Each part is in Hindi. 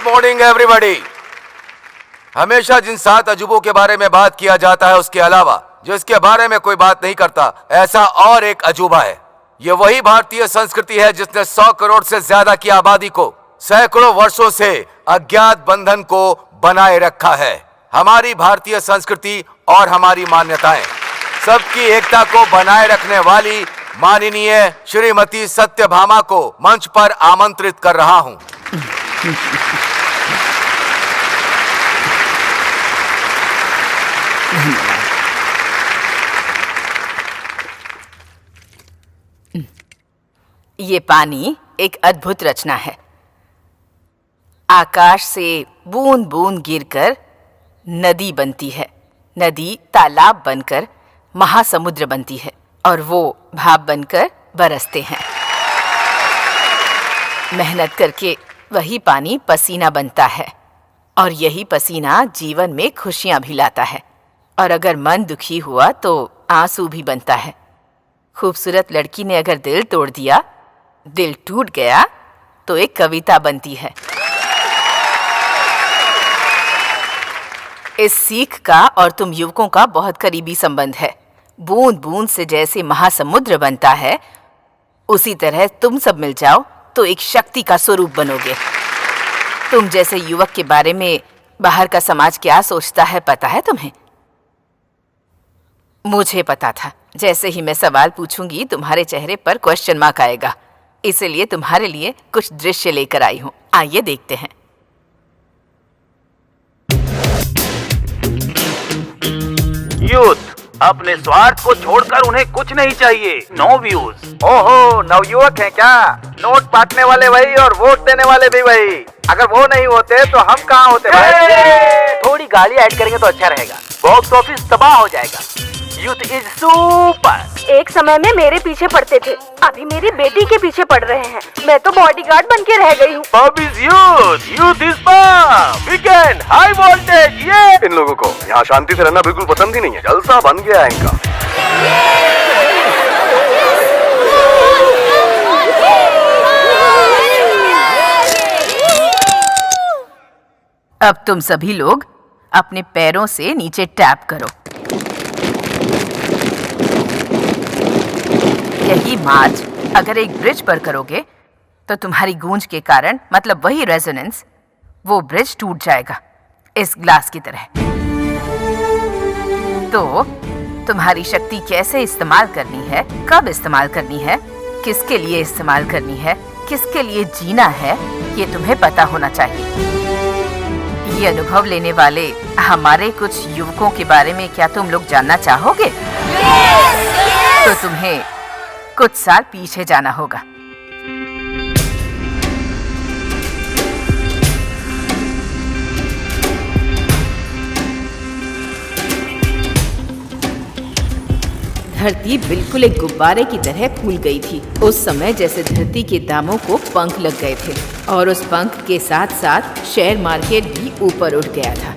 Morning everybody. हमेशा जिन 7 अजूबों के बारे में बात किया जाता है उसके अलावा जिसके बारे में कोई बात नहीं करता, ऐसा और एक अजूबा है। ये वही भारतीय संस्कृति है जिसने 100 करोड़ से ज्यादा की आबादी को सैकड़ों वर्षों से अज्ञात बंधन को बनाए रखा है। हमारी भारतीय संस्कृति और हमारी मान्यताएं, सबकी एकता को बनाए रखने वाली माननीय श्रीमती सत्यभामा को मंच पर आमंत्रित कर रहा हूं। ये पानी एक अद्भुत रचना है। आकाश से बूंद बूंद गिरकर नदी बनती है, नदी तालाब बनकर महासमुद्र बनती है और वो भाप बनकर बरसते हैं। मेहनत करके वही पानी पसीना बनता है और यही पसीना जीवन में खुशियां भी लाता है। और अगर मन दुखी हुआ तो आंसू भी बनता है। खूबसूरत लड़की ने अगर दिल तोड़ दिया, दिल टूट गया तो एक कविता बनती है। इस सीख का और तुम युवकों का बहुत करीबी संबंध है। बूंद बूंद से जैसे महासमुद्र बनता है, उसी तरह तुम सब मिल जाओ तो एक शक्ति का स्वरूप बनोगे। तुम जैसे युवक के बारे में बाहर का समाज क्या सोचता है पता है तुम्हें? मुझे पता था। जैसे ही मैं सवाल पूछूंगी तुम्हारे चेहरे पर क्वेश्चन मार्क आएगा, इसलिए तुम्हारे लिए कुछ दृश्य लेकर आई हूं। आइए देखते हैं। यूथ अपने स्वार्थ को छोड़कर उन्हें कुछ नहीं चाहिए। No views. ओहो, नवयुवक हैं क्या? नोट बांटने वाले वही और वोट देने वाले भी वही। अगर वो नहीं होते तो हम कहाँ होते भाई? थोड़ी गाली ऐड करेंगे तो अच्छा रहेगा। बॉक्स ऑफिस तबाह हो जाएगा। Youth is super. एक समय में मेरे पीछे पड़ते थे, अभी मेरी बेटी के पीछे पड़ रहे हैं। मैं तो बॉडीगार्ड बन के रह गई हूँ। Pub is youth, youth is pub. Weekend high voltage. ये इन लोगों को यहाँ शांति से रहना बिल्कुल पसंद ही नहीं है। जलसा बन गया है इनका। अब तुम सभी लोग अपने पैरों से नीचे टैप करो। यही मार्च अगर एक ब्रिज पर करोगे तो तुम्हारी गूंज के कारण, मतलब वही रेजोनेंस, वो ब्रिज टूट जाएगा इस ग्लास की तरह। तो तुम्हारी शक्ति कैसे इस्तेमाल करनी है, कब इस्तेमाल करनी है, किसके लिए इस्तेमाल करनी है, किसके लिए जीना है, ये तुम्हें पता होना चाहिए। ये अनुभव लेने वाले हमारे कुछ युवकों के बारे में क्या तुम लोग जानना चाहोगे? तो तुम्हें कुछ साल पीछे जाना होगा। धरती बिल्कुल एक गुब्बारे की तरह फूल गई थी उस समय, जैसे धरती के दामों को पंख लग गए थे और उस पंख के साथ साथ शेयर मार्केट भी ऊपर उठ गया था।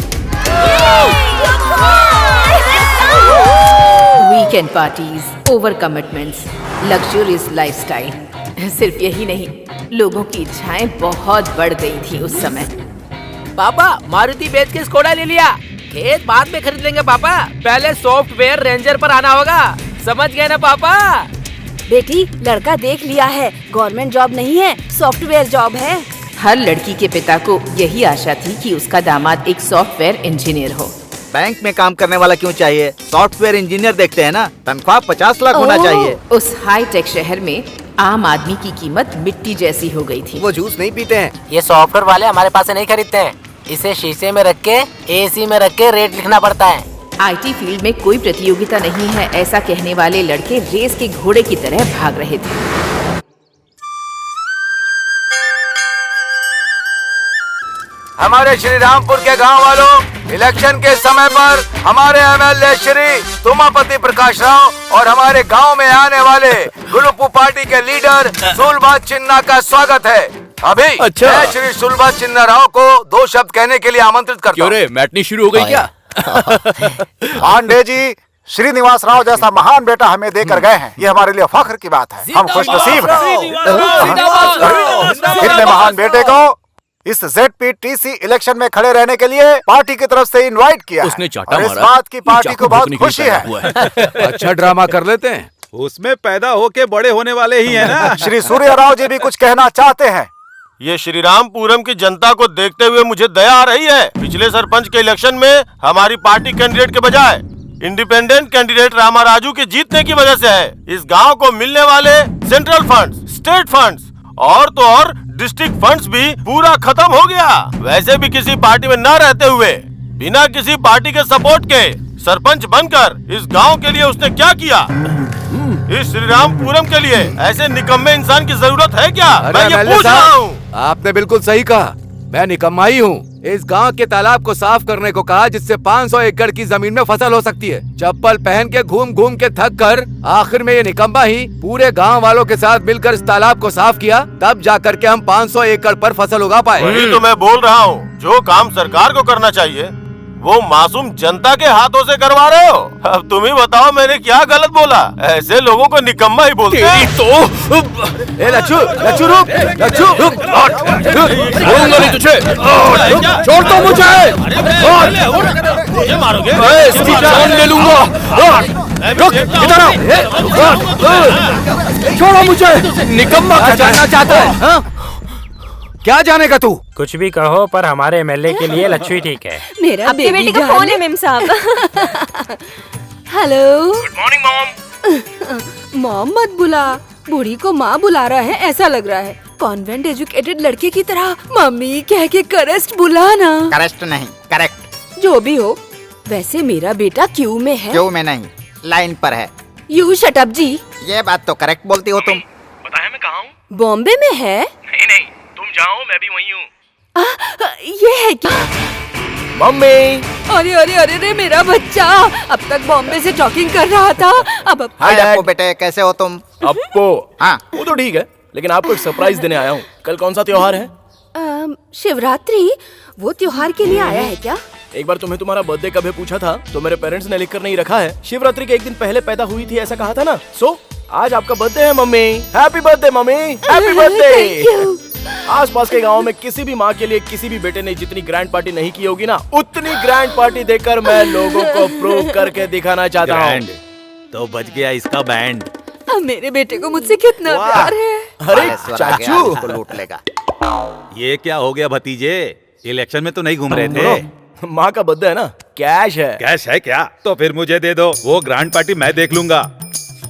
Weekend parties, over commitments, luxurious lifestyle. सिर्फ यही नहीं, लोगों की इच्छाएं बहुत बढ़ गई थी उस समय। पापा, मारुति बेच के स्कोडा ले लिया। खेत बाद में खरीद लेंगे पापा, पहले सॉफ्टवेयर रेंजर पर आना होगा। समझ गए ना पापा? बेटी, लड़का देख लिया है, गवर्नमेंट जॉब नहीं है, सॉफ्टवेयर जॉब है। हर लड़की के पिता को यही आशा थी कि उसका दामाद एक सॉफ्टवेयर इंजीनियर हो। बैंक में काम करने वाला क्यों चाहिए? सॉफ्टवेयर इंजीनियर देखते हैं ना, तनख्वाह 50 लाख होना चाहिए। उस हाई टेक शहर में आम आदमी की कीमत मिट्टी जैसी हो गई थी। वो जूस नहीं पीते हैं। ये सॉफ्टवेयर वाले हमारे पास से नहीं खरीदते हैं। इसे शीशे में रख के, एसी में रख के रेट लिखना पड़ता है। आईटी फील्ड में कोई प्रतियोगिता नहीं है, ऐसा कहने वाले लड़के रेस के घोड़े की तरह भाग रहे थे। हमारे श्री रामपुर के गांव वालों, इलेक्शन के समय पर हमारे एमएलए श्री तुमापति प्रकाश राव और हमारे गांव में आने वाले गुरुपु पार्टी के लीडर सुलभा चिन्ना का स्वागत है। अभी अच्छा। मैं श्री सुलभा चिन्ना राव को 2 शब्द कहने के लिए आमंत्रित करता हूँ। मैटनी शुरू हो गई क्या? पांडे जी, श्रीनिवास राव जैसा महान बेटा हमें देकर गए हैं, ये हमारे लिए फख्र की बात है। हम खुशनसीब हैं। इतने महान बेटे को इस ZPTC इलेक्शन में खड़े रहने के लिए पार्टी की तरफ से इनवाइट किया उसने है चाटा और इस मारा। बात की ये पार्टी चाकू को बहुत भोंकने के लिए खुशी पैदा है। हुआ है। अच्छा ड्रामा कर लेते हैं। उसमें पैदा होके बड़े होने वाले ही है ना। श्री सूर्य राव जी भी कुछ कहना चाहते हैं। ये श्रीरामपुरम की जनता को देखते हुए मुझे दया आ रही है। पिछले सरपंच के इलेक्शन में हमारी पार्टी कैंडिडेट के बजाय इंडिपेंडेंट कैंडिडेट रामा राजू के जीतने की वजह से है। इस गांव को मिलने वाले सेंट्रल फंड्स, स्टेट फंड्स और तो और डिस्ट्रिक्ट फंड्स भी पूरा खत्म हो गया। वैसे भी किसी पार्टी में न रहते हुए बिना किसी पार्टी के सपोर्ट के सरपंच बनकर इस गांव के लिए उसने क्या किया? इस श्रीरामपुरम के लिए ऐसे निकम्मे इंसान की जरूरत है क्या? मैं ये पूछ रहा हूँ। आपने बिल्कुल सही कहा, मैं निकम्मा ही हूँ। इस गांव के तालाब को साफ करने को कहा जिससे 500 एकड़ की जमीन में फसल हो सकती है। चप्पल पहन के घूम घूम के थक कर आखिर में ये निकम्मा ही पूरे गांव वालों के साथ मिलकर इस तालाब को साफ किया, तब जाकर के हम 500 एकड़ पर फसल उगा पाए। वही तो मैं बोल रहा हूँ, जो काम सरकार को करना चाहिए वो मासूम जनता के हाथों से करवा रहे हो। अब तुम ही बताओ मैंने क्या गलत बोला? ऐसे लोगों को निकम्मा ही बोलते हैं। ए लच्छू, लच्छू रुक, लच्छू रुक, छोड़ूंगा नहीं तुझे, छोड़ दो मुझे, मुझे मारोगे? इसकी जान ले लूंगा। रुक, इधर आओ, छोड़ो मुझे। निकम्मा क्या जानना चाहता है? हाँ? क्या जानेगा तू? कुछ भी कहो पर हमारे एमएलए के लिए लच्छू ही ठीक है। मेरा आपके बेटे का फोन है मेम साहब। Hello. Good morning mom. Mom मत बुला, बूढ़ी को माँ बुला रहा है ऐसा लग रहा है। कॉन्वेंट एजुकेटेड लड़के की तरह मम्मी कह के करेस्ट बुलाना। करेक्ट नहीं, करेक्ट। जो भी हो, वैसे मेरा बेटा क्यू में है। क्यों में नहीं, लाइन पर है। यू शट अप जी। ये बात तो करेक्ट बोलती हो तुम। बताया मैं कहाँ हूँ? बॉम्बे में है। नहीं नहीं, तुम जाओ, मैं भी वहीं हूँ। ये है क्या? मम्मी। अरे अरे अरे अरे मेरा बच्चा अब तक बॉम्बे से टॉकिंग कर रहा था, अब हाय अप्पू बेटे, कैसे हो तुम? अप्पो। हाँ, वो तो ठीक है, लेकिन आपको एक सरप्राइज देने आया हूँ। कल कौन सा त्योहार है? शिवरात्रि। वो त्योहार के लिए आया है क्या? एक बार तुम्हें तुम्हारा बर्थडे कब है पूछा था तो मेरे पेरेंट्स ने लिख कर नहीं रखा है। शिवरात्रि के एक दिन पहले पैदा हुई थी ऐसा कहा था ना। सो आज आपका बर्थडे है mummy. Happy birthday mummy, happy birthday. आसपास के गांव में किसी भी माँ के लिए किसी भी बेटे ने जितनी ग्रैंड पार्टी नहीं की होगी ना, उतनी ग्रैंड पार्टी देकर मैं लोगों को प्रूव करके दिखाना चाहता हूँ। तो बच गया इसका बैंड। अब मेरे बेटे को मुझसे कितना प्यार है। अरे चाचू, इसको लूट लेगा। ये क्या हो गया भतीजे? इलेक्शन में तो नहीं घूम रहे थे। माँ का बर्थडे है ना, कैश है। कैश है क्या? तो फिर मुझे दे दो, वो ग्रैंड पार्टी मैं देख लूंगा।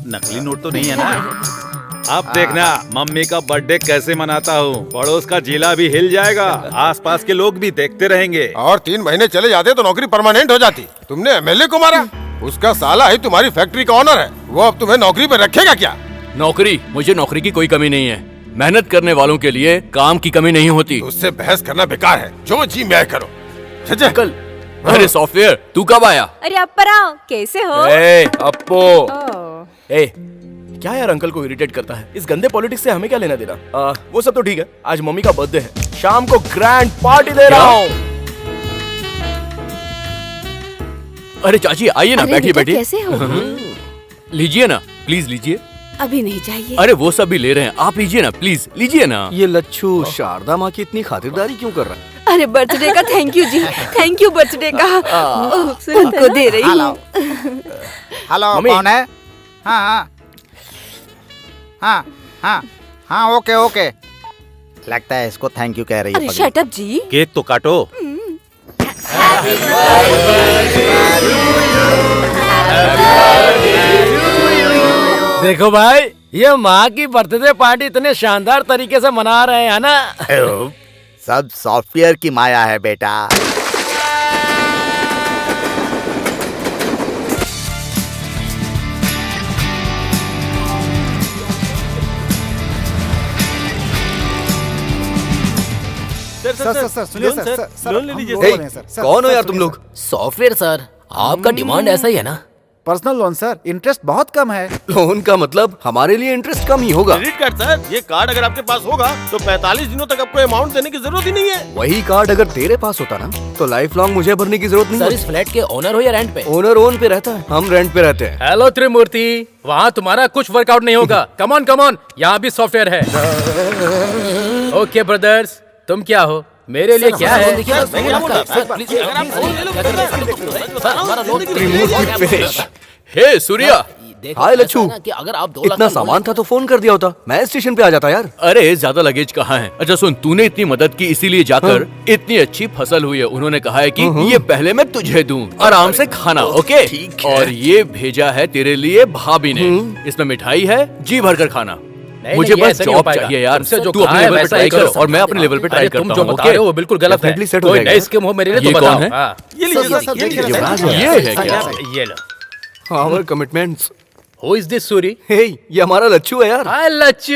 नकली नोट तो नहीं है ना? अब देखना मम्मी का बर्थडे कैसे मनाता हूँ। पड़ोस का जिला भी हिल जाएगा, आसपास के लोग भी देखते रहेंगे। और 3 महीने चले जाते तो नौकरी परमानेंट हो जाती। तुमने एमएलए को मारा, उसका साला ही तुम्हारी फैक्ट्री का ऑनर है। वो अब तुम्हें नौकरी पर रखेगा क्या? नौकरी, मुझे नौकरी की कोई कमी नहीं है। मेहनत करने वालों के लिए काम की कमी नहीं होती। उससे बहस करना बेकार है, जो जी मैं करो। कल अरे सॉफ्टवेयर, तू कब आया? अरे अप्पराव, कैसे हो? ए अप्पो। ए क्या यार अंकल को इरिटेट करता है? इस गंदे पॉलिटिक्स से हमें क्या लेना देना? वो सब तो ठीक है, आज मम्मी का बर्थडे है, शाम को ग्रैंड पार्टी दे रहा हूँ। अरे चाची आइए ना, बैठिए बैठिए। कैसे हो? लीजिए ना, प्लीज लीजिए। अभी नहीं चाहिए। अरे वो सब भी ले रहे हैं, आप लीजिए ना, प्लीज लीजिए ना। ये लच्छू शारदा माँ की इतनी खातिरदारी क्यों कर रहा है? अरे बर्थडे का थैंक यू जी, थैंक यू बर्थडे का। उनको दे रही हूँ। Hello, mummy. कौन है? हाँ हाँ हाँ हाँ हाँ, ओके ओके। लगता है इसको थैंक यू कह रही है। अरे शट अप जी। केक तो काटो। देखो भाई, ये माँ की बर्थडे पार्टी इतने शानदार तरीके से मना रहे हैं ना। सब सॉफ्टवेयर की माया है बेटा। सर सुनिए सर, लोन ले लीजिए सर। कौन हो यार तुम लोग? सॉफ्टवेयर सर, आपका डिमांड ऐसा ही है ना? पर्सनल लोन सर, इंटरेस्ट बहुत कम है। लोन का मतलब हमारे लिए इंटरेस्ट कम ही होगा। क्रेडिट कार्ड सर, ये कार्ड अगर आपके पास होगा तो 45 दिनों तक आपको अमाउंट देने की जरूरत ही नहीं है। वही कार्ड अगर तेरे पास होता ना तो लाइफ लॉन्ग मुझे भरने की जरूरत नहीं सर होती। इस फ्लैट के ओनर हो या रेंट पे? ओनर ओन पे रहता है, हम रेंट पे रहते हैं। हेलो त्रिमूर्ति, वहाँ तुम्हारा कुछ वर्कआउट नहीं होगा। कम ऑन, यहाँ भी सॉफ्टवेयर है। ओके ब्रदर्स, तुम क्या हो? मेरे लिए क्या है? हे सूर्या, हाय लच्छू, कि अगर आप 2 इतना सामान था तो फोन कर दिया होता, मैं स्टेशन पे आ जाता यार। अरे ज्यादा लगेज कहाँ है? अच्छा सुन, तूने इतनी मदद की इसीलिए जाकर इतनी अच्छी फसल हुई है। उन्होंने कहा है कि ये पहले मैं तुझे दूं, आराम से खाना, ओके? और ये भेजा है तेरे लिए भाभी ने। इसमें मिठाई है, जी भर कर खाना। मुझे बस जॉब चाहिए यार। तू अपने लेवल पे ट्राई कर और मैं अपने लेवल पे ट्राई करता हूँ। तुम जो बता रहे हो वो बिल्कुल गलत है। कोई नई स्कीम हो मेरे लिए ये तो बताओ। कौन है? हाँ। ये है क्या? ये लो। Our commitments. Who is this Suri? हे, ये हमारा लच्छू है यार। हाय लच्छू।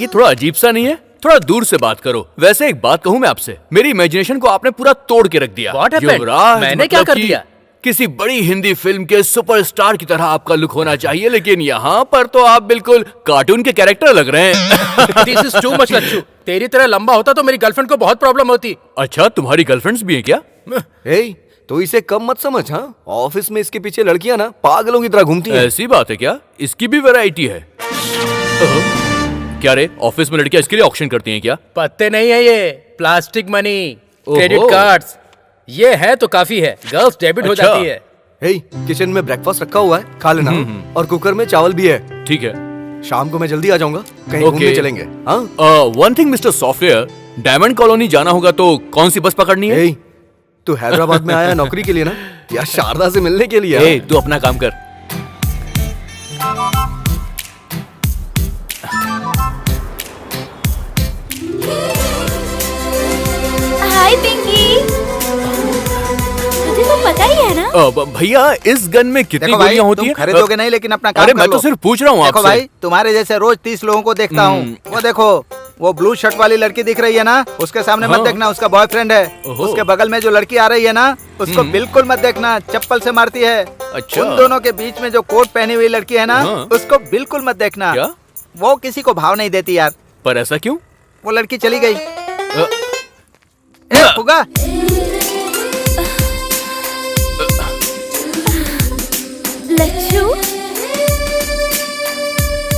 ये थोड़ा अजीब सा नहीं है? थोड़ा दूर से बात करो। वैसे एक बात कहूँ मैं आपसे, मेरी इमेजिनेशन को आपने पूरा तोड़ के रख दिया। What happened? युवराज, मैंने क्या मतलब कर कि दिया? किसी बड़ी हिंदी फिल्म के सुपरस्टार की तरह आपका लुक होना चाहिए, लेकिन यहाँ पर तो आप बिल्कुल कार्टून के कैरेक्टर लग रहे हैं। This is too much Lachhu. तेरी तरह लंबा होता तो मेरी गर्लफ्रेंड को बहुत प्रॉब्लम होती। अच्छा, तुम्हारी गर्लफ्रेंड्स भी हैं क्या? हे, तो इसे कम मत समझ। हाँ, ऑफिस में इसके पीछे लड़कियां ना पागलों की तरह घूमती हैं। ऐसी बात है क्या? इसकी भी वैरायटी है? क्या रे, ऑफिस में लड़कियां इसके लिए ऑक्शन करती हैं क्या? पत्ते नहीं है ये, प्लास्टिक मनी, क्रेडिट कार्ड्स। ये है तो काफी है, गर्ल्स डेबिट हो जाती है। हे, किचन में ब्रेकफास्ट रखा हुआ है, खा लेना। और कुकर में चावल भी है। ठीक है, शाम को मैं जल्दी आ जाऊंगा, कहीं घूमने चलेंगे। हाँ, one thing mister software, diamond colony जाना होगा तो कौन सी बस पकड़नी है? तू हैदराबाद में आया नौकरी के लिए ना, या शारदा से मिलने के लिए? ए, तू अपना काम कर। हाय पिंकी, तुझे तो पता ही है ना। भैया, इस गन में कितनी गोलियां होती हैं? खरीदोगे नहीं, लेकिन अपना काम अरे कर मैं लो। तो सिर्फ पूछ रहा हूँ देखो आपसे। भाई, तुम्हारे जैसे रोज 30 लोगों को देखता हूँ। वो देखो, वो ब्लू शर्ट वाली लड़की दिख रही है ना, उसके सामने मत देखना, उसका बॉयफ्रेंड है। उसके बगल में जो लड़की आ रही है ना, उसको बिल्कुल मत देखना, चप्पल से मारती है। अच्छा। उन दोनों के बीच में जो कोट पहनी हुई लड़की है ना, उसको बिल्कुल मत देखना। क्या? वो किसी को भाव नहीं देती यार। पर ऐसा क्यों? वो लड़की चली गई। फुगा, लच्छू,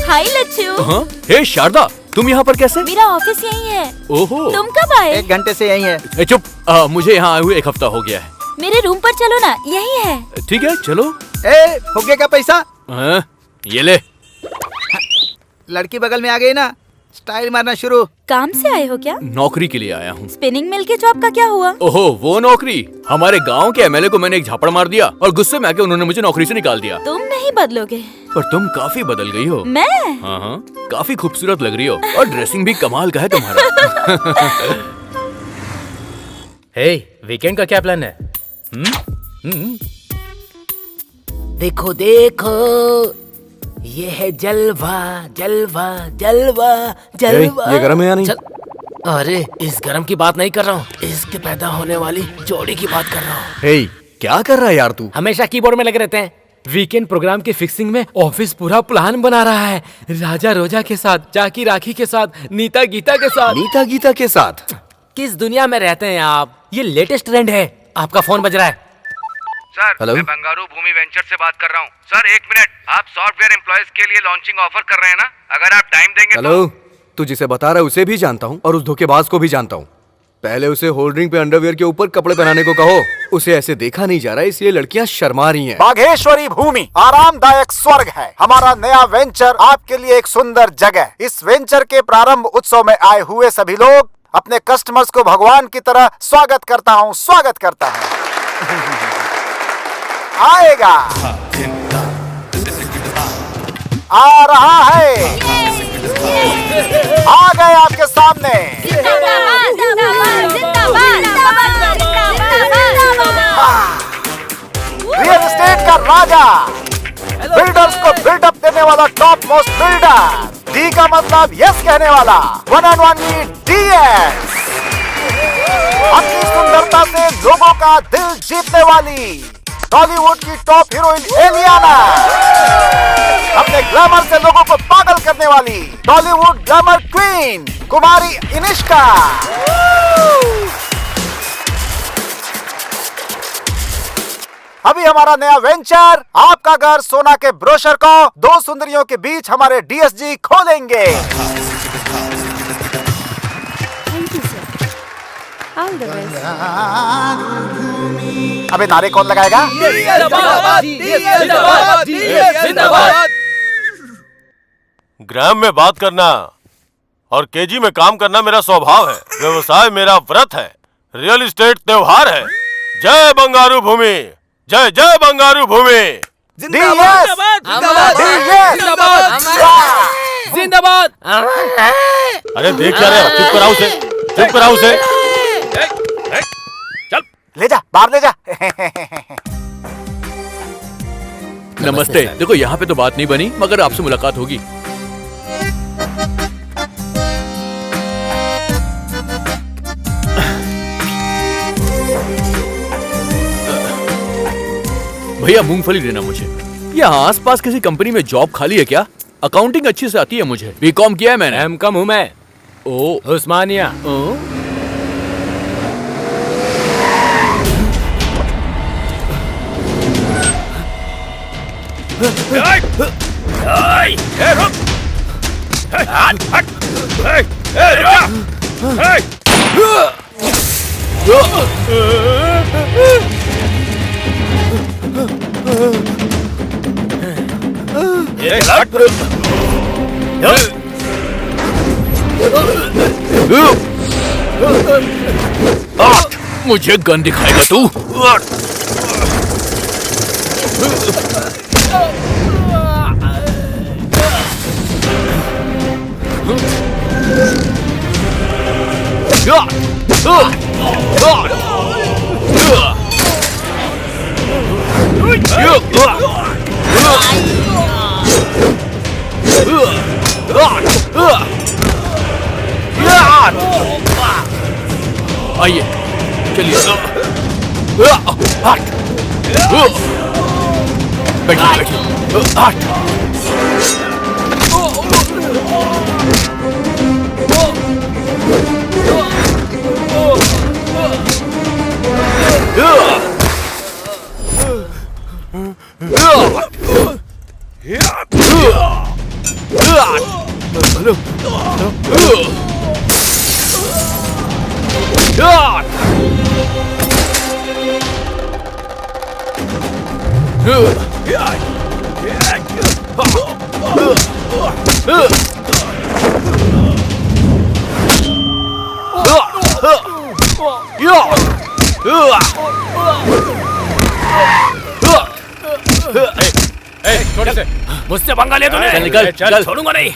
हाय लच्छू। हाँ? हे शारदा, तुम यहाँ पर कैसे? मेरा ऑफिस यही है। ओहो। तुम कब आए? 1 घंटे से यही है। ए, चुप, मुझे यहाँ आए हुए 1 हफ्ता हो गया है। मेरे रूम पर चलो ना, यही है। ठीक है, चलो। ए, फुगे का पैसा। हाँ, ये ले। लड़की बगल में आ गई ना, स्टाइल मारना शुरू। काम से आए हो क्या? नौकरी के लिए आया हूँ। स्पिनिंग मिल के जॉब का क्या हुआ? ओहो, वो नौकरी। हमारे गांव के एमएलए को मैंने एक झापड़ मार दिया और गुस्से में आके उन्होंने मुझे नौकरी से निकाल दिया। तुम नहीं बदलोगे। पर तुम काफी बदल गई हो। मैं? हाँ हाँ, काफी खूबसूरत लग रही हो और ड्रेसिंग भी कमाल का है तुम्हारा। हे, वीकेंड का क्या प्लान है? देखो देखो, ये है जलवा जलवा जलवा जलवा। ये गरम है या नहीं? अरे इस गरम की बात नहीं कर रहा हूँ, इसके पैदा होने वाली जोड़ी की बात कर रहा हूँ। हे, क्या कर रहा है यार तू? हमेशा कीबोर्ड में लगे रहते हैं। वीकेंड प्रोग्राम की फिक्सिंग में ऑफिस पूरा प्लान बना रहा है। राजा रोजा के साथ, जाकी राखी के साथ, नीता गीता के साथ। नीता गीता के साथ? किस दुनिया में रहते हैं आप? ये लेटेस्ट ट्रेंड है। आपका फोन बज रहा है। Sir, hello? मैं बंगारू भूमि वेंचर से बात कर रहा हूँ। सर 1 मिनट, आप सॉफ्टवेयर एम्प्लॉयज के लिए लॉन्चिंग ऑफर कर रहे हैं ना? अगर आप टाइम देंगे हेलो, तू जिसे बता रहा है उसे भी जानता हूँ और उस धोखेबाज को भी जानता हूँ। पहले उसे होल्डरिंग पे अंडरवियर के ऊपर कपड़े पहनाने को कहो। उसे ऐसे देखा नहीं जा रहा, इसलिए लड़कियां शर्मा रही हैं। बाघेश्वरी भूमि आरामदायक स्वर्ग है। हमारा नया वेंचर आपके लिए एक सुंदर जगह। इस वेंचर के प्रारंभ उत्सव में आए हुए सभी लोग अपने कस्टमर्स को भगवान की तरह स्वागत करता हूँ। आएगा, आ रहा है, आ गए आपके सामने। रियल एस्टेट का राजा, बिल्डर्स को बिल्डअप देने वाला टॉप मोस्ट बिल्डर। डी का मतलब यस कहने वाला, 1 and only DS। अपनी सुंदरता से लोगों का दिल जीतने वाली टॉलीवुड की टॉप हीरोइन एलियाना। अपने ग्लैमर से लोगों को पागल करने वाली टॉलीवुड ग्लैमर क्वीन कुमारी इनिष्का। अभी हमारा नया वेंचर आपका घर सोना के ब्रोशर को 2 सुंदरियों के बीच हमारे DSG खोलेंगे। All the best. अबे नारे कौन लगाएगा? ग्राम में बात करना और केजी में काम करना मेरा स्वभाव है। व्यवसाय मेरा व्रत है। रियल एस्टेट त्योहार है। जय बंगारू भूमि, जय जय बंगारू भूमि। जिंदाबाद। अरे देख क्या रहे हो? चुप कराओ उसे, चुप कराओ उसे। चल ले जा, बाहर ले जा। नमस्ते। देखो यहाँ पे तो बात नहीं बनी, मगर आपसे मुलाकात होगी। भैया मूंगफली देना मुझे। यहाँ आसपास किसी कंपनी में जॉब खाली है क्या? अकाउंटिंग अच्छी से आती है मुझे। बीकॉम किया है मैंने। एमकॉम हूँ मैं। ओ उस्मानिया। मुझे गन दिखाएगा तू? आइए चलिए। बैठिए छोटे से मुझसे पंगा लिया तूने। चल निकल, चल। छोड़ूंगा नहीं।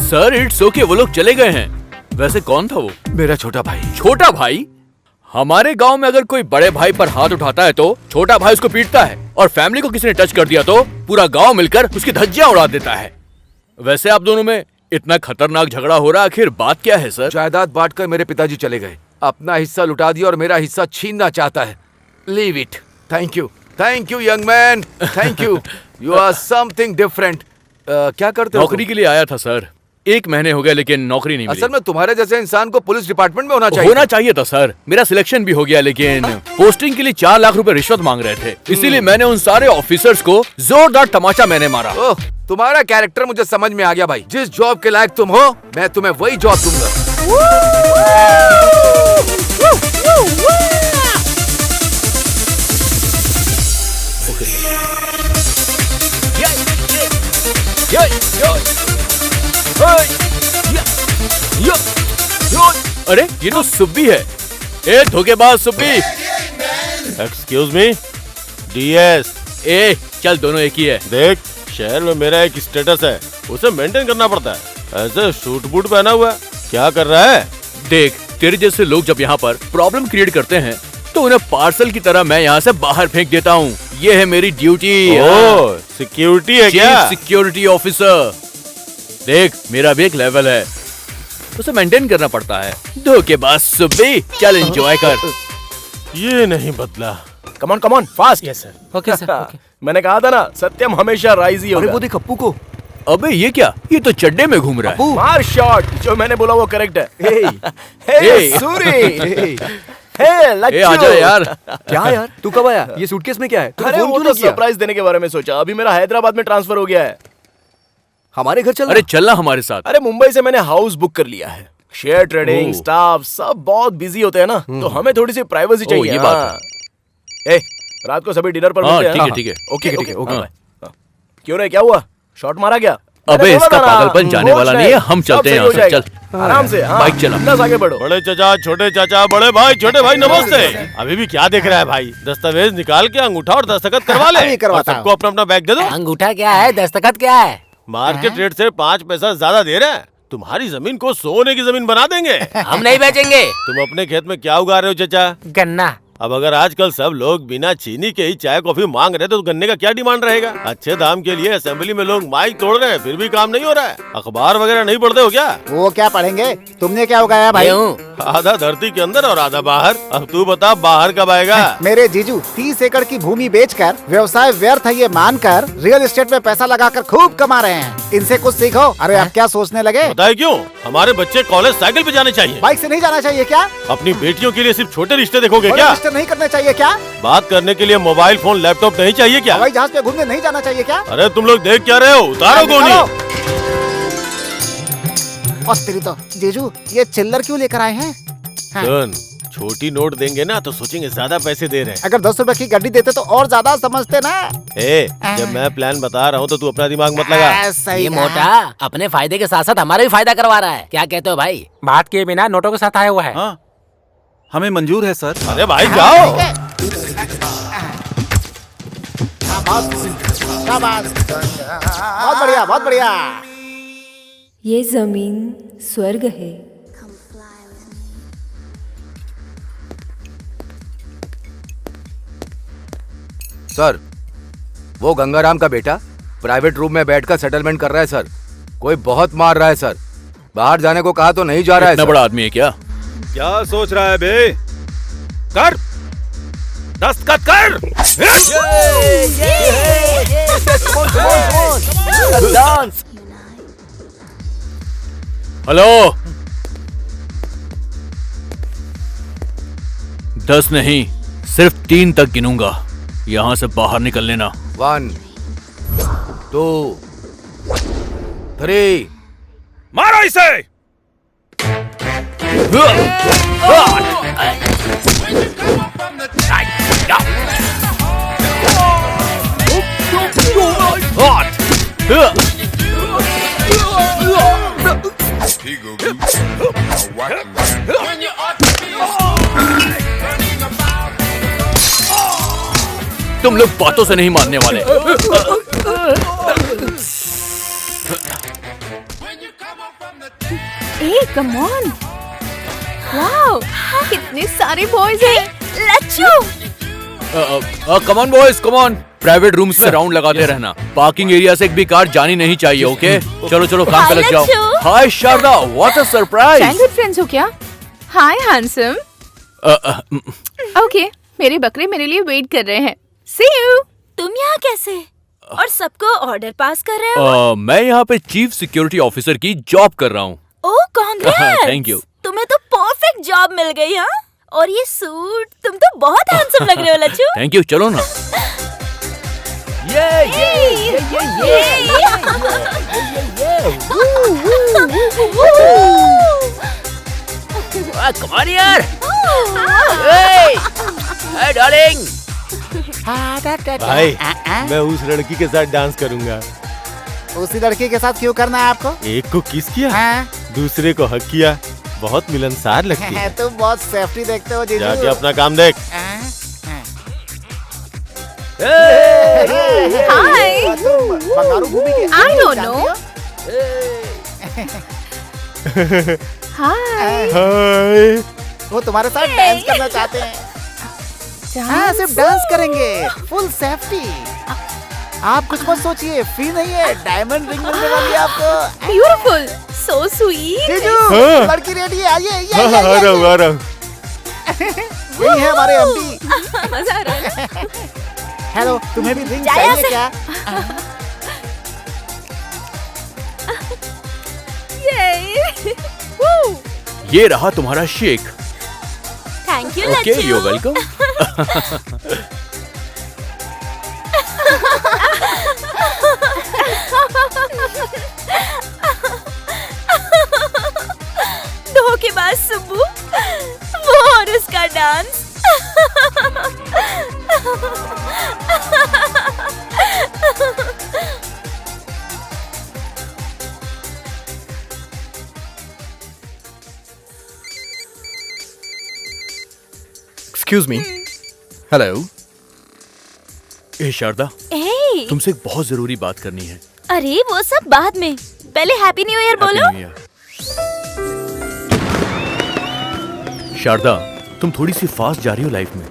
सर इट्स ओके, वो लोग चले गए हैं। वैसे कौन था वो? मेरा छोटा भाई। छोटा भाई? हमारे गांव में अगर कोई बड़े भाई पर हाथ उठाता है तो छोटा भाई उसको पीटता है, और फैमिली को किसी ने टच कर दिया तो पूरा गांव मिलकर उसकी धज्जियां उड़ा देता है। वैसे आप दोनों में इतना खतरनाक झगड़ा हो रहा, आखिर बात क्या है सर? जायदाद बांटकर मेरे पिताजी चले गए। अपना हिस्सा लुटा दिया और मेरा हिस्सा छीनना चाहता है। Leave it. Thank you young man, thank you. You are something different. क्या करते हो? नौकरी के लिए आया था सर। 1 महीने हो गए लेकिन नौकरी नहीं मिली। असल में तुम्हारे जैसे इंसान को पुलिस डिपार्टमेंट में होना चाहिए था सर। मेरा सिलेक्शन भी हो गया, लेकिन पोस्टिंग के लिए 4 लाख रुपए रिश्वत मांग रहे थे। इसीलिए मैंने उन सारे ऑफिसर्स को जोरदार तमाचा मैंने मारा। ओह, तुम्हारा कैरेक्टर मुझे समझ में आ गया भाई। जिस जॉब के लायक तुम हो, मैं तुम्हें वही जॉब दूंगा। अरे ये तो सुब्बी है। ए धोखेबाज सुब्बी। Excuse me, DS. ए चल, दोनों एक ही है। देख, शहर में मेरा एक स्टेटस है, उसे मेंटेन करना पड़ता है। ऐसे सूट बूट पहना हुआ है, क्या कर रहा है? देख, तेरे जैसे लोग जब यहाँ पर प्रॉब्लम क्रिएट करते हैं तो उन्हें पार्सल की तरह मैं यहाँ से बाहर फेंक देता हूँ। ये है मेरी ड्यूटी। ओह, सिक्योरिटी है क्या? Security officer. देख, मेरा भी एक लेवल है, उसे मेंटेन करना पड़ता है। धोखेबाज सुब्बी, चल एंजॉय कर। ये नहीं बदला। Come on fast. Yes sir. Okay sir. मैंने कहा था ना, सत्यम हमेशा राइज ही होगा। अरे वो देख अप्पू को। अबे ये क्या? ये तो चड्डे में घूम रहा है। मार शॉट। जो मैंने बोला वो करेक्ट है। हे सूरी। ए आजा यार। क्या यार, तू कब आया? ये सूटकेस में क्या है? अरे वो तो सरप्राइज देने के बारे में सोचा। अभी मेरा हैदराबाद में ट्रांसफर हो गया है। हमारे घर चल। अरे चलना हमारे साथ। अरे मुंबई से मैंने हाउस बुक कर लिया है। शेयर ट्रेडिंग स्टाफ सब बहुत बिजी होते हैं ना, तो हमें थोड़ी सी प्राइवेसी चाहिए। ये बात है। रात को सभी डिनर पर मिलते हैं। ठीक है। ओके। क्यों रे, क्या हुआ? शॉट मारा क्या? अबे इसका पागलपन जाने वाला नहीं है, हम चलते हैं यहाँ से। चल आराम से, बाइक चला। बस आगे बढ़ो। बड़े चाचा, छोटे चाचा, बड़े भाई, छोटे भाई, नमस्ते। अभी भी क्या देख रहा है भाई? दस्तावेज निकाल के अंगूठा और दस्तखत करवा ले। सबको अपना अपना बैग दे दो। अंगूठा क्या है, दस्तखत क्या है? मार्केट रेट से 5 पैसा ज्यादा दे रहे हैं। तुम्हारी जमीन को सोने की जमीन बना देंगे। हम नहीं बेचेंगे। तुम अपने खेत में क्या उगा रहे हो चाचा? गन्ना। अब अगर आजकल सब लोग बिना चीनी के ही चाय कॉफी मांग रहे तो गन्ने का क्या डिमांड रहेगा? अच्छे दाम के लिए असेंबली में लोग माइक तोड़ रहे हैं, फिर भी काम नहीं हो रहा है। अखबार वगैरह नहीं पढ़ते हो क्या? वो क्या पढ़ेंगे? तुमने क्या उगाया भाई? आधा धरती के अंदर और आधा बाहर। अब तू बता बाहर कब आएगा? मेरे जीजू 30 एकड़ की भूमि बेचकर व्यवसाय व्यर्थ है ये मानकर रियल एस्टेट में पैसा लगाकर खूब कमा रहे हैं। इनसे कुछ सीखो। अरे आप क्या सोचने लगे? बताए क्यों? हमारे बच्चे कॉलेज साइकिल पे जाने चाहिए। बाइक से नहीं जाना चाहिए क्या? अपनी बेटियों के लिए सिर्फ छोटे रिश्ते देखोगे क्या? रिश्ते नहीं करने चाहिए क्या? बात करने के लिए मोबाइल फोन लैपटॉप नहीं चाहिए क्या? हवाई जहाज पे घूमने नहीं जाना चाहिए क्या? अरे तुम लोग देख क्या रहे हो? उतारो गोनी। और तेरी तो जीजू ये चिल्लर क्यों लेकर आए हैं? सुन, छोटी नोट देंगे ना तो सोचेंगे ज्यादा पैसे दे रहे हैं। अगर 10 रुपए की गड्डी देते तो और ज्यादा समझते ना। जब मैं प्लान बता रहा हूँ तो तू अपना दिमाग मत लगा। ये मोटा अपने फायदे के साथ साथ हमारा भी फायदा करवा रहा है। क्या कहते हो भाई? बात किए बिना नोटों के साथ आया हुआ है। हाँ, हमें मंजूर है सर। अरे भाई जाओ। बहुत बढ़िया, बहुत बढ़िया। ये जमीन स्वर्ग है। सर, वो गंगाराम का बेटा प्राइवेट रूम में बैठकर सेटलमेंट कर रहा है सर। कोई बहुत मार रहा है सर। बाहर जाने को कहा तो नहीं जा रहा है। इतना बड़ा आदमी है क्या? क्या सोच रहा है बे? कर, दस्तखत कर। हेलो, 10 नहीं, सिर्फ 3 तक गिनूंगा। यहाँ से बाहर निकल लेना। 1 2 3। मारो इसे। तुम लोग बातों से नहीं मानने वाले। ए कम ऑन, वाओ कितने सारे बॉयज हैं। Lacchu come on boys, come on. Private rooms में राउंड लगाते रहना। पार्किंग एरिया से एक भी कार जानी नहीं चाहिए। ओके, चलो चलो काम पे लग जाओ। Hi Sharda, what a surprise. Good friends हो क्या? हाय हैंडसम। ओके, मेरे बकरे मेरे लिए वेट कर रहे हैं। सी यू। तुम यहाँ कैसे? और सबको ऑर्डर पास कर रहे हो? मैं यहाँ पे चीफ सिक्योरिटी ऑफिसर की जॉब कर रहा हूँ। ओह कांग्रेट्स। Thank you. तुम्हें तो परफेक्ट जॉब मिल गई। हाँ, और ये सूट, तुम तो बहुत हैंडसम लग रहे हो लच्चू। थैंक यू, चलो ना। Come on यार। Hey, darling। भाई, मैं उस लड़की के साथ डांस करूंगा। उसी लड़की के साथ क्यों करना है आपको? एक को किस किया, दूसरे को हक किया। बहुत मिलनसार लगती है। तुम बहुत सेफ्टी देखते हो जीजू। जाके अपना काम देख। हाय, बंगारू भूमि के आई डोंट नो। हाय। वो तुम्हारे साथ डांस करना चाहते हैं। हाँ, सिर्फ डांस करेंगे, फुल सेफ्टी। आप कुछ मत सोचिए, फी नहीं है, डायमंड रिंग मिलने वाली है आपको। Beautiful, so sweet. जीजू, लड़की रेडी है, आइए। आ रहा हूँ। यही है हमारे एमडी। मजा आ रहा है। हेलो, तुम्हें भी रिंग चाहिए क्या? ये रहा तुम्हारा shake. Thank you okay, you welcome. धोखेबाज सुब्बू, वो और उसका डांस। Excuse me. हेलो। ए शारदा, हे, तुमसे एक बहुत जरूरी बात करनी है। अरे वो सब बाद में, पहले हैप्पी न्यू ईयर बोलो। Happy New Year। शारदा, तुम थोड़ी सी फास्ट जा रही हो लाइफ में।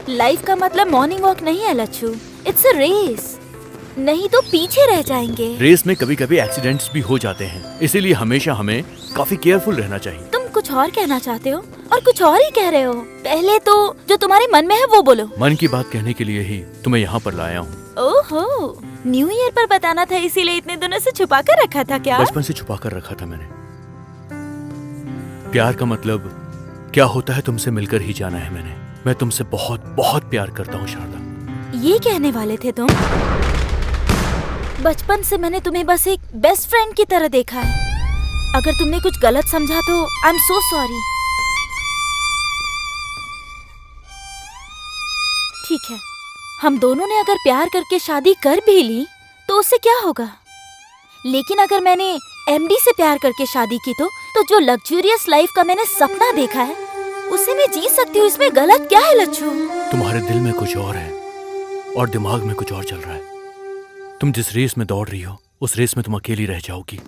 लाइफ का मतलब मॉर्निंग वॉक नहीं है लच्छू, इट्स अ रेस, नहीं तो पीछे रह जाएंगे। रेस में कभी कभी एक्सीडेंट्स भी हो जाते हैं, इसीलिए हमेशा हमें काफी केयरफुल रहना चाहिए। तुम कुछ और कहना चाहते हो और कुछ और ही कह रहे हो। पहले तो जो तुम्हारे मन में है वो बोलो। मन की बात कहने के लिए ही तुम्हें यहाँ पर लाया हूँ। ओहो, न्यू ईयर पर बताना था, इसीलिए इतने दिनों से छुपा कर रखा था क्या? बचपन से छुपा कर रखा था मैंने। प्यार का मतलब क्या होता है तुमसे मिलकर ही जाना है मैंने। मैं तुमसे बहुत बहुत प्यार करता हूँ शारदा। ये कहने वाले थे तुम? बचपन से मैंने तुम्हें बस एक बेस्ट फ्रेंड की तरह देखा है। अगर तुमने कुछ गलत समझा तो आई एम सो सॉरी। ठीक है, हम दोनों ने अगर प्यार करके शादी कर भी ली तो उससे क्या होगा? लेकिन अगर मैंने एमडी से प्यार करके शादी की तो जो लग्जूरियस लाइफ का मैंने सपना देखा है उसे मैं जी सकती हूँ। इसमें गलत क्या है लच्छू? तुम्हारे दिल में कुछ और है और दिमाग में कुछ और चल रहा है। तुम जिस रेस में दौड़ रही हो उस रेस में तुम अकेली रह जाओगी,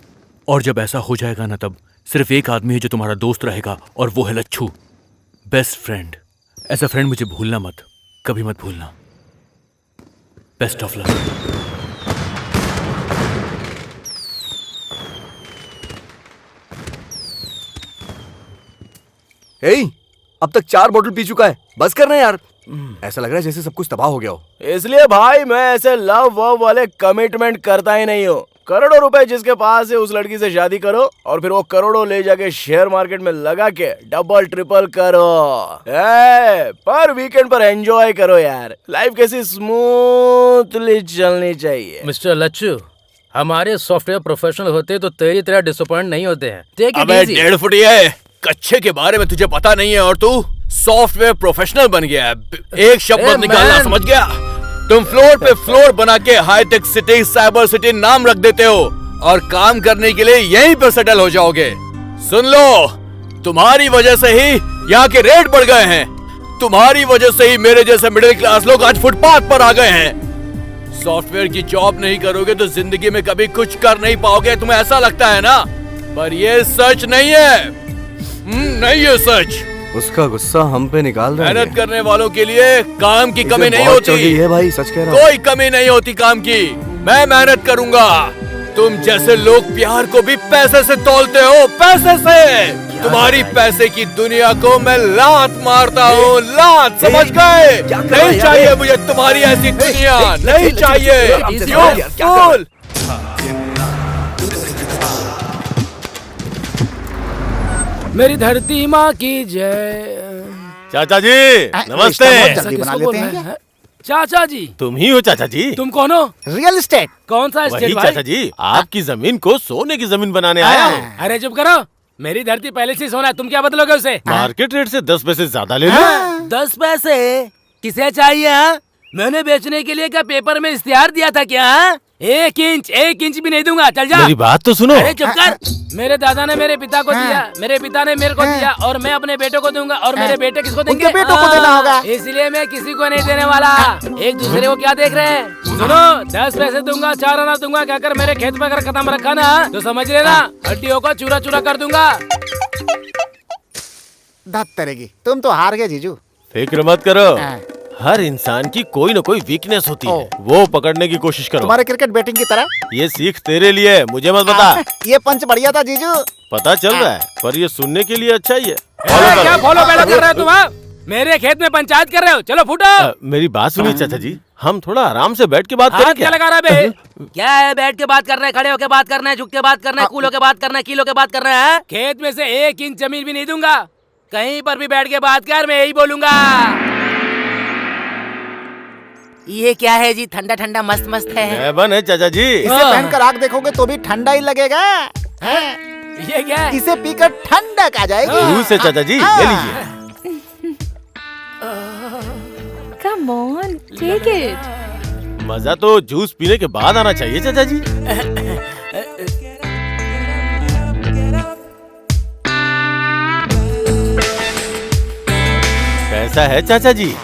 और जब ऐसा हो जाएगा ना तब सिर्फ एक आदमी है जो तुम्हारा दोस्त रहेगा, और वो है लच्छू, बेस्ट फ्रेंड। ऐसा फ्रेंड मुझे भूलना मत, कभी मत भूलना। Best of luck. अब तक 4 बोतल पी चुका है, बस करना यार। ऐसा लग रहा है जैसे सब कुछ तबाह हो गया हो। इसलिए भाई मैं ऐसे लव वव वाले कमिटमेंट करता ही नहीं हूँ। करोड़ों रुपए जिसके पास है उस लड़की से शादी करो और फिर वो करोड़ों ले जाके शेयर मार्केट में लगा के डबल ट्रिपल करो। पर वीकेंड पर एंजॉय करो यार। लाइफ कैसी स्मूथली चलनी चाहिए। मिस्टर लच्छू, हमारे सॉफ्टवेयर प्रोफेशनल होते तो तेरी तरह डिसअपॉइंट नहीं होते हैं। टेक इट अबे इजी। 1.5 फुट है, कच्चे के बारे में तुझे पता नहीं है और तू सॉफ्टवेयर प्रोफेशनल बन गया है। एक शब्द मत निकालना, समझ गया? तुम फ्लोर पे फ्लोर बना के हाईटेक सिटी, साइबर सिटी नाम रख देते हो और काम करने के लिए यहीं पर सेटल हो जाओगे। सुन लो, तुम्हारी वजह से ही यहाँ के रेट बढ़ गए हैं। तुम्हारी वजह से ही मेरे जैसे मिडिल क्लास लोग आज फुटपाथ पर आ गए हैं। सॉफ्टवेयर की जॉब नहीं करोगे तो जिंदगी में कभी कुछ कर नहीं पाओगे, तुम्हें ऐसा लगता है ना? पर ये सच नहीं है। नहीं है सच। उसका गुस्सा हम पे निकाल रहा है। मेहनत करने वालों के लिए काम की कमी नहीं बहुत चढ़ होती गई है भाई, सच कह रहा हूं। कोई कमी नहीं होती काम की। मैं मेहनत करूंगा। तुम जैसे लोग प्यार को भी पैसे से तौलते हो, पैसे से। तुम्हारी पैसे की दुनिया को मैं लात मारता हूँ, लात, समझ गए? नहीं चाहिए मुझे तुम्हारी ऐसी दुनिया, नहीं चाहिए। फूल। मेरी धरती माँ की जय। चाचा जी नमस्ते। जल्दी बना लेते हैं। चाचा जी। तुम ही हो चाचा जी? तुम कौन हो? Real estate. कौन सा वही एस्टेट भाई? चाचा जी, आपकी जमीन को सोने की जमीन बनाने आया हूँ। अरे चुप करो, मेरी धरती पहले से सोना है, तुम क्या बदलोगे उसे? मार्केट रेट से 10 पैसे ज्यादा ले लो। 10 पैसे किसे चाहिए? मैंने बेचने के लिए क्या पेपर में इश्तिहार दिया था क्या? 1 इंच भी नहीं दूंगा, चल जा। मेरी बात तो सुनो। अरे चुप कर। मेरे दादा ने मेरे पिता को दिया, मेरे पिता ने मेरे को दिया, और मैं अपने बेटों को दूंगा, और मेरे बेटे किसको देंगे? उनके बेटों को देना होगा। इसलिए मैं किसी को नहीं देने वाला। एक दूसरे को क्या देख रहे हैं? सुनो, 10 पैसे दूंगा, 4 आना दूंगा, कहकर मेरे खेत में अगर कदम रखा ना तो समझ लेना हड्डियों को चूरा चूरा कर दूंगा। धत तरेगी, तुम तो हार गए जीजू। फिक्र मत करो, हर इंसान की कोई न कोई वीकनेस होती है, वो पकड़ने की कोशिश करो। तुम्हारे क्रिकेट बैटिंग की तरह। ये सीख तेरे लिए, मुझे मत बता। ये पंच बढ़िया था जीजू। पता चल रहा है, पर ये सुनने के लिए अच्छा ही है। क्या फॉलो बैलो कर रहे हो तुम? मेरे खेत में पंचायत कर रहे हो? चलो फूटो। मेरी बात सुनिए चाचा जी, हम थोड़ा आराम से बैठ के बात करें। क्या लगा रहा है बे? क्या है, बैठ के बात करना है, खड़े होके बात करना है, झुक के बात करना है, कूल होके बात करना है, किलो के बात करना है? खेत में से 1 इंच जमीन भी नहीं दूंगा। कहीं पर भी बैठ के बात कर, मैं यही बोलूंगा। ये क्या है जी? ठंडा ठंडा मस्त मस्त है। हेवन है चाचा जी। इसे पहनकर आग देखोगे तो भी ठंडा ही लगेगा। ये क्या है? इसे पीकर ठंडक आ जाएगी। जूस है चाचा जी, ले लीजिए। Come on, take it. मजा तो जूस पीने के बाद आना चाहिए चाचा जी। कैसा है चाचा जी?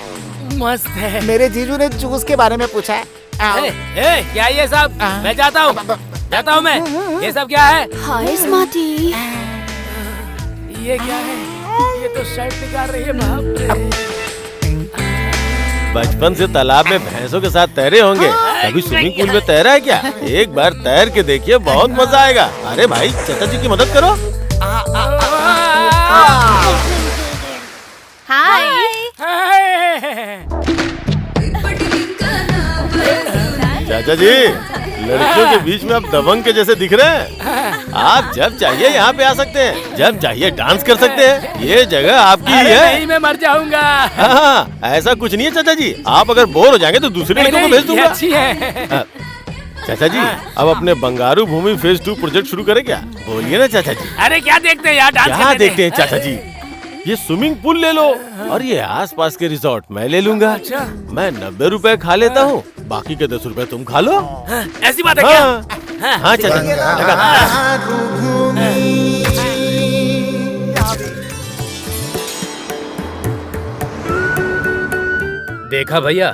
मस्त है। मेरे जीजू ने जूस के बारे में पूछा है। क्या ये सब? मैं जाता हूँ मैं। ये सब क्या है? हाय स्मार्टी। ये क्या है? ये तो शर्ट निकाल रही है। बाप रे। बचपन से तालाब में भैंसों के साथ तैरे होंगे, कभी स्विमिंग पूल में तैरा है क्या? एक बार तैर के देखिए, बहुत मजा आएगा। अरे भाई, चाचा जी की मदद करो। हाय। चाचा जी, लड़कियों के बीच में आप दबंग के जैसे दिख रहे हैं। आप जब चाहिए यहाँ पे आ सकते हैं, जब चाहिए डांस कर सकते हैं। ये जगह आपकी ही है। नहीं, मैं मर जाऊंगा। हाँ, ऐसा कुछ नहीं है चाचा जी। आप अगर बोर हो जाएंगे तो दूसरे लड़कों को भेज दूंगा। अच्छी है। चाचा जी, अब अपने बंगारू भूमि फेज 2 प्रोजेक्ट शुरू करें क्या? बोलिए ना चाचा जी। अरे क्या देखते हैं यार? डांस क्या देखते हैं चाचा जी? ये स्विमिंग पूल ले लो और ये आसपास के रिजॉर्ट मैं ले लूंगा। अच्छा। मैं 90 रुपए खा लेता हूँ, बाकी के 10 रुपए तुम खा लो। ऐसी बात है क्या? हाँ चाचा जी, देखा भैया,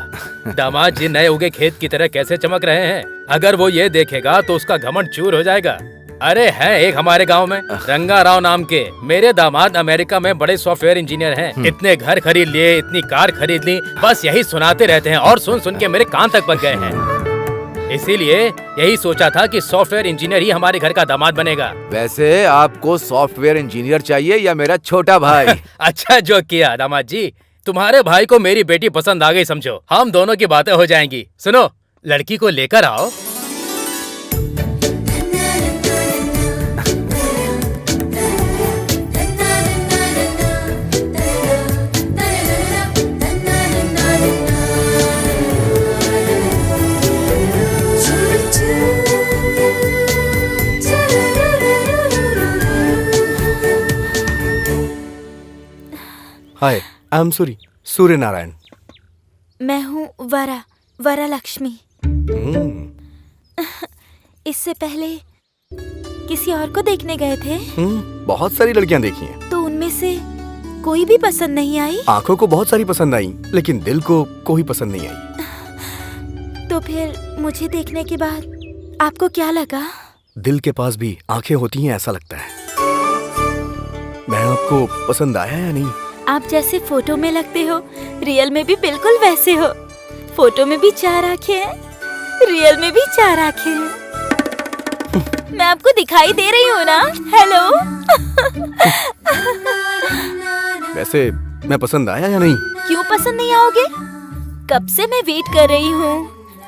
दामाद जी नए उगे खेत की तरह कैसे चमक रहे हैं। अगर वो ये देखेगा तो उसका घमंड चूर हो जाएगा। अरे है एक हमारे गांव में रंगा राव नाम के मेरे दामाद अमेरिका में बड़े सॉफ्टवेयर इंजीनियर हैं। इतने घर खरीद लिए, इतनी कार खरीद ली, बस यही सुनाते रहते हैं और सुन सुन के मेरे कान तक पक गए हैं। इसीलिए यही सोचा था कि सॉफ्टवेयर इंजीनियर ही हमारे घर का दामाद बनेगा। वैसे आपको सॉफ्टवेयर इंजीनियर चाहिए या मेरा छोटा भाई? अच्छा जो किया दामाद जी, तुम्हारे भाई को मेरी बेटी पसंद आ गई समझो। हम दोनों की बातें हो जाएंगी। सुनो, लड़की को लेकर आओ। हाय, I am sorry, Surya Narayan. मैं हूँ वरा लक्ष्मी। इससे पहले किसी और को देखने गए थे? बहुत सारी लड़कियां देखी हैं। तो उनमें से कोई भी पसंद नहीं आई? आंखों को बहुत सारी पसंद आई, लेकिन दिल को कोई पसंद नहीं आई। तो फिर मुझे देखने के बाद आपको क्या लगा? दिल के पास भी आंखें होती हैं ऐसा लगता है। मैं आपको पसंद आया या नहीं? आप जैसे फोटो में लगते हो, रियल में भी बिल्कुल वैसे हो। फोटो में भी 4 आंखें हैं, रियल में भी 4 आंखें हैं। मैं आपको दिखाई दे रही हूँ ना? हेलो। वैसे मैं पसंद आया या नहीं? क्यों पसंद नहीं आओगे? कब से मैं वेट कर रही हूँ।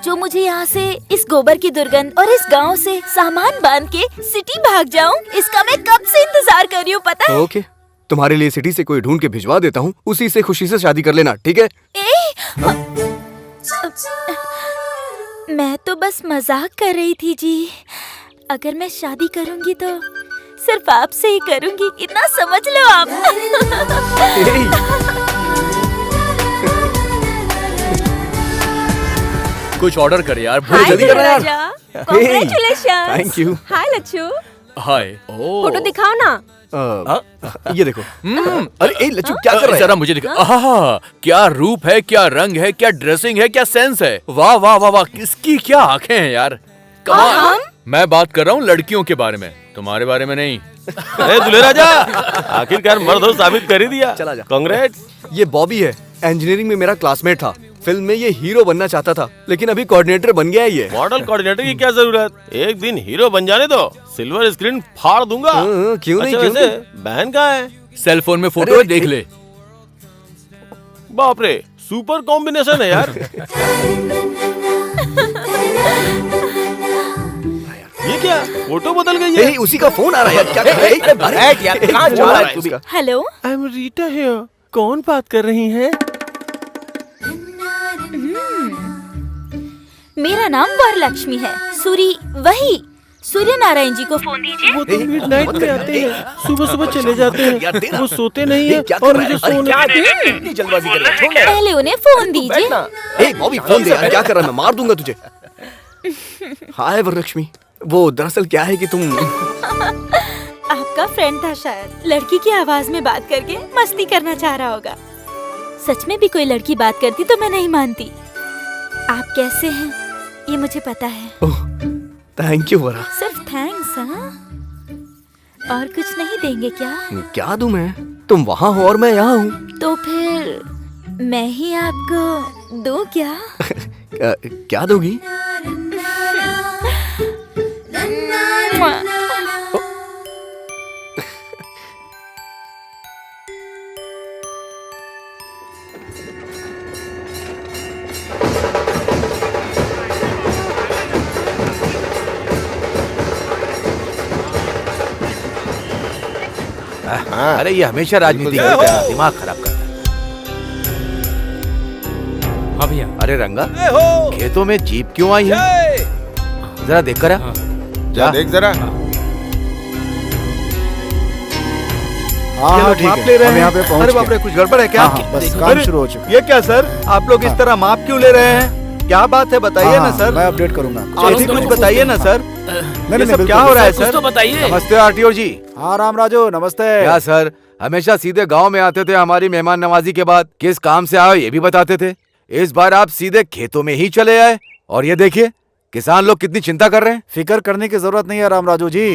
जो मुझे यहाँ से इस गोबर की दुर्गंध और इस गांव से सामान बांध के सिटी भाग जाऊँ, इसका मैं कब से इंतजार कर रही हूँ पता है? ओके, तुम्हारे लिए सिटी से कोई ढूंढ के भिजवा देता हूँ, उसी से खुशी से शादी कर लेना, ठीक है? मैं तो बस मजाक कर रही थी जी। अगर मैं शादी करूंगी तो सिर्फ आपसे ही करूंगी, इतना समझ लो आप। कुछ ऑर्डर कर यार, हाय जल्दी कर यार। Congratulations. Thank you. Hi Lacchu, hi. Photo दिखाओ ना। ये देखो। अरे ए लच्चू, क्या कर रहा है? जरा मुझे दिखा। आहा, क्या रूप है, क्या रंग है, क्या ड्रेसिंग है, क्या सेंस है। वाह वाह वाह वाह, किसकी क्या आंखें हैं यार। कमाल। मैं बात कर रहा हूँ लड़कियों के बारे में, तुम्हारे बारे में नहीं। दूल्हे राजा, आखिरकार मर्द हो साबित कर ही दिया। चला जा। कांग्रेट्स। ये बॉबी है, इंजीनियरिंग में मेरा क्लासमेट था। फिल्म में ये हीरो बनना चाहता था, लेकिन अभी कोऑर्डिनेटर बन गया है ये। मॉडल कोऑर्डिनेटर की क्या जरूरत? एक दिन हीरो बन जाने दो, सिल्वर स्क्रीन फाड़ दूंगा। क्यों नहीं? अच्छा, क्यों वैसे नहीं? बहन कहाँ है? सेल फोन में फोटो है, देख ले। बाप रे, सुपर कॉम्बिनेशन है यार। ये क्या, फोटो बदल गई है? उसी का फोन आ रहा है यार, क्या कर रहा है? बैठ यार, कहाँ जा रहा है तू भी? Hello, I am Rita here. कौन बात कर रही हैं? मेरा नाम वरलक्ष्मी है। सूरी वही सूर्य नारायण जी को फोन दीजिए। वो तो मिडनाइट में आते हैं, सुबह सुबह चले जाते हैं, वो सोते नहीं है और मुझे सोने जल्दबाजी कर रहा है, छोड़ ना। पहले उन्हें फोन दीजिए। बॉबी फोन दे यार, क्या कर रहा है, मैं मार दूंगा तुझे। हाय वरलक्ष्मी, वो दरअसल क्या है कि तुम आपका फ्रेंड था शायद, लड़की की आवाज में बात करके मस्ती करना चाह रहा होगा। सच में भी कोई लड़की बात करती तो मैं नहीं मानती। आप कैसे हैं ये मुझे पता है। थैंक यू वरा। सिर्फ थैंक्स हाँ? और कुछ नहीं देंगे क्या? क्या दूं मैं? तुम वहाँ हो और मैं यहाँ हूँ। तो फिर मैं ही आपको दूं क्या? क्या दोगी? अरे ये हमेशा राजनीति करता है, दिमाग खराब करता है। हाँ भैया। अरे रंगा, खेतों में जीप क्यों आई है? जरा देख कर आ। जा देख जरा। हाँ ठीक माप है, ले रहे हम हैं। यहाँ पे पहुँच अरे गए। बाप रे, कुछ गड़बड़ है क्या? हाँ, बस काम अरे, शुरू हो चुका है। ये क्या सर, आप लोग इस तरह माप क्यों ले रहे हैं? क्या बात है बताइए ना सर। मैं अपडेट करूंगा। आप भी कुछ बताइए ना सर। नहीं, ये सब क्या हो रहा है सर? तो बताइए। नमस्ते आरटीओ जी। हाँ राम राजू, नमस्ते। क्या सर, हमेशा सीधे गांव में आते थे हमारी मेहमान नवाजी के बाद, किस काम से आए ये भी बताते थे। इस बार आप सीधे खेतों में ही चले आए और ये देखिए किसान लोग कितनी चिंता कर रहे हैं। फिक्र करने की जरूरत नहीं है राम राजू जी।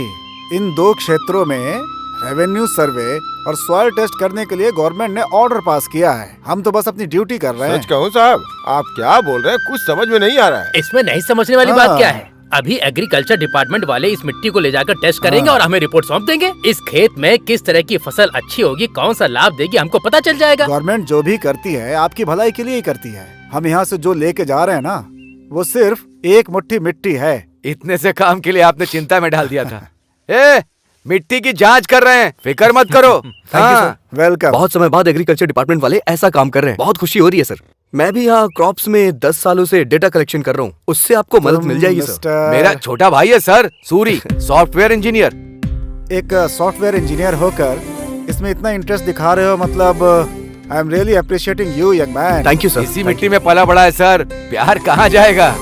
इन 2 क्षेत्रों में रेवेन्यू सर्वे और सॉइल टेस्ट करने के लिए गवर्नमेंट ने ऑर्डर पास किया है। हम तो बस अपनी ड्यूटी कर रहे हैं। सच कहूँ साहब, आप क्या बोल रहे हैं, कुछ समझ में नहीं आ रहा है। इसमें नहीं समझने वाली बात क्या है? अभी एग्रीकल्चर डिपार्टमेंट वाले इस मिट्टी को ले जाकर टेस्ट करेंगे और हमें रिपोर्ट सौंप देंगे। इस खेत में किस तरह की फसल अच्छी होगी, कौन सा लाभ देगी, हमको पता चल जाएगा। गवर्नमेंट जो भी करती है आपकी भलाई के लिए ही करती है। हम यहाँ से जो लेके जा रहे हैं ना, वो सिर्फ एक मुट्ठी मिट्टी है। इतने से काम के लिए आपने चिंता में डाल दिया था। ए, मिट्टी की जांच कर रहे हैं, फिक्र मत करो। हाँ। वेलकम। बहुत समय बाद एग्रीकल्चर डिपार्टमेंट वाले ऐसा काम कर रहे हैं, बहुत खुशी हो रही है सर। मैं भी यहाँ क्रॉप्स में 10 सालों से डेटा कलेक्शन कर रहा हूँ, उससे आपको मदद मिल जाएगी सर। मेरा छोटा भाई है सर, सूरी, सॉफ्टवेयर इंजीनियर। एक सॉफ्टवेयर इंजीनियर होकर इसमें इतना इंटरेस्ट दिखा रहे हो, मतलब I am really appreciating you young man. Thank you sir. इसी मिट्टी में पला बड़ा है सर, प्यार कहाँ जाएगा।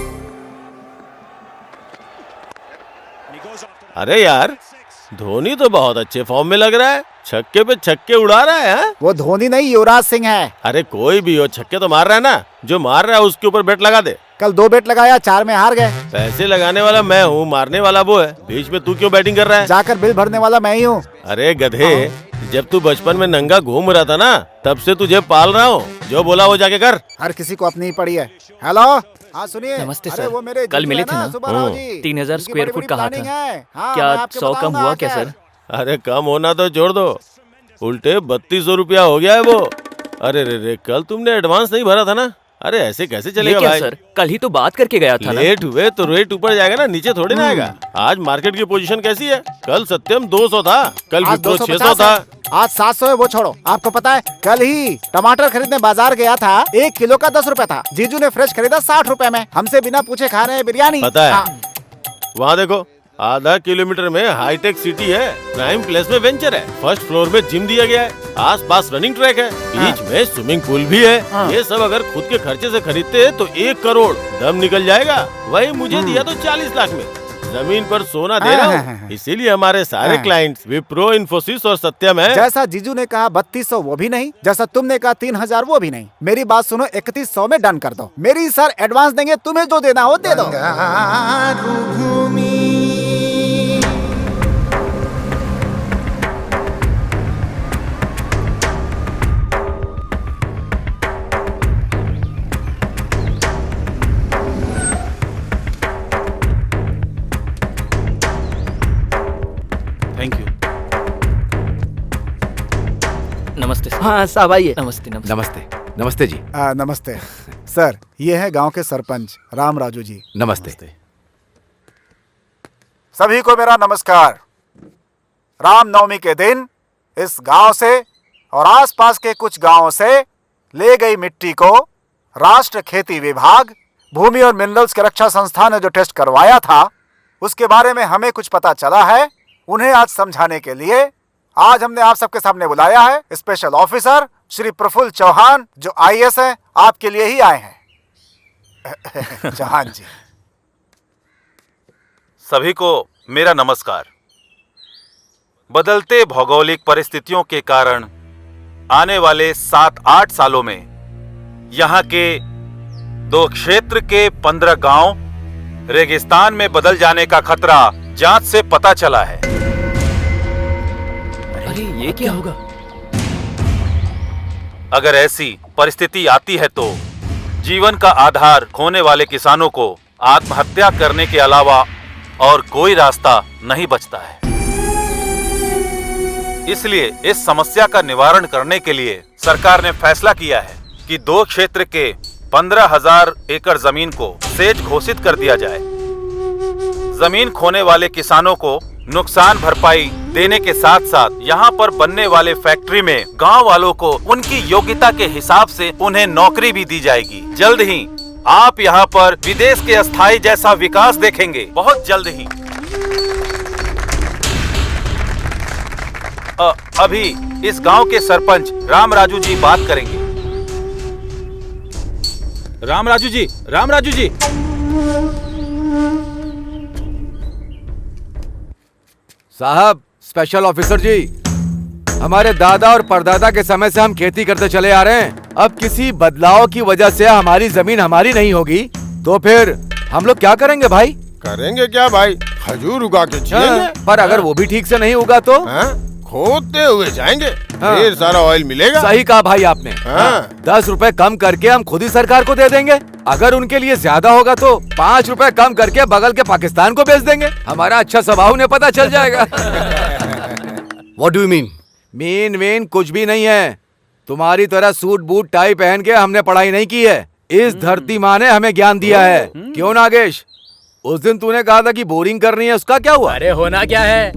अरे यार, धोनी तो बहुत अच्छे फॉर्म में लग रहा है, छक्के पे छक्के उड़ा रहा है। हाँ? वो धोनी नहीं, युवराज सिंह है। अरे कोई भी हो, छक्के तो मार रहा है ना। जो मार रहा है उसके ऊपर बेट लगा दे। कल 2 बेट लगाया, 4 में हार गए। पैसे लगाने वाला मैं हूँ, मारने वाला वो है। बीच में तू क्यों बैटिंग कर रहा है? जाकर बिल भरने वाला मैं ही हूँ। अरे गधे, जब तू बचपन में नंगा घूम रहा था ना, तब से तुझे पाल रहा हूँ। जो बोला वो जाके कर। हर किसी को अपनी ही पड़ी है। हेलो, हाँ सुनिए। नमस्ते अरे सर, वो मेरे कल मिले थे ना? 3000 स्क्वायर फुट कहा था। हाँ, क्या मैं आपको 100 कम बताऊंगा हुआ आकर। क्या सर? अरे कम होना तो छोड़ दो, उल्टे 3200 रुपया हो गया है वो। अरे रे, कल तुमने एडवांस नहीं भरा था ना? अरे ऐसे कैसे चलेगा क्या भाई? सर, कल ही तो बात करके गया था ना। लेट हुए तो रेट ऊपर जाएगा ना, नीचे थोड़ी ना आएगा। आज मार्केट की पोजीशन कैसी है? कल सत्यम 200 था, कल आज विप्रो 600 250 था। है। आज 700 है, वो छोड़ो। आपको पता है, कल ही टमाटर खरीदने बाजार गया था, 1 किलो का 10 रुपए था। जीजू ने फ्रेश खरीदा 60 रुपए में। हमसे बिना पूछे खा रहे हैं बिरयानी। पता है। हाँ। वहाँ देखो, आधा किलोमीटर में हाईटेक सिटी है, प्राइम प्लेस में वेंचर है, फर्स्ट फ्लोर में जिम दिया गया है, आसपास रनिंग ट्रैक है, बीच में स्विमिंग पूल भी है। ये सब अगर खुद के खर्चे से खरीदते हैं तो 1 करोड़ दम निकल जाएगा। वही मुझे दिया तो 40 लाख में। जमीन पर सोना दे रहा हूँ, इसीलिए हमारे सारे क्लाइंट्स विप्रो, इन्फोसिस और सत्यम है। जैसा जीजू ने कहा 3200 वो भी नहीं, जैसा तुमने कहा 3000 वो भी नहीं। मेरी बात सुनो, 3100 में डन कर दो। मेरी सर एडवांस देंगे, तुम्हें जो देना हो दे दो। Thank you. नमस्ते सर। हाँ साहब आइए। नमस्ते नमस्ते। नमस्ते। नमस्ते जी। नमस्ते सर, ये है गांव के सरपंच राम राजू जी। नमस्ते। सभी को मेरा नमस्कार। रामनवमी के दिन इस गांव से और आसपास के कुछ गांवों से ले गई मिट्टी को राष्ट्र खेती विभाग भूमि और मिनरल्स की रक्षा संस्थान ने जो टेस्ट करवाया था उसके बारे में हमें कुछ पता चला है। उन्हें आज समझाने के लिए आज हमने आप सबके सामने बुलाया है स्पेशल ऑफिसर श्री प्रफुल्ल चौहान, जो IAS है, आपके लिए ही आए हैं। चौहान जी। सभी को मेरा नमस्कार। बदलते भौगोलिक परिस्थितियों के कारण आने वाले 7-8 सालों में यहाँ के 2 क्षेत्र के 15 गांव रेगिस्तान में बदल जाने का खतरा जांच से पता चला है। अरे ये क्या होगा? अगर ऐसी परिस्थिति आती है तो जीवन का आधार खोने वाले किसानों को आत्महत्या करने के अलावा और कोई रास्ता नहीं बचता है। इसलिए इस समस्या का निवारण करने के लिए सरकार ने फैसला किया है कि 2 क्षेत्र के 15,000 एकड़ जमीन को सेज घोषित कर दिया जाए। जमीन खोने वाले किसानों को नुकसान भरपाई देने के साथ साथ यहाँ पर बनने वाले फैक्ट्री में गांव वालों को उनकी योग्यता के हिसाब से उन्हें नौकरी भी दी जाएगी। जल्द ही आप यहाँ पर विदेश के अस्थायी जैसा विकास देखेंगे, बहुत जल्द ही। अभी इस गांव के सरपंच राम राजू जी बात करेंगे। राम राजू जी। साहब, स्पेशल ऑफिसर जी, हमारे दादा और परदादा के समय से हम खेती करते चले आ रहे हैं। अब किसी बदलाव की वजह से हमारी जमीन हमारी नहीं होगी तो फिर हम लोग क्या करेंगे भाई? करेंगे क्या भाई? खजूर उगा के जिएंगे। पर अगर वो भी ठीक से नहीं उगा तो खोदते हुए जाएंगे, ढेर सारा ऑयल मिलेगा। सही कहा भाई आपने। 10 रुपए कम करके हम खुद ही सरकार को दे देंगे। अगर उनके लिए ज्यादा होगा तो 5 रुपए कम करके बगल के पाकिस्तान को बेच देंगे। हमारा अच्छा स्वभाव उन्हें पता चल जाएगा। What do you mean? Mean कुछ भी नहीं है। तुम्हारी तरह सूट बूट टाई पहन के हमने पढ़ाई नहीं की है। इस धरती माँ ने हमें ज्ञान दिया है। क्यों नागेश? उस दिन तूने कहा था कि बोरिंग करनी है, उसका क्या हुआ? अरे होना क्या है,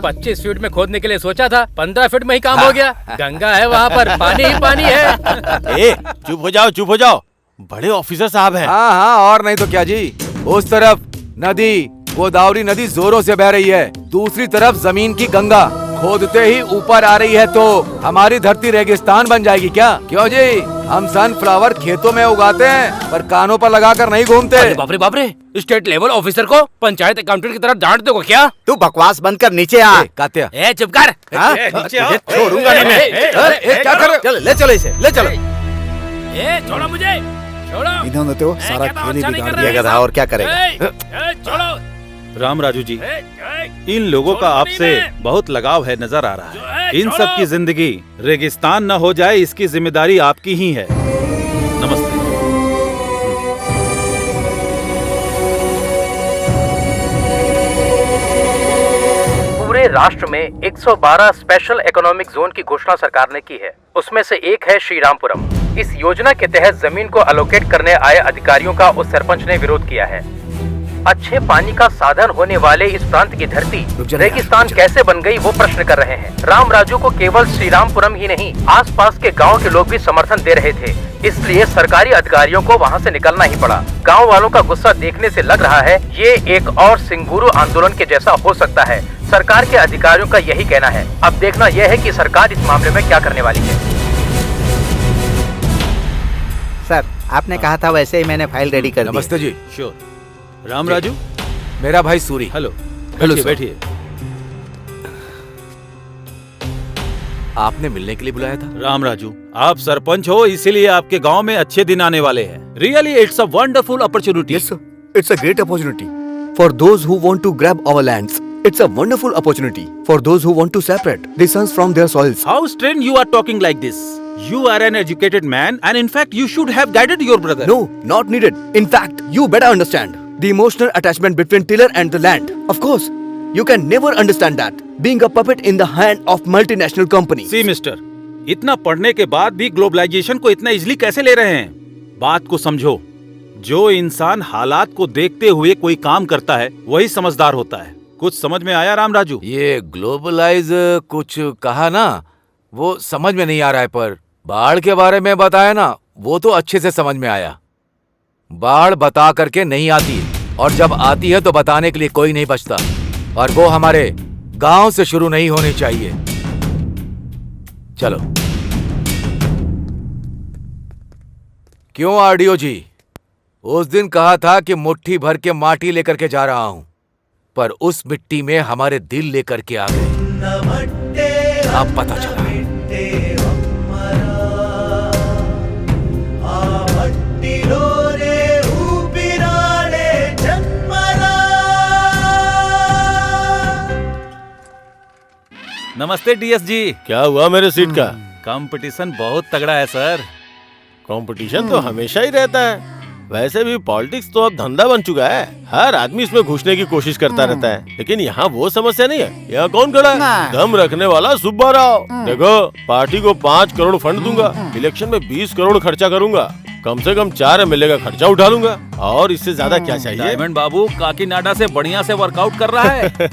25 फीट में खोदने के लिए सोचा था, 15 फीट में ही काम हो गया। गंगा है वहाँ पर, पानी ही पानी है। चुप हो जाओ, बड़े ऑफिसर साहब हैं। हाँ, और नहीं तो क्या जी। उस तरफ नदी, गोदावरी नदी जोरों से बह रही है, दूसरी तरफ जमीन की गंगा खोदते ही ऊपर आ रही है, तो हमारी धरती रेगिस्तान बन जाएगी क्या? क्यों जी? हम सनफ्लावर खेतों में उगाते हैं पर कानों पर लगाकर नहीं घूमते। बाप रे, स्टेट लेवल ऑफिसर को पंचायत अकाउंटेंट की तरह डांट दोगे क्या? तू बकवास बंद कर, नीचे आ। कात्या, चुप कर। छोड़ूंगा नहीं मैं। क्या कर रहे हो? ले चलो इसे, ले चलो। छोड़ो मुझे, छोड़ो। इन्होंने तो सारा खेल ही बिगाड़ दिया गधा, और क्या करेगा? छोड़ो। राम राजू जी, इन लोगों का आपसे बहुत लगाव है, नजर आ रहा है। इन सब की जिंदगी रेगिस्तान न हो जाए, इसकी जिम्मेदारी आपकी ही है। नमस्ते। पूरे राष्ट्र में 112 स्पेशल इकोनॉमिक जोन की घोषणा सरकार ने की है। उसमें से एक है श्रीरामपुरम। इस योजना के तहत जमीन को अलोकेट करने आए अधिकारियों का उस सरपंच ने विरोध किया है। अच्छे पानी का साधन होने वाले इस प्रांत की धरती रेगिस्तान कैसे बन गई, वो प्रश्न कर रहे हैं। राम राजू को केवल श्रीरामपुरम ही नहीं, आसपास के गांव के लोग भी समर्थन दे रहे थे। इसलिए सरकारी अधिकारियों को वहां से निकलना ही पड़ा। गांव वालों का गुस्सा देखने से लग रहा है ये एक और सिंगुरु आंदोलन के जैसा हो सकता है। सरकार के अधिकारियों का यही कहना है। अब देखना यह है कि सरकार इस मामले में क्या करने वाली है। सर, आपने कहा था वैसे ही मैंने फाइल रेडी कर दी। नमस्ते जी। श्योर। राम राजू, मेरा भाई सूरी। हेलो। बैठिए। आपने मिलने के लिए बुलाया था? राम राजू, आप सरपंच हो, इसीलिए आपके गांव में अच्छे दिन आने वाले हैं। Really it's a wonderful opportunity. Yes, sir. It's a great opportunity for those who want to grab our lands. It's a wonderful opportunity for those who want to separate the sons from their soils. How strange you are talking like this. You are an educated man and in fact you should have guided your brother. No, not needed. In fact, you better understand the emotional attachment between tiller and the land. Of course, you can never understand that being a puppet in the hand of multinational companies. See mister, इतना पढ़ने के बाद भी ग्लोबलाइजेशन को इतना इजीली कैसे ले रहे हैं? बात को समझो। जो इंसान हालात को देखते हुए कोई काम करता है वही समझदार होता है। कुछ समझ में आया राम राजू? ये ग्लोबलाइज कुछ कहा ना, वो समझ में नहीं आ रहा है, पर बाढ़ के बारे में बताया ना, वो तो अच्छे से समझ में आया। बाढ़ बता करके नहीं आती, और जब आती है तो बताने के लिए कोई नहीं बचता, और वो हमारे गांव से शुरू नहीं होनी चाहिए। चलो। क्यों आरडीओ जी, उस दिन कहा था कि मुट्ठी भर के माटी लेकर के जा रहा हूं, पर उस मिट्टी में हमारे दिल लेकर के आ गए। अब पता चला। नमस्ते डीएस जी। क्या हुआ मेरे सीट का? कंपटीशन बहुत तगड़ा है सर। कंपटीशन तो हमेशा ही रहता है। वैसे भी पॉलिटिक्स तो अब धंधा बन चुका है, हर आदमी इसमें घुसने की कोशिश करता रहता है। लेकिन यहाँ वो समस्या नहीं है। यहाँ कौन खड़ा है? दम रखने वाला सुब्बा राव। देखो, पार्टी को 5 करोड़ फंड दूंगा, इलेक्शन में 20 करोड़ खर्चा करूंगा, कम से कम 4 एमएलए का खर्चा उठा लूंगा, और इससे ज्यादा क्या चाहिए? डायमंड बाबू काकीनाडा से बढ़िया से वर्कआउट कर रहा है।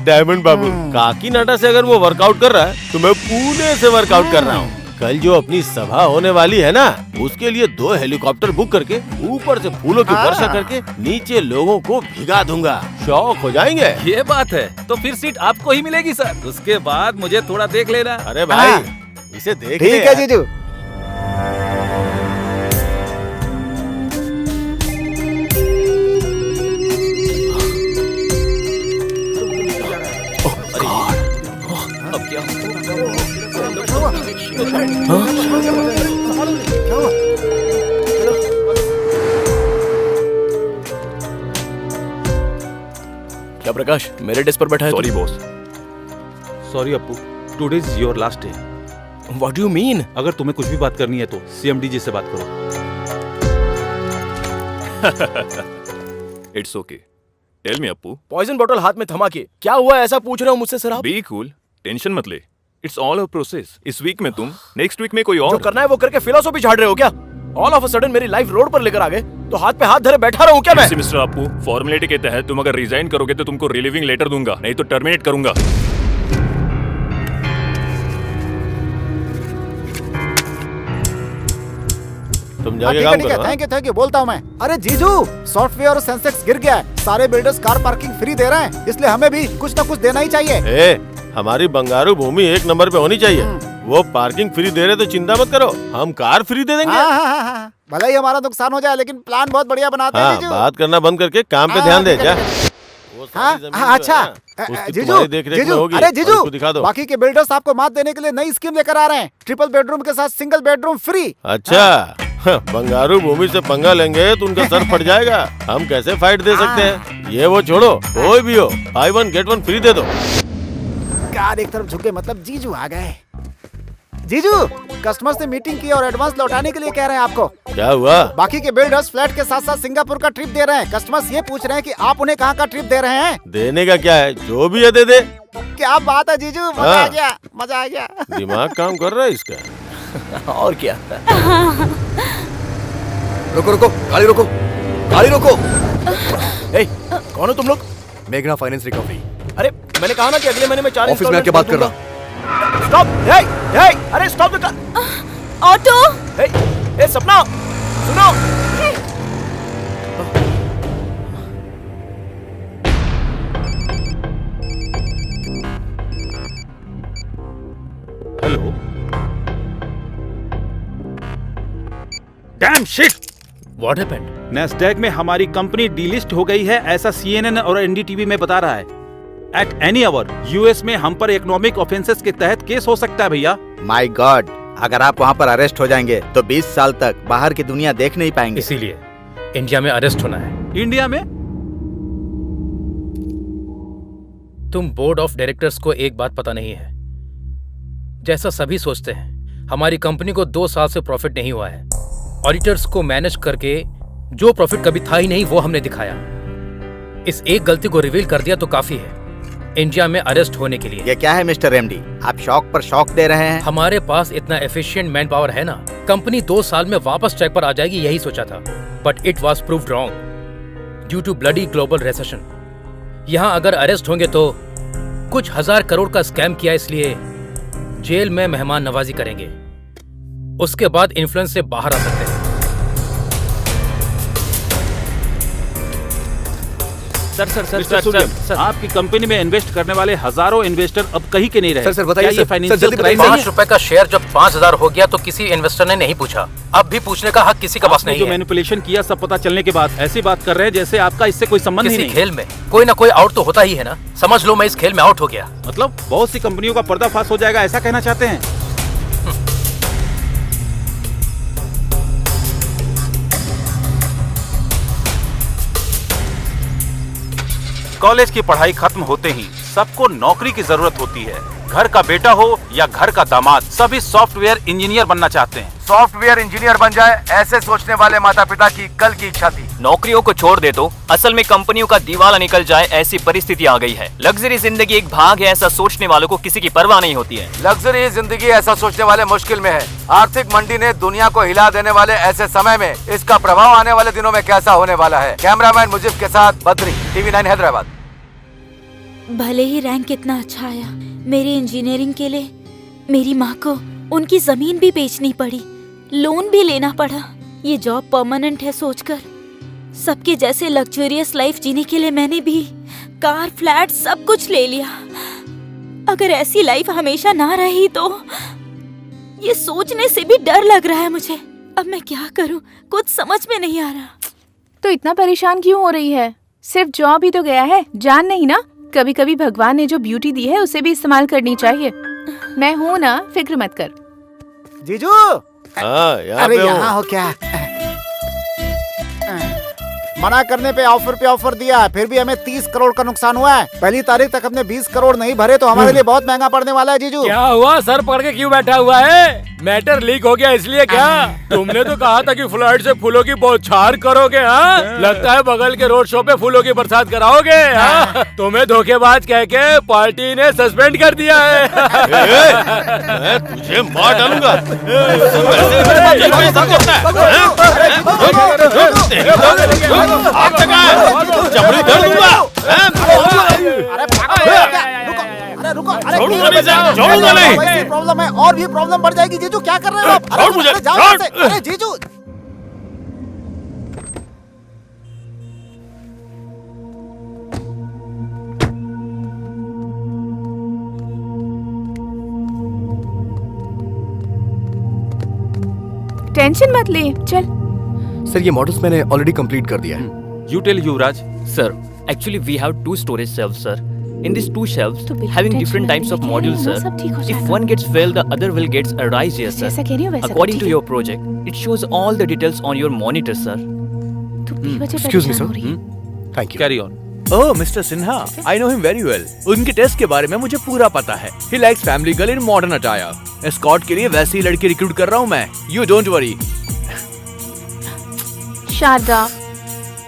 डायमंड बाबू काकीनाडा से अगर वो वर्कआउट कर रहा है तो मैं पुणे से वर्कआउट कर रहा हूँ। कल जो अपनी सभा होने वाली है ना, उसके लिए 2 हेलीकॉप्टर बुक करके ऊपर से फूलों की वर्षा करके नीचे लोगों को भिगा दूंगा। शौक हो जाएंगे। ये बात है, तो फिर सीट आपको ही मिलेगी सर। उसके बाद मुझे थोड़ा देख लेना। अरे भाई, इसे देख। ठीक है जीजू। अब क्या क्या प्रकाश मेरे डेस्क पर बैठा है? Sorry boss. Sorry Appu, today is your last day. What do you mean? अगर तुम्हें कुछ भी बात करनी है तो सीएमडी जी से बात करो। It's okay, tell me Appu. Poison bottle हाथ में थमा के क्या हुआ ऐसा पूछ रहे हो मुझसे सर आप? बी कूल, टेंशन मत ले। It's all a process. इस वीक में तुम, नेक्स्ट वीक में कोई और। जो करना है वो करके फिलोसॉफी झाड़ रहे हो क्या? ऑल ऑफ अ सडन मेरी लाइफ रोड पर लेकर आ गए तो हाथ पे हाथ धरे बैठा रहूं क्या मैं? मिस्टर अप्पू, फॉर्मेलिटी के तहत तुम अगर रिजाइन करोगे तो तुमको रिलीविंग लेटर दूंगा, नहीं तो टर्मिनेट करूंगा। तुम जाके काम करो। थैंक यू बोलता हूँ मैं। अरे जीजू, सॉफ्टवेयर और सेंसेक्स गिर गया है, सारे बिल्डर्स कार पार्किंग फ्री दे रहे हैं, इसलिए हमें भी कुछ न कुछ देना ही चाहिए। हमारी बंगारू भूमि 1 नंबर पे होनी चाहिए। वो पार्किंग फ्री दे रहे तो चिंता मत करो, हम कार फ्री दे देंगे। भले ही हमारा नुकसान हो जाए, लेकिन प्लान बहुत बढ़िया बनाते हैं जीजू। बात करना बंद करके काम पे ध्यान दे जा। अच्छा जीजू, अरे जीजू, दिखा दो। बाकी के बिल्डर्स आपको मात देने के लिए नई स्कीम लेकर आ रहे हैं, ट्रिपल बेडरूम के साथ सिंगल बेडरूम फ्री। अच्छा, बंगारू भूमि से पंगा लेंगे तो उनका सर फट जाएगा। हम कैसे फाइट दे सकते हैं? ये वो छोड़ो, कोई भी हो, buy 1 get 1 फ्री दे दो। कार एक तरफ झुके मतलब जीजू आ गए। जीजू, कस्टमर से मीटिंग की और एडवांस लौटाने के लिए कह रहे हैं आपको। क्या हुआ? बाकी के बिल्डर्स फ्लैट के साथ साथ सिंगापुर का ट्रिप दे रहे हैं। कस्टमर्स ये पूछ रहे हैं कि आप उन्हें कहाँ का ट्रिप दे रहे हैं? देने का क्या है, जो भी है दे दे। क्या बात है जीजू, मजा आ गया, मजा आ गया। दिमाग काम कर रहा है इसका। और क्या? रुको रुको, गाड़ी रोको, गाड़ी रोको। ए, कौन हो तुम लोग? मेघना फाइनेंस रिकवरी। अरे मैंने कहा ना कि अगले महीने में 4 ऑफिस में आके बात कर रहा। स्टॉप! अरे स्टॉप द कार! ऑटो! सपना, सुनो। Hello. Dam shit! What happened? Nasdaq में हमारी कंपनी डीलिस्ट हो गई है, ऐसा CNN और एनडीटीवी में बता रहा है। एट एनी आवर यूएस में हम पर इकोनॉमिक ऑफेंसेस के तहत केस हो सकता है भैया। माय गॉड, अगर आप वहाँ पर अरेस्ट हो जाएंगे तो 20 साल तक बाहर की दुनिया देख नहीं पाएंगे। इसीलिए इंडिया में अरेस्ट होना है। इंडिया में? तुम बोर्ड ऑफ डायरेक्टर्स को एक बात पता नहीं है, जैसा सभी सोचते हैं हमारी कंपनी को 2 साल से प्रॉफिट नहीं हुआ है। ऑडिटर्स को मैनेज करके जो प्रॉफिट कभी था ही नहीं वो हमने दिखाया। इस एक गलती को रिवील कर दिया तो काफी है इंडिया में अरेस्ट होने के लिए। ये क्या है मिस्टर एमडी, आप शौक पर शौक दे रहे हैं? हमारे पास इतना एफिशिएंट मैन पावर है ना, कंपनी 2 साल में वापस ट्रैक पर आ जाएगी यही सोचा था, but it was proved wrong due to bloody global recession. यहाँ अगर अरेस्ट होंगे तो कुछ 1000 करोड़ का स्कैम किया इसलिए जेल में मेहमान नवाजी करेंगे, उसके बाद इन्फ्लुएंस से बाहर आ सकते हैं। मिस्टर सूर्यम, आपकी कंपनी में इन्वेस्ट करने वाले हजारों इन्वेस्टर अब कहीं के नहीं रहे। सर बताइए क्या ये फाइनेंशियल क्राइम है? 5 रुपए का शेयर जब 5000 हो गया तो किसी इन्वेस्टर ने नहीं पूछा। अब भी पूछने का हक किसी का पास आपने नहीं जो है। मैनिपुलेशन किया सब पता चलने के बाद ऐसी बात कर रहे हैं जैसे आपका इससे कोई संबंध ही किसी नहीं। खेल में कोई ना कोई आउट तो होता ही है ना। समझ लो मैं इस खेल में आउट हो गया। मतलब बहुत सी कंपनियों का पर्दाफाश हो जाएगा, ऐसा कहना चाहते हैं? कॉलेज की पढ़ाई खत्म होते ही सबको नौकरी की जरूरत होती है। घर का बेटा हो या घर का दामाद, सभी सॉफ्टवेयर इंजीनियर बनना चाहते हैं। सॉफ्टवेयर इंजीनियर बन जाए, ऐसे सोचने वाले माता पिता की कल की इच्छा थी। नौकरियों को छोड़ दे तो असल में कंपनियों का दिवाला निकल जाए, ऐसी परिस्थिति आ गई है। लग्जरी जिंदगी एक भाग है, ऐसा सोचने वालों को किसी की परवाह नहीं होती है। लग्जरी जिंदगी ऐसा सोचने वाले मुश्किल में है। आर्थिक मंडी ने दुनिया को हिला देने वाले ऐसे समय में इसका प्रभाव आने वाले दिनों में कैसा होने वाला है। कैमरामैन मुजीब के साथ बद्री, TV9 हैदराबाद। भले ही रैंक कितना अच्छा आया, मेरी इंजीनियरिंग के लिए मेरी माँ को उनकी जमीन भी बेचनी पड़ी, लोन भी लेना पड़ा। ये जॉब परमानेंट है सोचकर सबके जैसे लग्जरियस लाइफ जीने के लिए मैंने भी कार, फ्लैट सब कुछ ले लिया। अगर ऐसी लाइफ हमेशा ना रही तो ये सोचने से भी डर लग रहा है मुझे। अब मैं क्या करूं, कुछ समझ में नहीं आ रहा। तो इतना परेशान क्यों हो रही है? सिर्फ जॉब ही तो गया है, जान नहीं ना। कभी कभी भगवान ने जो ब्यूटी दी है उसे भी इस्तेमाल करनी चाहिए। मैं हूँ ना, फिक्र मत कर। जीजू, यहाँ अरे पे हूँ। यहाँ हो क्या? मना करने पे ऑफर दिया, फिर भी हमें 30 करोड़ का नुकसान हुआ है। पहली तारीख तक हमने 20 करोड़ नहीं भरे तो हमारे लिए बहुत महंगा पड़ने वाला है जीजू। क्या हुआ? सर पकड़ के क्यों बैठा हुआ है? मैटर लीक हो गया इसलिए क्या? तुमने तो कहा था कि फ्लाइट से फूलों की बौछार करोगे। हाँ, लगता है बगल के रोड शो पे फूलों की बरसात कराओगे। हाँ? तुम्हें धोखेबाज कह के पार्टी ने सस्पेंड कर दिया है। मैं तुझे मार डालूंगा। चमड़ी धर दूंगा। अरे रुको, अरे छोड़ूंगा नहीं सर, छोड़ूंगा नहीं। वैसी प्रॉब्लम है और भी प्रॉब्लम बढ़ जाएगी जीजू। क्या कर रहे हो आप? छोड़ मुझे, अरे जाओ छोड़। यहाँ से। अरे जीजू, टेंशन मत ले, चल। सर ये मॉडल्स मैंने ऑलरेडी कंप्लीट कर दिया है। You tell Yuvraj. Sir, actually we have 2 storage shelves, sir. In these 2 shelves, तो बिल्कुल having tension different नहीं types of लेके modules, आना, sir. सब ठीक हो If जाएगा। one gets failed, the other will gets arise here, sir. जैसा कह रही हो वैसा According ठीक to है। your project, it shows all the details on your monitor, sir. तू बेवजह Excuse me, परेशान sir. हो रही है। Thank you. Carry on. Oh mister Sinha, I know him very well. उनके टेस्ट के बारे में मुझे पूरा पता है। He likes family girl in modern attire. Escort के लिए वैसी ही लड़की रिक्रूट कर रहा हूँ मैं। You don't worry. Sharda,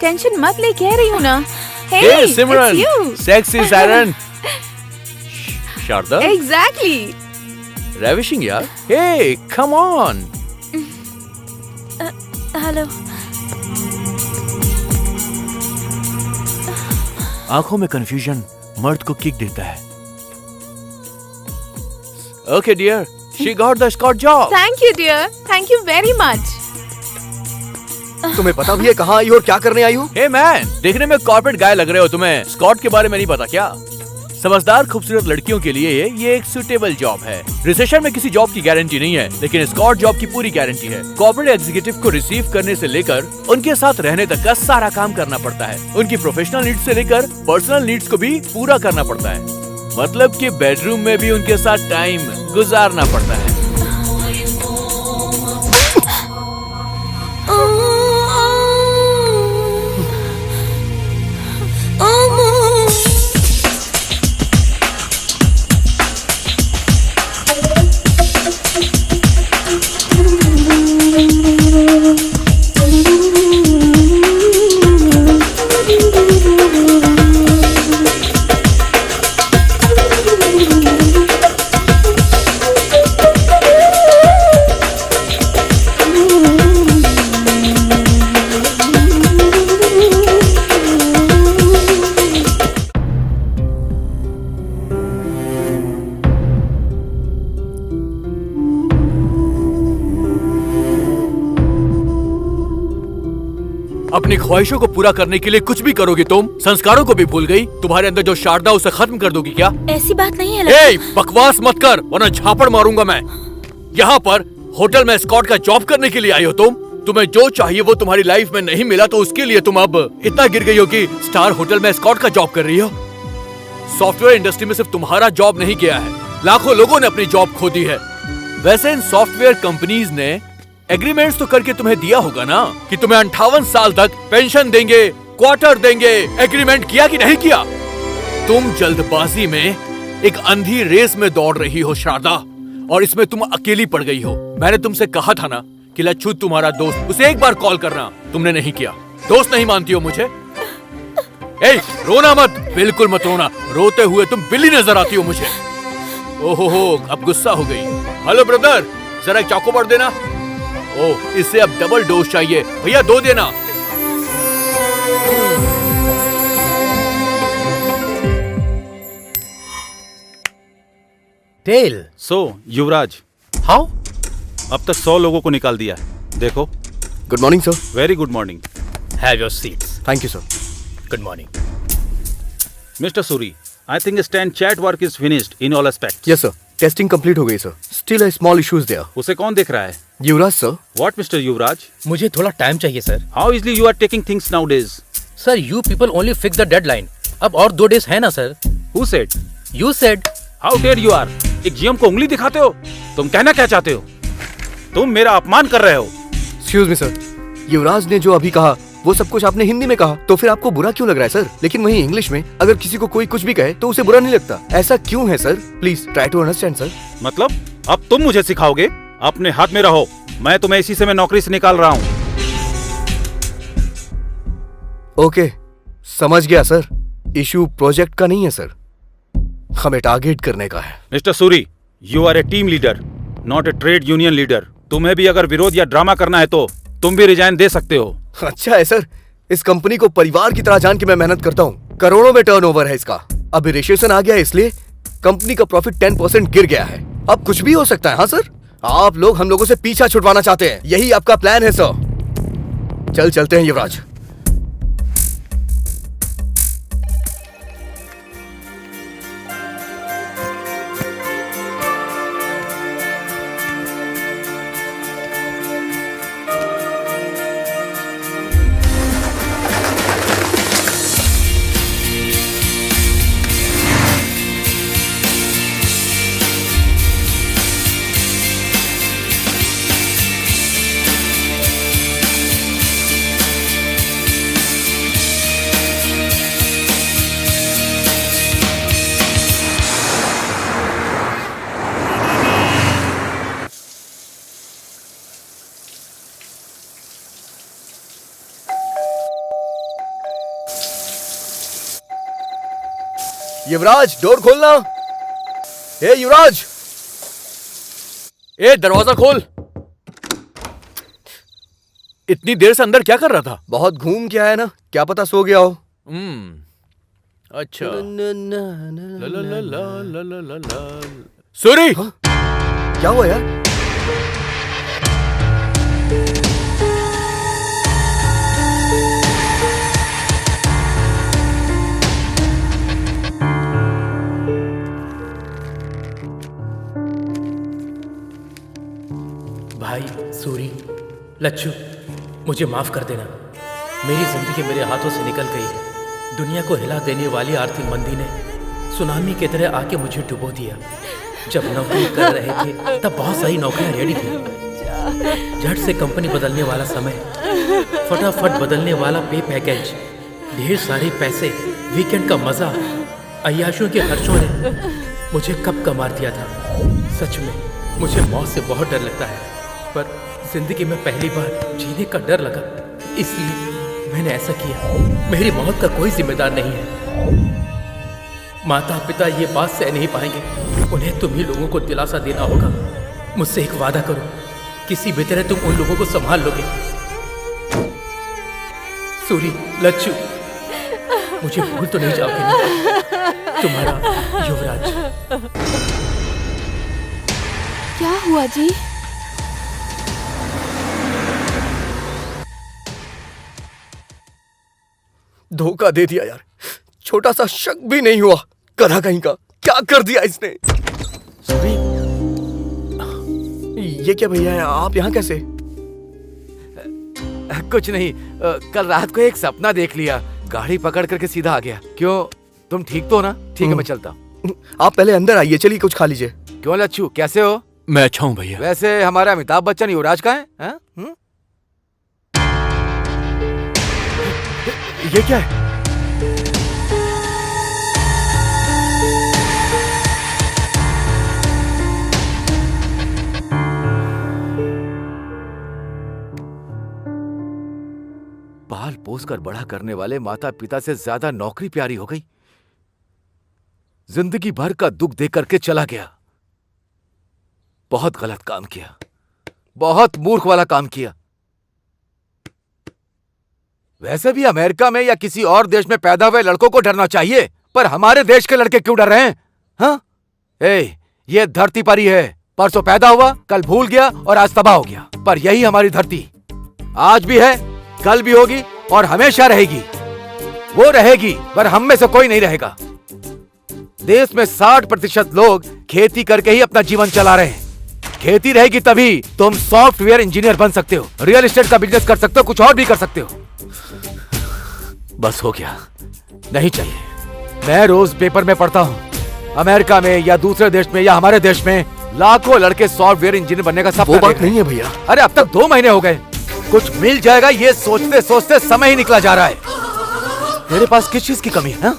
tension मत ले, कह रही हूँ ना। Hey, Hey Simran, it's you. Sexy siren. Sharda, Exactly. Ravishing यार। Hey, come on. हेलो। आंखों में कंफ्यूजन मर्द को किक देता है। Okay dear, she got the escort job. Thank you, dear. Thank you very much. तुम्हें पता भी है कहाँ आई हो और क्या करने आई हो? हे मैन, देखने में कॉर्पोरेट गाय लग रहे हो तुम्हें। स्कॉट के बारे में नहीं पता क्या? समझदार खूबसूरत लड़कियों के लिए ये एक सुटेबल जॉब है। रिसेशन में किसी जॉब की गारंटी नहीं है, लेकिन स्कॉट जॉब की पूरी गारंटी है। कॉर्पोरेट एग्जीक्यूटिव को रिसीव करने से लेकर उनके साथ रहने तक का सारा काम करना पड़ता है। उनकी प्रोफेशनल नीड्स से लेकर पर्सनल नीड्स को भी पूरा करना पड़ता है। मतलब कि बेडरूम में भी उनके साथ टाइम गुजारना पड़ता है। अपनी ख्वाहिशों को पूरा करने के लिए कुछ भी करोगी तुम? संस्कारों को भी भूल गई? तुम्हारे अंदर जो शारदा उसे खत्म कर दोगी क्या? ऐसी बात नहीं है ए, बकवास मत कर वरना झापड़ मारूंगा मैं। यहाँ पर होटल में एस्कॉर्ट का जॉब करने के लिए आई हो तुम? तुम्हें जो चाहिए वो तुम्हारी लाइफ में नहीं मिला तो उसके लिए तुम अब इतना गिर गई हो कि स्टार होटल में एस्कॉर्ट का जॉब कर रही हो। सॉफ्टवेयर इंडस्ट्री में सिर्फ तुम्हारा जॉब नहीं गया है, लाखों लोगों ने अपनी जॉब खो दी है। वैसे इन सॉफ्टवेयर कंपनीज ने एग्रीमेंट्स तो करके तुम्हें दिया होगा ना कि तुम्हें 58 साल तक पेंशन देंगे, क्वार्टर देंगे। एग्रीमेंट किया कि नहीं किया? तुम जल्दबाजी में एक अंधी रेस में दौड़ रही हो शारदा, और इसमें तुम अकेली पड़ गई हो। मैंने तुमसे कहा था ना कि लच्छू तुम्हारा दोस्त, उसे एक बार कॉल करना, तुमने नहीं किया। दोस्त नहीं मानती हो मुझे? ए, रोना मत, बिल्कुल मत रोना। रोते हुए तुम बिल्ली नजर आती हो मुझे। ओहो, अब गुस्सा हो गई। हेलो ब्रदर, जरा एक चॉकोबार देना। ओह, इससे अब डबल डोज चाहिए। भैया 2 देना। टेल। So Yuvraj, how? अब तक 100 लोगों को निकाल दिया है। देखो। Good morning sir. Very good morning. Have your seats. Thank you sir. Good morning. Mister Suri, I think stand chat work is finished in all aspects. Yes sir. Testing complete हो गई sir. Still a small issues there. उसे कौन देख रहा है? युवराज सर. What Mr. युवराज? मुझे थोड़ा टाइम चाहिए sir. How easily you are taking things nowadays? Sir, you people only fix the deadline. अब और 2 days है ना sir? Who said? You said. How dare you are? एक GM को उंगली दिखाते हो? तुम कहना क्या चाहते हो? तुम मेरा अपमान कर रहे हो। Excuse me sir. युवराज ने जो अभी कहा वो सब कुछ आपने हिंदी में कहा, तो फिर आपको बुरा क्यों लग रहा है सर? लेकिन वहीं इंग्लिश में अगर किसी को कोई कुछ भी कहे तो उसे बुरा नहीं लगता। ऐसा क्यों है sir? Please try to understand sir. मतलब अब तुम मुझे सिखाओगे? अपने हाथ में रहो। मैं तुम्हें इसी से मैं नौकरी से निकाल रहा हूँ। ओके, समझ गया सर। इशू प्रोजेक्ट का नहीं है सर, हमें टारगेट करने का है। Mister Suri, you are a team leader, not a trade union leader. तुम्हें भी अगर विरोध या ड्रामा करना है तो तुम भी रिजाइन दे सकते हो। अच्छा है सर, इस कंपनी को परिवार की तरह जान के मैं मेहनत करता हूँ। करोड़ों में टर्नओवर है इसका। अभी रिसेशन आ गया है इसलिए कंपनी का प्रॉफिट 10% गिर गया है। अब कुछ भी हो सकता है। हाँ सर, आप लोग हम लोगों से पीछा छुड़वाना चाहते हैं, यही आपका प्लान है सर। चलते हैं युवराज। युवराज, डोर खोलना। ए युवराज, ए दरवाजा खोल। इतनी देर से अंदर क्या कर रहा था? बहुत घूम के आया ना, क्या पता सो गया हो। अच्छा। सूरी, क्या हुआ यार? भाई सूरी, लच्छू, मुझे माफ कर देना। मेरी जिंदगी मेरे हाथों से निकल गई है। दुनिया को हिला देने वाली आर्थिक मंदी ने सुनामी की तरह आके मुझे डुबो दिया। जब नौकरी कर रहे थे तब बहुत सारी नौकरियां रेडी थी। झट से कंपनी बदलने वाला समय, फटाफट बदलने वाला पे पैकेज, ढेर सारे पैसे, वीकेंड का मजा, अय्याशों के खर्चों ने मुझे कब का मार दिया था। सच में मुझे मौत से बहुत डर लगता है, पर जिंदगी में पहली बार जीने का डर लगा, इसलिए मैंने ऐसा किया। मेरी मौत का कोई जिम्मेदार नहीं है। माता पिता ये बात सह नहीं पाएंगे। उन्हें तुम ही लोगों को दिलासा देना होगा। मुझसे एक वादा करो, किसी भी तरह तुम उन लोगों को संभाल लोगे। सूरी, लच्छू, मुझे भूल तो नहीं जाओगे ना? तुम्हारा युवराज। क्या हुआ जी? धोखा दे दिया यार, छोटा सा शक भी नहीं हुआ। करा कहीं का, क्या कर दिया इसने। सॉरी। ये क्या भैया है, आप यहाँ कैसे? कुछ नहीं, कल रात को एक सपना देख लिया, गाड़ी पकड़ करके सीधा आ गया। क्यों, तुम ठीक तो हो ना? ठीक है, मैं चलता हूँ। आप पहले अंदर आइए, चलिए कुछ खा लीजिए। क्यों लच्छू, कैसे हो? मैं अच्छा हूँ भैया। वैसे हमारा अमिताभ बच्चन युवराज का है, हा? ये क्या है? पाल पोस कर बड़ा करने वाले माता पिता से ज्यादा नौकरी प्यारी हो गई। जिंदगी भर का दुख दे करके चला गया। बहुत गलत काम किया, बहुत मूर्ख वाला काम किया। वैसे भी अमेरिका में या किसी और देश में पैदा हुए लड़कों को डरना चाहिए, पर हमारे देश के लड़के क्यों डर रहे हैं? हाँ? ये धरती पर ही है। परसों पैदा हुआ, कल भूल गया और आज तबाह हो गया। पर यही हमारी धरती आज भी है, कल भी होगी और हमेशा रहेगी। वो रहेगी, पर हम में से कोई नहीं रहेगा। देश में 60% लोग खेती करके ही अपना जीवन चला रहे हैं। खेती रहेगी तभी तुम सॉफ्टवेयर इंजीनियर बन सकते हो, रियल एस्टेट का बिजनेस कर सकते हो, कुछ और भी कर सकते हो। बस हो गया, नहीं चाहिए। मैं रोज पेपर में पढ़ता हूँ, अमेरिका में या दूसरे देश में या हमारे देश में लाखों लड़के सॉफ्टवेयर इंजीनियर बनने का सपना। वो बात नहीं है भैया। अरे अब तक 2 महीने हो गए, कुछ मिल जाएगा ये सोचते सोचते समय ही निकला जा रहा है। तेरे पास किस चीज की कमी है?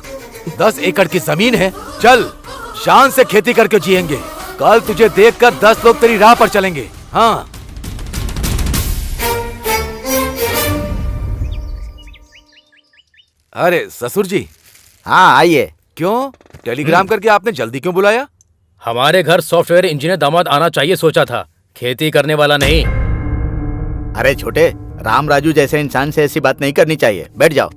10 एकड़ की जमीन है, चल शान से खेती करके जिएंगे। कल तुझे देखकर 10 लोग तेरी राह पर चलेंगे। हाँ, अरे ससुर जी। हाँ आइए। क्यों, टेलीग्राम करके आपने जल्दी क्यों बुलाया? हमारे घर सॉफ्टवेयर इंजीनियर दामाद आना चाहिए सोचा था, खेती करने वाला नहीं। अरे छोटे, राम राजू जैसे इंसान से ऐसी बात नहीं करनी चाहिए। बैठ जाओ।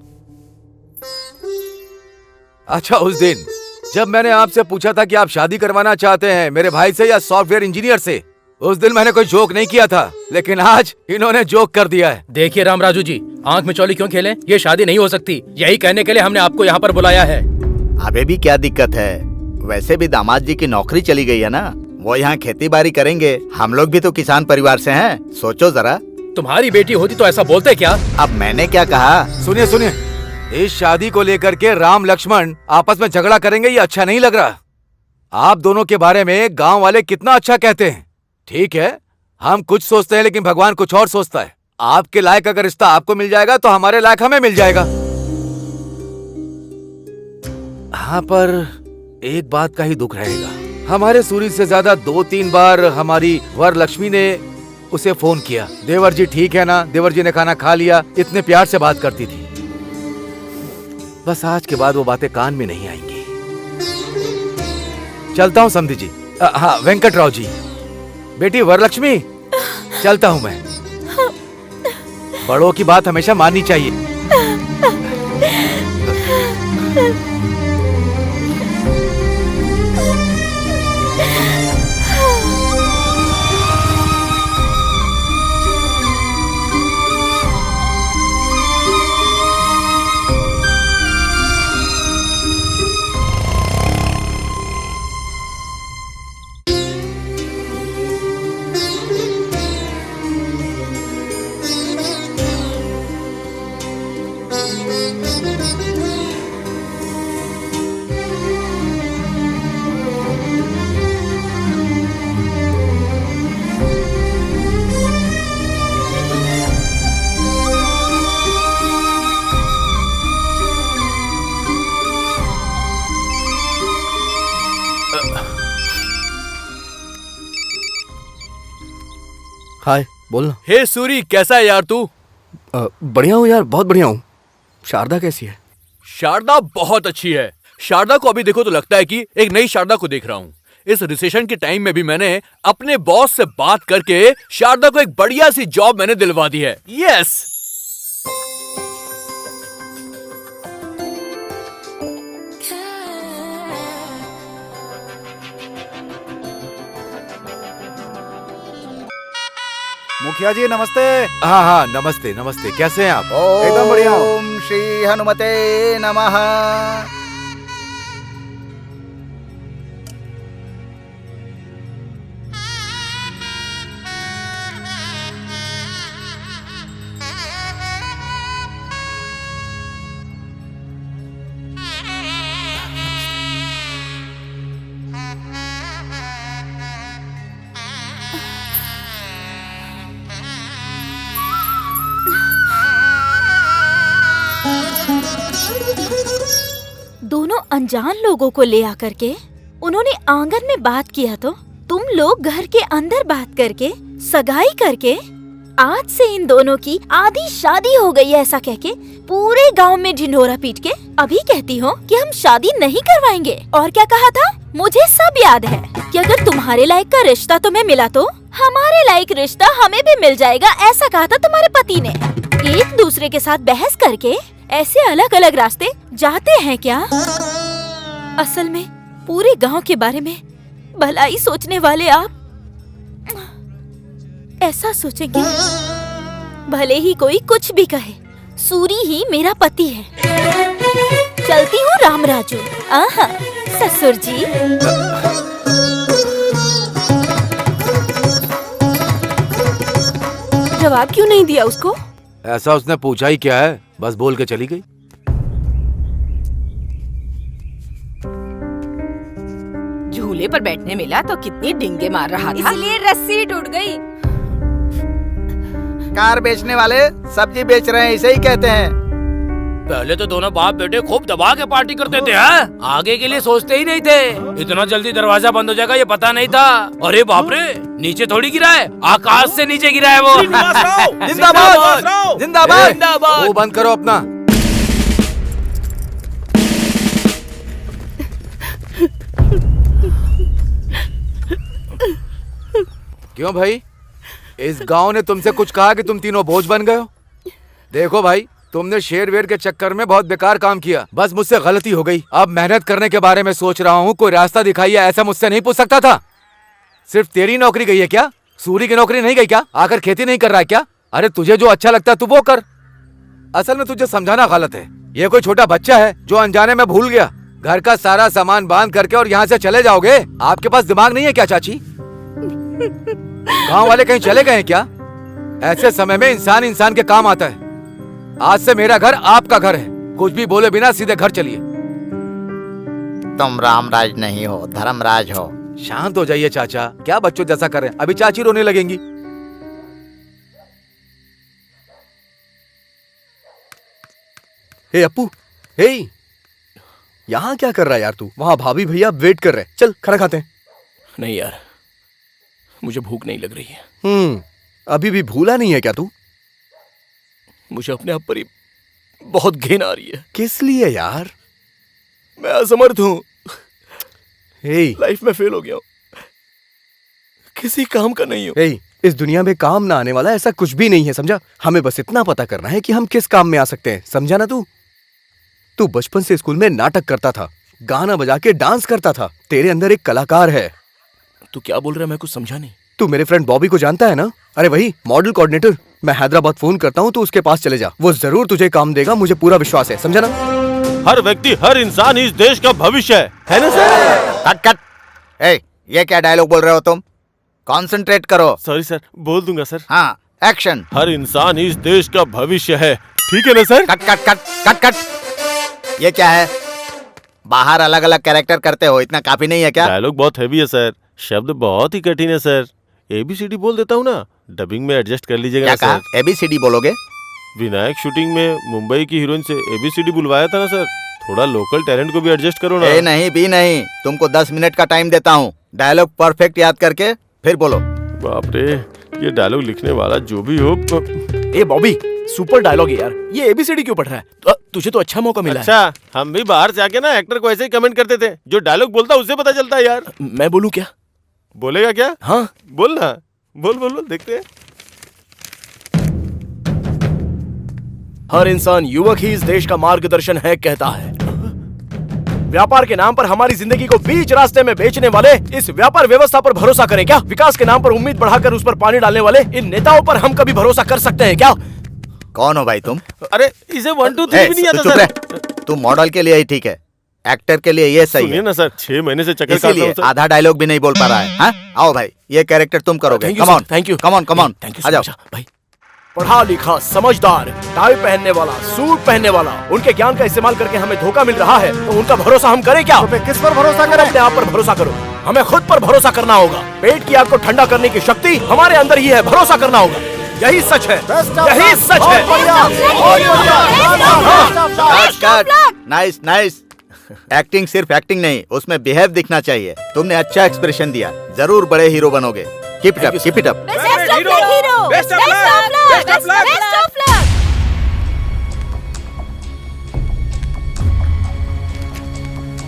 अच्छा, उस दिन जब मैंने आपसे पूछा था कि आप शादी करवाना चाहते हैं मेरे भाई से या सॉफ्टवेयर इंजीनियर से, उस दिन मैंने कोई जोक नहीं किया था, लेकिन आज इन्होंने जोक कर दिया है। देखिए राम राजू जी, आंख में चौली क्यों खेलें? ये शादी नहीं हो सकती, यही कहने के लिए हमने आपको यहाँ पर बुलाया है। अबे भी क्या दिक्कत है? वैसे भी दामाद जी की नौकरी चली गई है ना, वो यहाँ खेती बाड़ी करेंगे। हम लोग भी तो किसान परिवार से हैं, सोचो जरा। तुम्हारी बेटी होती तो ऐसा बोलते क्या? अब मैंने क्या कहा? सुनिए सुनिए, इस शादी को लेकर के राम लक्ष्मण आपस में झगड़ा करेंगे, ये अच्छा नहीं लग रहा। आप दोनों के बारे में गांव वाले कितना अच्छा कहते हैं। ठीक है, हम कुछ सोचते हैं लेकिन भगवान कुछ और सोचता है। आपके लायक अगर रिश्ता आपको मिल जाएगा तो हमारे लायक हमें मिल जाएगा। हाँ, पर एक बात का ही दुख रहेगा। हमारे सूरी से ज्यादा 2-3 बार हमारी वर लक्ष्मी ने उसे फोन किया, देवर जी ठीक है ना, देवर जी ने खाना खा लिया, इतने प्यार से बात करती थी। बस आज के बाद वो बातें कान में नहीं आएंगी। चलता हूँ समधी जी। हाँ वेंकटराव जी, बेटी वरलक्ष्मी, चलता हूँ मैं। बड़ों की बात हमेशा माननी चाहिए। हाय, बोलना। हे सूरी, कैसा है यार तू? बढ़िया हूँ यार, बहुत बढ़िया हूँ। शारदा कैसी है? शारदा बहुत अच्छी है। शारदा को अभी देखो तो लगता है कि एक नई शारदा को देख रहा हूँ। इस रिसेशन के टाइम में भी मैंने अपने बॉस से बात करके शारदा को एक बढ़िया सी जॉब मैंने दिलवा दी है। यस। मुखिया जी नमस्ते। हाँ हाँ, नमस्ते नमस्ते, कैसे हैं आप? एकदम बढ़िया हूँ। ओम श्री हनुमते नमः। दोनों अनजान लोगों को ले आकर के उन्होंने आंगन में बात किया तो तुम लोग घर के अंदर बात करके सगाई करके आज से इन दोनों की आधी शादी हो गई है ऐसा कह के पूरे गांव में ढिंढोरा पीट के अभी कहती हो कि हम शादी नहीं करवाएंगे। और क्या कहा था? मुझे सब याद है कि अगर तुम्हारे लायक का रिश्ता तुम्हें मिला तो हमारे लायक रिश्ता हमें भी मिल जाएगा, ऐसा कहा था तुम्हारे पति ने। एक दूसरे के साथ बहस करके ऐसे अलग अलग रास्ते जाते हैं क्या? असल में पूरे गांव के बारे में भलाई सोचने वाले आप ऐसा सोचेंगे भले ही कोई कुछ भी कहे, सूरी ही मेरा पति है। चलती हूँ रामराजू। आहा ससुर जी। जवाब क्यों नहीं दिया उसको? ऐसा उसने पूछा ही क्या है, बस बोल के चली गई। झूले पर बैठने मिला तो कितनी डिंगे मार रहा था, इसलिए रस्सी टूट गई। कार बेचने वाले सब्जी बेच रहे हैं, इसे ही कहते हैं। पहले तो दोनों बाप बेटे खूब दबा के पार्टी करते थे, हैं? आगे के लिए सोचते ही नहीं थे। इतना जल्दी दरवाजा बंद हो जाएगा ये पता नहीं था। अरे बाप रे, नीचे थोड़ी गिरा है, आकाश से नीचे गिरा है वो। जिंदाबाद जिंदाबाद जिंदाबाद। वो बंद करो अपना। क्यों भाई, इस गांव ने तुमसे कुछ कहा कि तुम तीनों बोझ बन गए हो? देखो भाई, तुमने शेर वेर के चक्कर में बहुत बेकार काम किया, बस मुझसे गलती हो गई। अब मेहनत करने के बारे में सोच रहा हूँ, कोई रास्ता दिखाइए, ऐसा मुझसे नहीं पूछ सकता था। सिर्फ तेरी नौकरी गई है क्या? सूरी की नौकरी नहीं गई क्या? आकर खेती नहीं कर रहा है क्या? अरे तुझे जो अच्छा लगता है तू वो कर। असल में तुझे समझाना गलत है। ये कोई छोटा बच्चा है जो अनजाने में भूल गया। घर का सारा सामान बांध करके और यहाँ से चले जाओगे? आपके पास दिमाग नहीं है क्या चाची? गांव वाले कहीं चले गए हैं क्या? ऐसे समय में इंसान इंसान के काम आता है। आज से मेरा घर आपका घर है, कुछ भी बोले बिना सीधे घर चलिए। तुम रामराज नहीं हो, धर्मराज हो। शांत हो जाइए चाचा, क्या बच्चों जैसा करें, अभी चाची रोने लगेंगी। हे अप्पू, हे यहाँ क्या कर रहा है यार तू? वहाँ भाभी भैया वेट कर रहे हैं, चल खाना खाते हैं। नहीं यार, मुझे भूख नहीं लग रही है। अभी भी भूला नहीं है क्या तू? मुझे अपने आप पर ही बहुत घिन आ रही है। किस लिए यार? मैं असमर्थ हूँ। हे, लाइफ में फेल हो गया हूँ, किसी काम का नहीं हूँ। हे, इस दुनिया में काम ना आने वाला ऐसा कुछ भी नहीं है, समझा? हमें बस इतना पता करना है कि हम किस काम में आ सकते हैं, समझा ना तू? तू बचपन से स्कूल में नाटक करता था, गाना बजा के डांस करता था, तेरे अंदर एक कलाकार है। तू क्या बोल रहा है? मैं कुछ समझा नहीं। तू मेरे फ्रेंड बॉबी को जानता है ना? अरे वही मॉडल कोऑर्डिनेटर। मैं हैदराबाद फोन करता हूँ, तू उसके पास चले जा, वो जरूर तुझे काम देगा, मुझे पूरा विश्वास है, समझा ना? हर व्यक्ति, हर इंसान इस देश का भविष्य है ना सर? Cut cut. ए, ये क्या डायलॉग बोल रहे हो तुम? कॉन्सेंट्रेट करो। सॉरी सर, बोल दूंगा सर। हाँ, एक्शन। हर इंसान इस देश का भविष्य है, ठीक है ना sir? Cut cut cut cut cut. ये क्या है? बाहर अलग अलग कैरेक्टर करते हो, इतना काफी नहीं है क्या? डायलॉग बहुत हैवी है सर, शब्द बहुत ही कठिन है सर। ABCD बोल देता हूँ ना, डबिंग में एडजस्ट कर लीजिएगा सर। ABCD बोलोगे? विनायक शूटिंग में मुंबई की हीरोइन से ABCD बुलवाया था ना सर, थोड़ा लोकल टैलेंट को भी एडजस्ट करो ना। नहीं भी नहीं, तुमको 10 मिनट का टाइम देता हूँ, डायलॉग परफेक्ट याद करके फिर बोलो। बाप रे, ये डायलॉग लिखने वाला जो भी हो। ए बॉबी, सुपर डायलॉग है यार, ये ABCD क्यों पढ़ रहा है? तुझे तो अच्छा मौका मिला। अच्छा, हम भी बाहर से आके ना एक्टर को ऐसे ही कमेंट करते थे, जो डायलॉग बोलता उससे पता चलता है यार। मैं बोलूं क्या? बोलेगा क्या? हाँ बोल ना, बोल बोल बोल, देखते हैं। हर इंसान युवक ही इस देश का मार्गदर्शन है कहता है। व्यापार के नाम पर हमारी जिंदगी को बीच रास्ते में बेचने वाले इस व्यापार व्यवस्था पर भरोसा करें क्या? विकास के नाम पर उम्मीद बढ़ाकर उस पर पानी डालने वाले इन नेताओं पर हम कभी भरोसा कर सकते हैं क्या? कौन हो भाई तुम? अरे इसे 1 2 3 भी नहीं आता सर। तुम मॉडल के लिए ही ठीक है, एक्टर के लिए ये सही है। सुनिए ना सर, 6 महीने से चक्कर काट रहा हूं इसीलिए सर। आधा डायलॉग भी नहीं बोल पा रहा है। हाँ? आओ भाई, ये कैरेक्टर तुम करोगे। Thank you, come on, sir. Thank you. Come on, come on, आ जाओ। भाई पढ़ा लिखा, समझदार, टाई पहनने वाला, सूट पहनने वाला, उनके ज्ञान का इस्तेमाल करके हमें धोखा मिल रहा है, तो उनका भरोसा हम करें क्या? तो किस पर भरोसा करें? अपने आप पर भरोसा करो। हमें खुद पर भरोसा करना होगा। पेट की आग को ठंडा करने की शक्ति हमारे अंदर ही है, भरोसा करना होगा। यही सच है, यही सच है। Nice nice. एक्टिंग सिर्फ एक्टिंग नहीं, उसमें बिहेव दिखना चाहिए। तुमने अच्छा एक्सप्रेशन दिया, जरूर बड़े हीरो बनोगे। Keep it up, keep it up.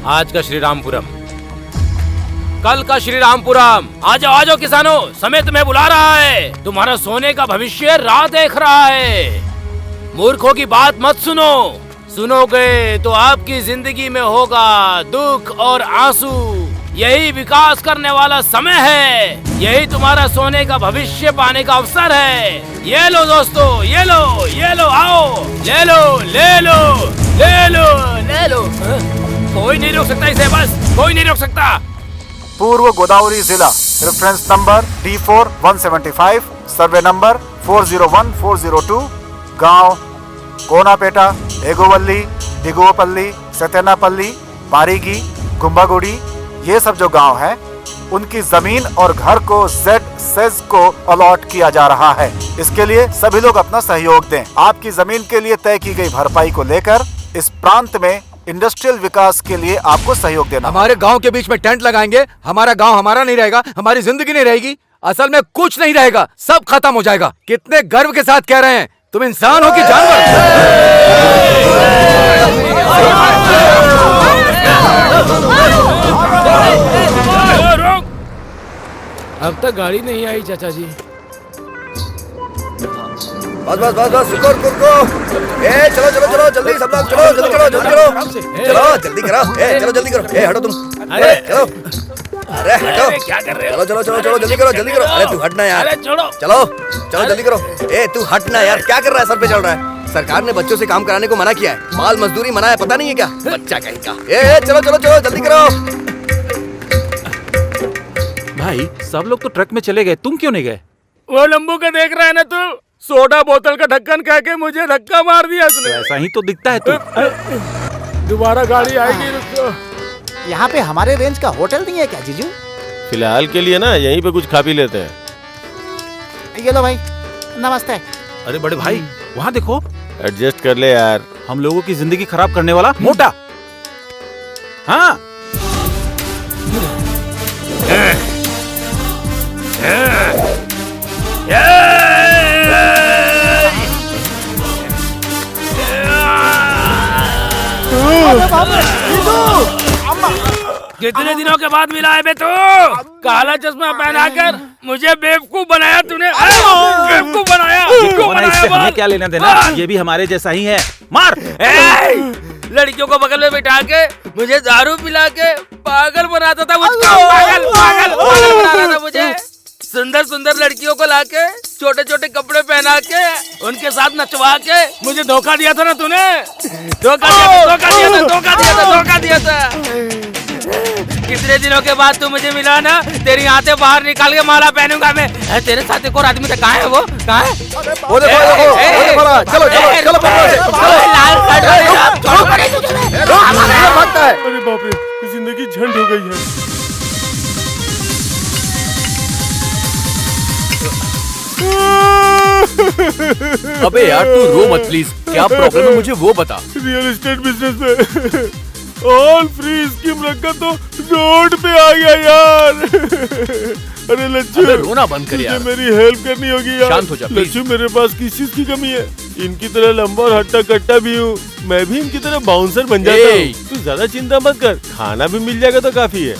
आज का श्री रामपुरम, कल का श्री रामपुरम। आ जाओ किसानों, समय तुम्हें बुला रहा है। तुम्हारा सोने का भविष्य राह देख रहा है। मूर्खों की बात मत सुनो, सुनोगे तो आपकी जिंदगी में होगा दुख और आंसू। यही विकास करने वाला समय है, यही तुम्हारा सोने का भविष्य पाने का अवसर है। ये लो दोस्तों, ये लो, आओ, ले लो, ले लो, ले लो, ले लो। कोई नहीं रोक सकता इसे, बस कोई नहीं रोक सकता। पूर्व गोदावरी जिला, reference number D4 175, survey number 401-402, गांव कोनापेटा, एगोवल्ली, दिगोपल्ली, सत्यनापल्ली, पारीगी, कुंभागुड़ी, ये सब जो गांव हैं, उनकी जमीन और घर को Z-सेज को अलॉट किया जा रहा है। इसके लिए सभी लोग अपना सहयोग दें। आपकी जमीन के लिए तय की गई भरपाई को लेकर इस प्रांत में इंडस्ट्रियल विकास के लिए आपको सहयोग देना। हमारे गांव के बीच में टेंट लगाएंगे, हमारा गांव हमारा नहीं रहेगा, हमारी जिंदगी नहीं रहेगी। असल में कुछ नहीं रहेगा, सब खत्म हो जाएगा। कितने गर्व के साथ कह रहे हैं, तुम इंसान हो कि जानवर? अब तक गाड़ी नहीं आई चाचा जी। बस बस बस बस, रुको रुको रुको। ए चलो चलो चलो, जल्दी सब लोग चलो, जल्दी करो, जल्दी करो, चलो जल्दी करो। ए चलो जल्दी करो। ए हटो तुम, अरे चलो, अरे हटो, क्या कर रहे हो? चलो चलो चलो चलो, जल्दी करो, जल्दी करो। अरे तू हटना यार, अरे छोड़ो, चलो चलो जल्दी करो। ए तू हटना यार, क्या कर रहा है? सर पे चढ़ रहा है। सरकार ने बच्चों से काम कराने को मना किया है, बाल मजदूरी मना है, पता नहीं है क्या? बच्चा कहीं का। ए चलो चलो चलो, जल्दी करो। भाई सब लोग तो ट्रक में चले गए, तुम क्यों नहीं गए? वो लंबू का देख रहा है ना तू? सोडा बोतल का ढक्कन कह के मुझे धक्का मार दिया उसने। ऐसा ही तो दिखता है तू। दोबारा गाड़ी आएगी, रुको। यहाँ पे हमारे रेंज का होटल नहीं है क्या जीजू? फिलहाल के लिए ना यहीं पे कुछ खा पी लेते हैं। ये लो भाई, नमस्ते। अरे बड़े भाई, वहाँ देखो। एडजस्ट कर ले यार। हम लोगों की जिंदगी खराब करने वाला मोटा। हाँ कितने दिनों के बाद मिला है बे तू? काला चश्मा पहनाकर मुझे बेवकूफ बनाया तूने। बेवकूफ बनाया, क्यों बनाया? हमें क्या लेना देना, ये भी हमारे जैसा ही है। मार। लड़कियों को बगल में बिठा के मुझे दारू पिला के पागल बनाता था मुझको। पागल पागल पागल बना रहा था मुझे। सुंदर सुंदर लड़कियों को लाके छोटे छोटे कपड़े पहना के उनके साथ नचवा के मुझे धोखा दिया था ना तूने। धोखा दिया था। कितने दिनों के बाद तू मुझे मिला ना, तेरी आंखें बाहर निकाल के माला पहनूंगा मैं। तेरे साथ एक और आदमी था, कहाँ है वो? कहाँ है? वो देखो, चलो चलो चलो, अरे बाप रे, जिंदगी झंड हो गई है। अबे यार तू रो मत प्लीज, क्या प्रॉब्लम है मुझे वो बता। रियल एस्टेट बिजनेस में ऑल फ्री स्कीम रखा तो रोड पे आ गया यार। अरे लच्छू, रोना बंद कर यार, मेरी हेल्प करनी होगी यार। शांत हो जा लच्छू, मेरे पास किस चीज की कमी है? इनकी तरह लंबा और हट्टा कट्टा भी हूँ, मैं भी इनकी तरह बाउंसर बन जाता हूँ। तू ज्यादा चिंता मत कर, खाना भी मिल जाएगा तो काफी है।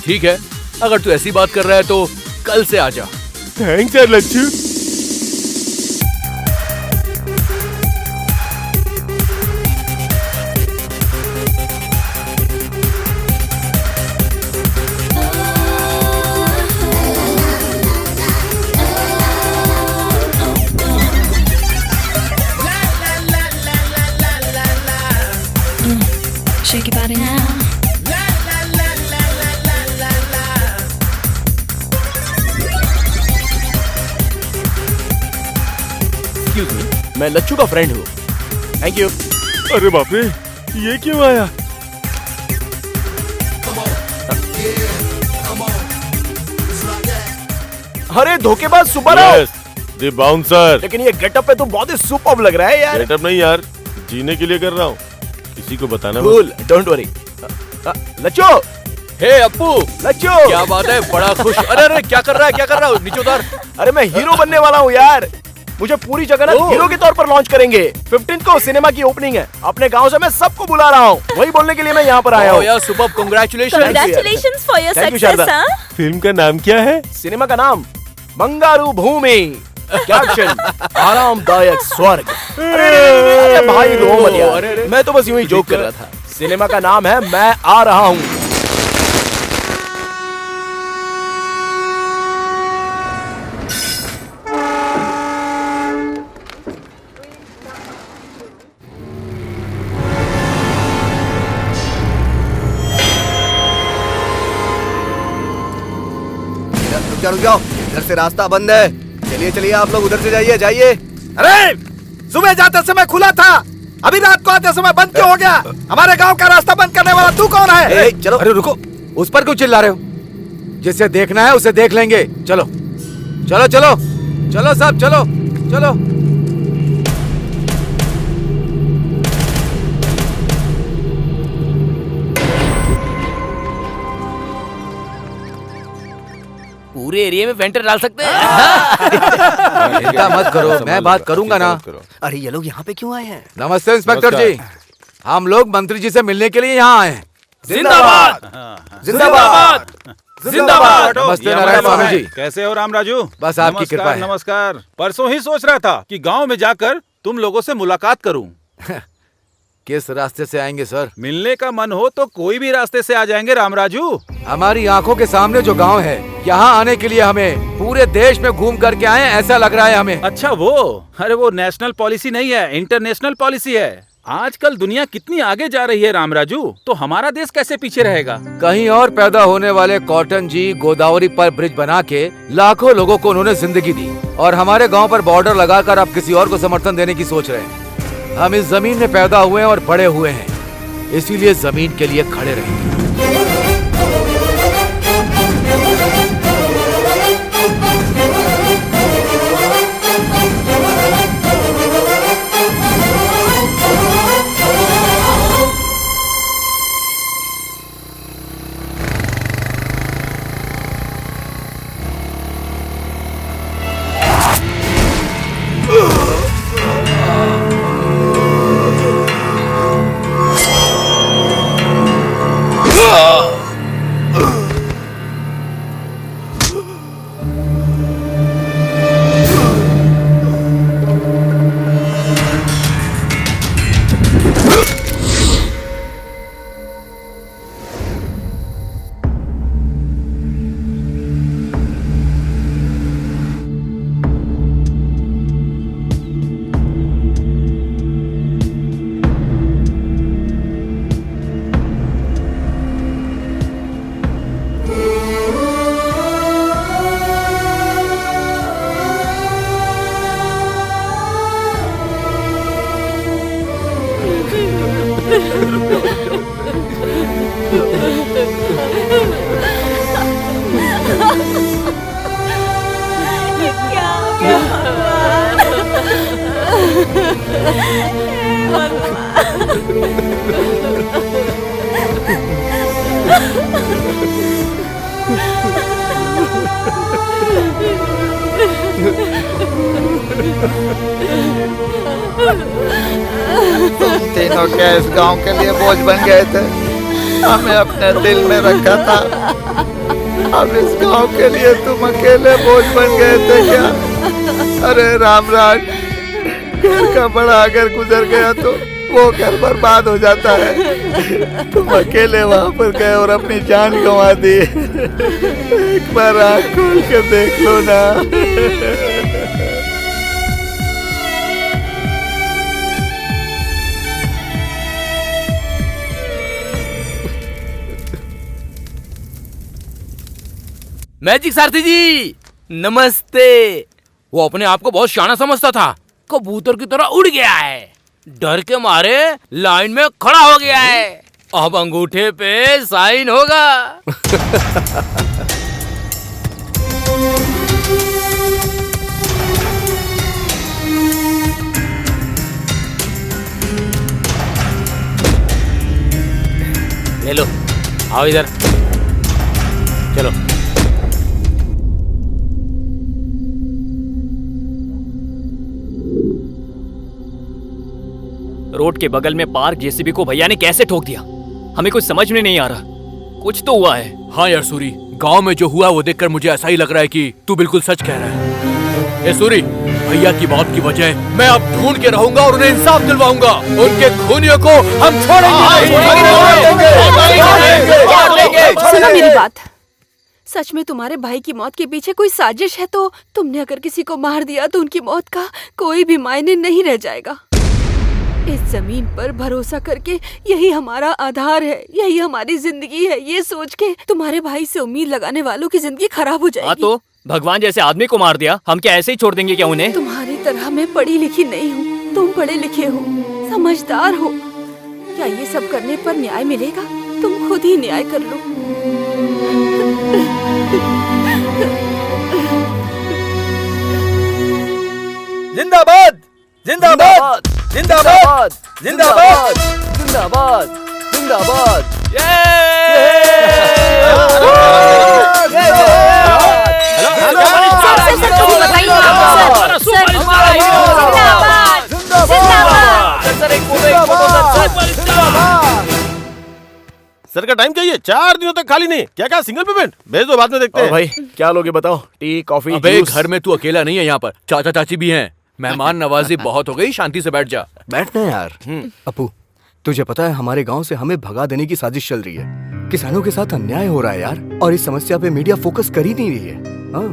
ठीक है, अगर तू ऐसी बात कर रहा है तो कल से आ जा। थैंक्स यार Lachhu. shake your body now. Excuse me, मैं लच्चू का फ्रेंड हूँ। Thank you. अरे बाप रे, ये क्यों आया? अरे धोखेबाज सुब्बाराव। Yes, the bouncer। लेकिन ये गेटअप पे तो बहुत ही सुपर्ब लग रहा है यार। गेटअप नहीं यार, जीने के लिए कर रहा हूँ, किसी को बताना मत। Cool, don't worry. Lacchu, hey Appu, Lacchu, क्या बात है? बड़ा खुश। अरे अरे क्या कर रहा है? क्या कर रहा है? नीचे उतार। अरे मैं हीरो बनने वाला हूँ यार। मुझे पूरी जगह हीरो के तौर पर लॉन्च करेंगे। 15 को सिनेमा की ओपनिंग है। अपने गांव से मैं सबको बुला रहा हूँ, वही बोलने के लिए मैं यहाँ पर आया हूँ। यार super, Congratulations for your success, हाँ? फिल्म का नाम क्या है? सिनेमा का नाम बंगारू भूमि। कैप्शन आरामदायक स्वर्ग। अरे भाई रो मत यार, मैं तो बस यूं ही जोक कर रहा था। सिनेमा का नाम है मैं आ रहा हूँ। रुक जाओ, इधर से रास्ता बंद है। चलिए चलिए, आप लोग उधर से जाइए जाइए। अरे सुबह जाते समय खुला था, अभी रात को आते समय बंद क्यों हो गया? हमारे गांव का रास्ता बंद करने वाला तू कौन है? चलो। अरे रुको, उस पर क्यों चिल्ला रहे हो? जिसे देखना है उसे देख लेंगे। चलो चलो चलो चलो सब चलो चलो। पूरे एरिया में वेंटर डाल सकते हैं। चिंता मत करो, मैं बात करूंगा ना। अरे ये लोग यहाँ पे क्यों आए हैं? नमस्ते इंस्पेक्टर जी, हम लोग मंत्री जी से मिलने के लिए यहाँ आए हैं। जिंदाबाद जिंदाबाद जिंदाबाद। नमस्ते नारायण स्वामी जी। कैसे हो राम राजू? बस आपकी कृपा है। नमस्कार। परसों ही सोच रहा था कि गांव में जाकर तुम लोगों से मुलाकात करूं। किस रास्ते से आएंगे सर? मिलने का मन हो तो कोई भी रास्ते से आ जाएंगे राम राजू। हमारी आंखों के सामने जो गांव है, यहाँ आने के लिए हमें पूरे देश में घूम करके आए ऐसा लग रहा है हमें। अच्छा वो, अरे वो नेशनल पॉलिसी नहीं है, इंटरनेशनल पॉलिसी है। आजकल दुनिया कितनी आगे जा रही है राम राजू, तो हमारा देश कैसे पीछे रहेगा? कहीं और पैदा होने वाले कॉटन जी गोदावरी पर ब्रिज बना के लाखों लोगों को उन्होंने जिंदगी दी, और हमारे गांव पर बॉर्डर लगाकर अब किसी और को समर्थन देने की सोच रहे हैं। हम इस जमीन में पैदा हुए और बड़े हुए हैं, इसीलिए जमीन के लिए खड़े रहेंगे। तुम तीनों क्या इस गांव के लिए बोझ बन गए थे? हमें अपने दिल में रखा था, अब इस गांव के लिए तुम अकेले बोझ बन गए थे क्या? अरे रामराज, घर का बड़ा अगर गुजर गया तो वो घर बर्बाद हो जाता है। तुम अकेले वहां पर गए और अपनी जान गंवा दी। एक बार आँख खोल कर देख लो ना। मैजिक सारथी जी नमस्ते। वो अपने आप को बहुत शाना समझता था, कबूतर की तरह उड़ गया है, डर के मारे लाइन में खड़ा हो गया है। अब अंगूठे पे साइन होगा। ले लो, आओ इधर, चलो। रोड के बगल में पार्क जेसीबी को भैया ने कैसे ठोक दिया, हमें कुछ समझ में नहीं आ रहा। कुछ तो हुआ है। हाँ यार सूरी, गांव में जो हुआ वो देखकर मुझे ऐसा ही लग रहा है कि तू बिल्कुल सच कह रहा है। ए सूरी, भैया की मौत की वजह मैं अब ढूंढ के रहूंगा और उन्हें इंसाफ दिलवाऊंगा। उनके खूनियों को हम छोड़ेंगे नहीं। सुनो मेरी बात, सच में तुम्हारे भाई की मौत के पीछे कोई साजिश है तो तुमने अगर किसी को मार दिया तो उनकी मौत का कोई भी मायने नहीं रह जाएगा। इस जमीन पर भरोसा करके यही हमारा आधार है, यही हमारी जिंदगी है। ये सोच के तुम्हारे भाई से उम्मीद लगाने वालों की जिंदगी खराब हो जाएगी। हाँ तो भगवान जैसे आदमी को मार दिया, हम क्या ऐसे ही छोड़ देंगे क्या उन्हें? तुम्हारी तरह मैं पढ़ी लिखी नहीं हूँ, तुम पढ़े लिखे हो, समझदार हो। क्या ये सब करने पर न्याय मिलेगा? तुम खुद ही न्याय कर लो। जिंदाबाद जिंदाबाद जिंदाबाद जिंदाबाद जिंदाबाद जिंदाबाद। सर का टाइम चाहिए, 4 दिनों तक खाली नहीं। क्या क्या सिंगल पेमेंट भेज दो, बाद में देखते हैं। भाई क्या लोगे बताओ? टी कॉफी अबे जूस? घर में तू अकेला नहीं है, यहाँ पर चाचा चाची भी हैं। मेहमान नवाजी बहुत हो गई, शांति से बैठ जा। बैठना यार। अपू, तुझे पता है हमारे गांव से हमें भगा देने की साजिश चल रही है। किसानों के साथ अन्याय हो रहा है यार, और इस समस्या पे मीडिया फोकस कर ही नहीं रही है। हाँ,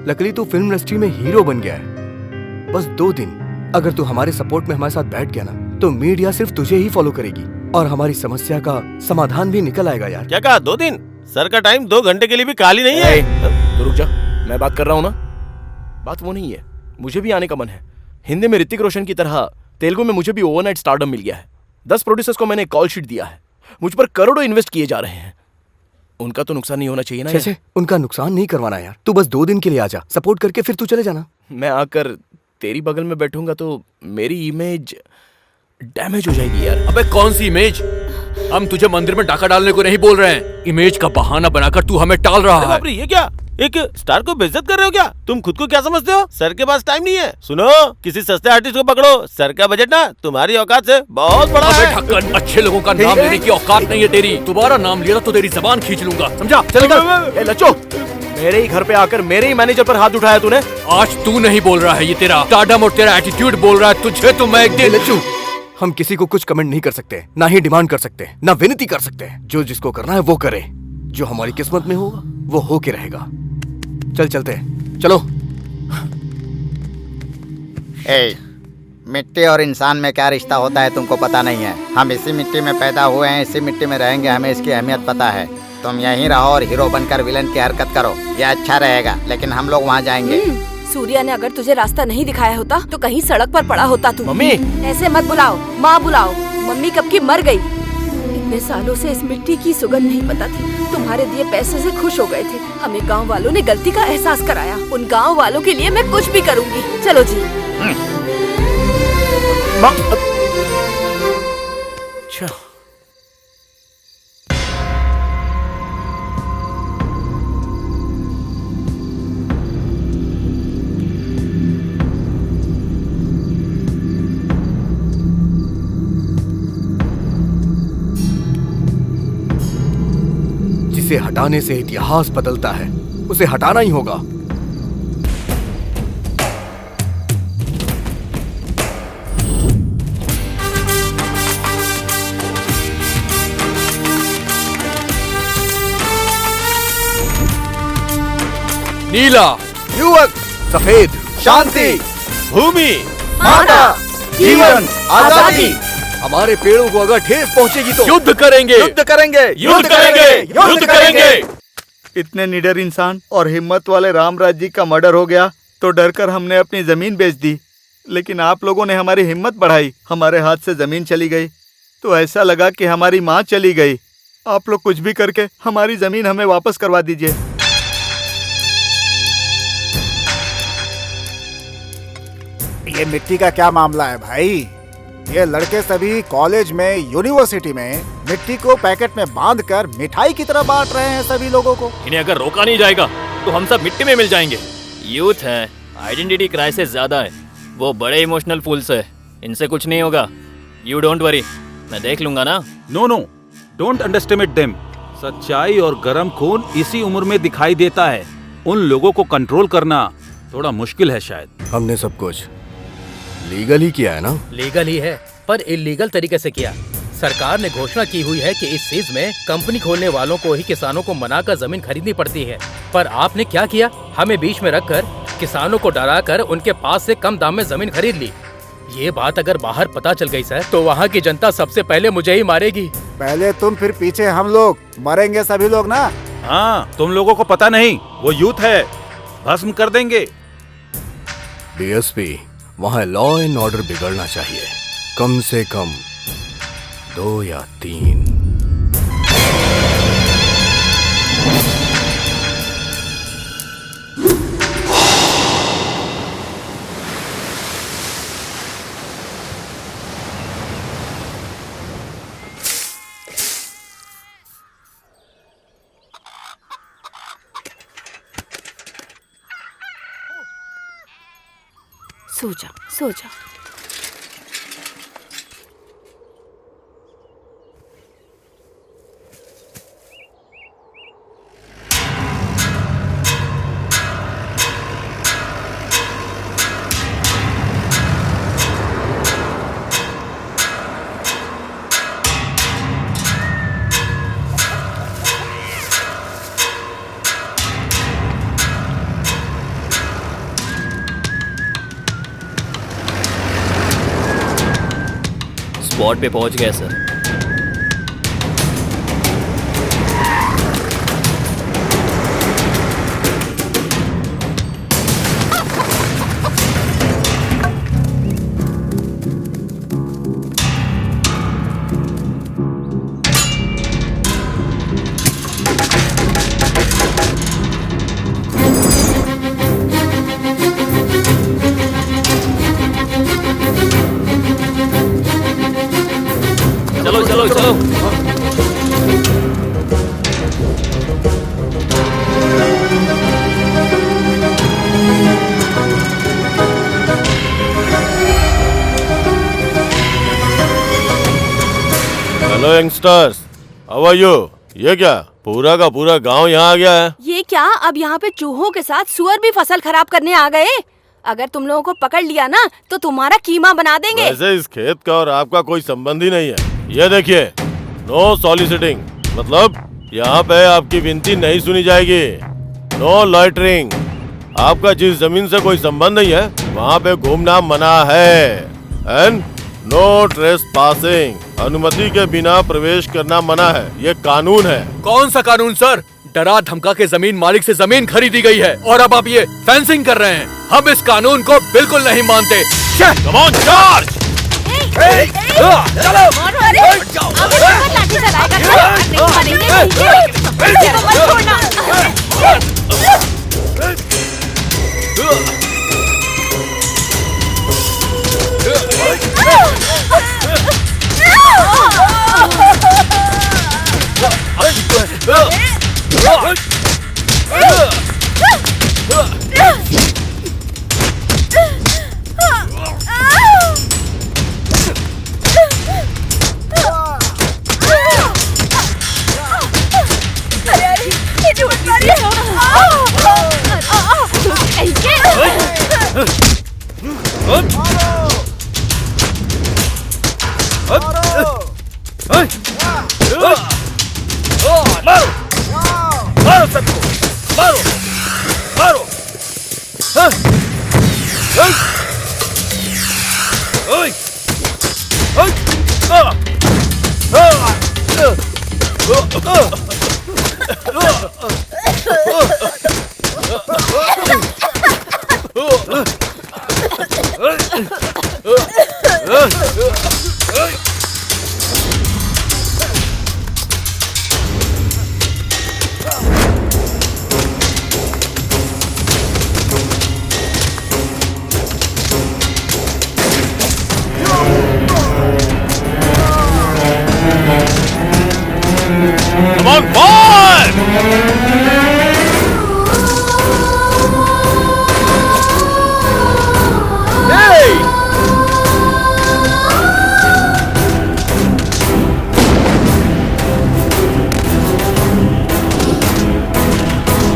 लकीली तू फिल्म इंडस्ट्री में हीरो बन गया है। बस 2 दिन अगर तू हमारे सपोर्ट में हमारे साथ बैठ गया ना, तो मीडिया सिर्फ तुझे ही फॉलो करेगी और हमारी समस्या का समाधान भी निकल आएगा यार। क्या कहा 2 दिन? सर का टाइम 2 घंटे के लिए भी खाली नहीं है। तो रुक जा, मैं बात कर रहा हूँ ना। बात वो नहीं है, मुझे भी आने का मन है। हिंदी में ऋतिक रोशन की तरह तेलुगु में मुझे भी ओवरनाइट स्टारडम मिल गया है। 10 प्रोड्यूसर्स को मैंने कॉल शीट दिया है, मुझ पर करोड़ों इन्वेस्ट किए जा रहे हैं। उनका तो नुकसान नहीं होना चाहिए ना यार। उनका नुकसान नहीं करवाना यार। तू बस 2 दिन के लिए आ जा, सपोर्ट करके फिर तू चले जाना। मैं आकर तेरी बगल में बैठूंगा तो मेरी इमेज डैमेज हो जाएगी यार। अबे कौन सी इमेज? हम तुझे मंदिर में डाका डालने को नहीं बोल रहे हैं। इमेज का बहाना बनाकर तू हमें टाल रहा है। बाप रे, ये क्या? एक स्टार को बेइज्जत कर रहे हो क्या? तुम खुद को क्या समझते हो? सर के पास टाइम नहीं है। सुनो, किसी सस्ते आर्टिस्ट को पकड़ो। सर का बजट ना तुम्हारी औकात से बहुत बड़ा है। ढक्कन, अच्छे लोगों का नाम लेने की औकात नहीं है तेरी। दोबारा नाम लिया तो तेरी जबान खींच लूंगा, समझा? चल कर। ए लच्चो, मेरे ही घर पे आकर मेरे ही मैनेजर पर हाथ उठाया तूने। आज तू नहीं बोल रहा है, ये तेरा स्टारडम और तेरा एटीट्यूड बोल रहा है। तुझे तो मैं एक दिन। लच्चू, हम किसी को कुछ कमेंट नहीं कर सकते, ना ही डिमांड कर सकते, ना विनती कर सकते। जो जिसको करना है वो करे, जो हमारी किस्मत में होगा वो हो के रहेगा। चल चलते हैं, चलो। मिट्टी और इंसान में क्या रिश्ता होता है तुमको पता नहीं है। हम इसी मिट्टी में पैदा हुए हैं, इसी मिट्टी में रहेंगे, हमें इसकी अहमियत पता है। तुम यहीं रहो और हीरो बनकर विलन की हरकत करो, ये अच्छा रहेगा। लेकिन हम लोग वहाँ जाएंगे। सूर्या ने अगर तुझे रास्ता नहीं दिखाया होता तो कहीं सड़क पर पड़ा होता तू। मम्मी, ऐसे मत बुलाओ, माँ बुलाओ। मम्मी कब की मर गई। इतने सालों से इस मिट्टी की सुगंध नहीं पता थी। तुम्हारे दिए पैसे से खुश हो गए थे। हमें गांव वालों ने गलती का एहसास कराया। उन गांव वालों के लिए मैं कुछ भी करूंगी। चलो जी। अच्छा, जिसे हटाने से इतिहास बदलता है, उसे हटाना ही होगा। नीला, युवक, सफेद, शांति, भूमि, माता, जीवन, आजादी। हमारे पेड़ों को अगर ठेस पहुंचेगी तो युद्ध करेंगे, युद्ध करेंगे, युद्ध करेंगे, युद्ध करेंगे। इतने निडर इंसान और हिम्मत वाले रामराज जी का मर्डर हो गया तो डर कर हमने अपनी जमीन बेच दी, लेकिन आप लोगों ने हमारी हिम्मत बढ़ाई, हमारे हाथ से जमीन चली गई तो ऐसा लगा कि हमारी माँ चली गई। आप लोग कुछ भी करके हमारी जमीन हमें वापस करवा दीजिए। ये मिट्टी का क्या मामला है भाई? ये लड़के सभी कॉलेज में, यूनिवर्सिटी में मिट्टी को पैकेट में बांधकर मिठाई की तरह बांट रहे हैं सभी लोगों को। इन्हें अगर रोका नहीं जाएगा तो हम सब मिट्टी में मिल जाएंगे। यूथ है, आइडेंटिटी क्राइसिस ज्यादा है, वो बड़े इमोशनल फूल्स है, इनसे कुछ नहीं होगा। यू डोंट वरी, मैं देख लूंगा ना। No no, don't underestimate them. सच्चाई और गर्म खून इसी उम्र में दिखाई देता है। उन लोगों को कंट्रोल करना थोड़ा मुश्किल है शायद। हमने सब कुछ लीगल ही किया है ना? लीगल ही है, पर इलीगल तरीके से किया। सरकार ने घोषणा की हुई है कि इस चीज में कंपनी खोलने वालों को ही किसानों को मनाकर जमीन खरीदनी पड़ती है, पर आपने क्या किया? हमें बीच में रखकर किसानों को डराकर उनके पास से कम दाम में जमीन खरीद ली। ये बात अगर बाहर पता चल गई सर, तो वहाँ की जनता सबसे पहले मुझे ही मारेगी। पहले तुम, फिर पीछे हम लोग, मरेंगे सभी लोग ना। हाँ, तुम लोगों को पता नहीं, वो यूथ है, भस्म कर देंगे। डीएसपी, वहाँ लॉ एंड ऑर्डर बिगड़ना चाहिए, कम से कम 2 या 3। सो जा, सो जा। स्पॉट पे पहुंच गया सर। चलो चलो चलो। Hello youngsters, how are you? ये क्या पूरा का पूरा गांव यहाँ आ गया है? ये क्या, अब यहाँ पे चूहों के साथ सुअर भी फसल खराब करने आ गए? अगर तुम लोगों को पकड़ लिया ना तो तुम्हारा कीमा बना देंगे। वैसे इस खेत का और आपका कोई संबंध ही नहीं है। ये देखिए, नो सॉलिसिटिंग, मतलब यहाँ पे आपकी विनती नहीं सुनी जाएगी। नो लॉइटरिंग, आपका जिस जमीन से कोई संबंध नहीं है वहाँ पे घूमना मना है। एंड नो ट्रेसपासिंग, अनुमति के बिना प्रवेश करना मना है, ये कानून है। कौन सा कानून सर? डरा धमका के जमीन मालिक से जमीन खरीदी गई है और अब आप ये फेंसिंग कर रहे हैं। हम इस कानून को बिल्कुल नहीं मानते। Come on charge! चलो! लाठी चलाएगा, नहीं मारेंगे, मत छोड़ना। मारो सबको, मारो, मारो। Come on, boy! Hey!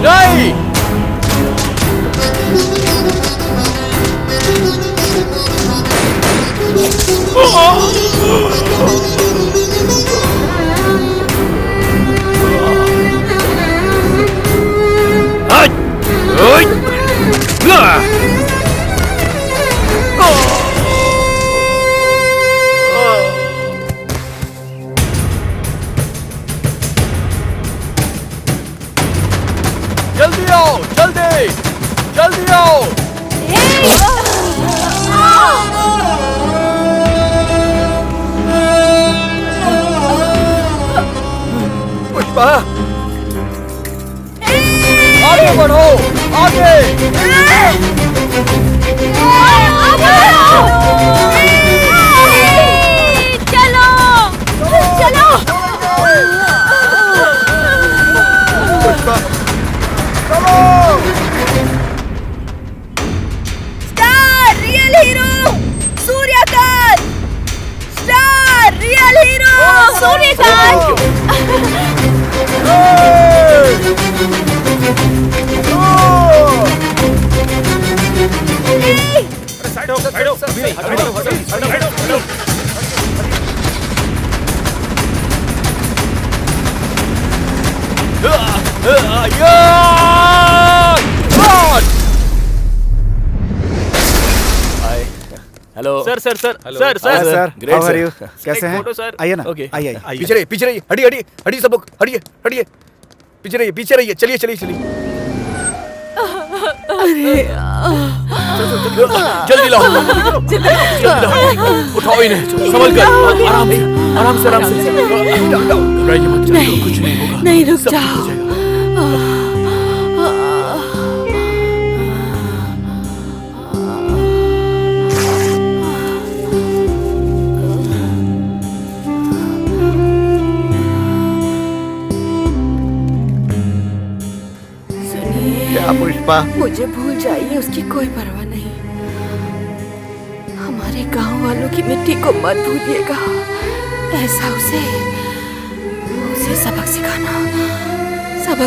नहीं! जल्दी आओ, जल्दी, जल्दी आओ। पुष्पा, आगे बढ़ो, आगे। चलो, चलो। पुष्पा, चलो। Star real hero Suryakant. Star real hero Suryakant. Side हो, साइड हो, अभी नहीं, साइड हो, साइड हो। Hello sir sir sir sir sir sir great how are you? Sir. कैसे हैं? Photo sir. आइए ना, ओके आइए। पीछे रहिए, पीछे रहिए, हटिए हटिए हटिए सब लोग, हटिए हटिए, पीछे रहिए, पीछे रहिए, चलिए चलिए चलिए। जल्दी लाओ, जल्दी लाओ, उठाओ इन्हें, संभल कर, आराम से, आराम से, आराम से। घबराइए मत, चलो, कुछ नहीं होगा, नहीं, रुक सब ठीक जाओ। हो जाएगा। क्या पुष्पा? मुझे भूल जाइए, उसकी कोई परवाह नहीं। हमारे गांव वालों की मिट्टी को मत भूलिएगा। ऐसा उसे सबक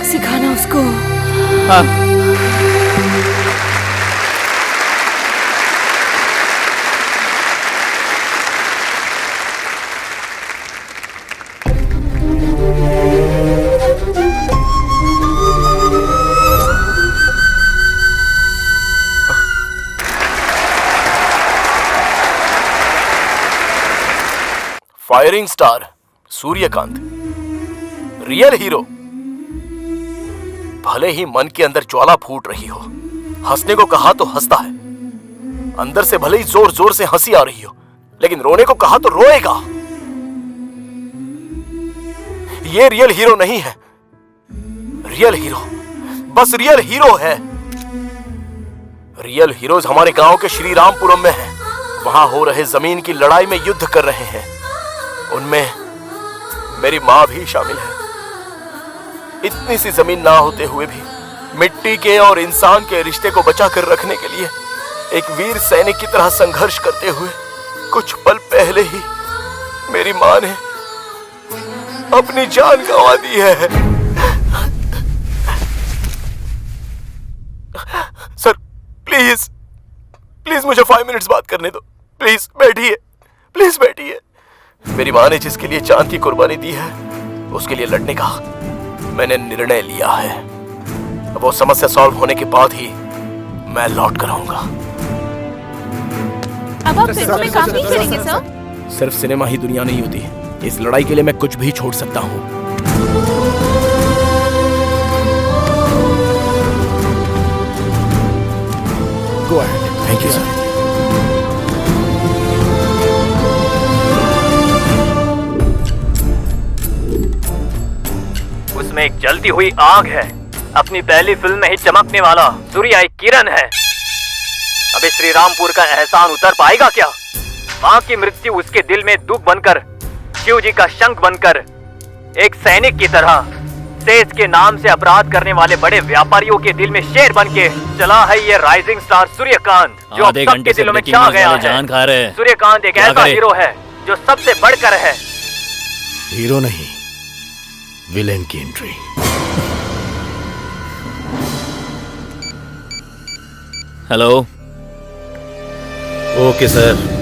सिखाना उसको। Firing star Suryakant, real hero. भले ही मन के अंदर ज्वाला फूट रही हो, हंसने को कहा तो हंसता है, अंदर से भले ही जोर जोर से हंसी आ रही हो, लेकिन रोने को कहा तो रोएगा। ये रियल हीरो नहीं है। रियल हीरो बस रियल हीरो है। रियल हीरोज हमारे गांव के श्री रामपुरम में हैं। वहां हो रहे जमीन की लड़ाई में युद्ध कर रहे हैं। उनमें मेरी मां भी शामिल है। इतनी सी जमीन ना होते हुए भी मिट्टी के और इंसान के रिश्ते को बचा कर रखने के लिए एक वीर सैनिक की तरह संघर्ष करते हुए कुछ पल पहले ही मेरी मां ने अपनी जान गंवा दी है। सर प्लीज प्लीज मुझे 5 मिनट्स बात करने दो। प्लीज बैठिए, प्लीज बैठिए। मेरी मां ने जिसके लिए जान की कुर्बानी दी है उसके लिए लड़ने का मैंने निर्णय लिया है। वो समस्या सॉल्व होने के बाद ही मैं लौट कर आऊंगा। अब आप फिल्म में काम नहीं करेंगे सर? सिर्फ सिनेमा ही दुनिया नहीं होती। इस लड़ाई के लिए मैं कुछ भी छोड़ सकता हूँ। Go ahead. Thank you sir. उसमें एक जलती हुई आग है। अपनी पहली फिल्म में ही चमकने वाला सूर्य एक किरण है। अबे श्री रामपुर का एहसान उतर पाएगा क्या? माँ की मृत्यु उसके दिल में दुख बनकर, शिव जी का शंख बनकर, एक सैनिक की तरह देश के नाम से अपराध करने वाले बड़े व्यापारियों के दिल में शेर बन के चला है ये राइजिंग स्टार सूर्यकांत, जो अब सबके दिलों में छा गया है। सूर्यकांत एक ऐसा हीरो है जो सबसे बढ़कर है। हीरो नहीं, विलेन की एंट्री। हेलो। Okay sir.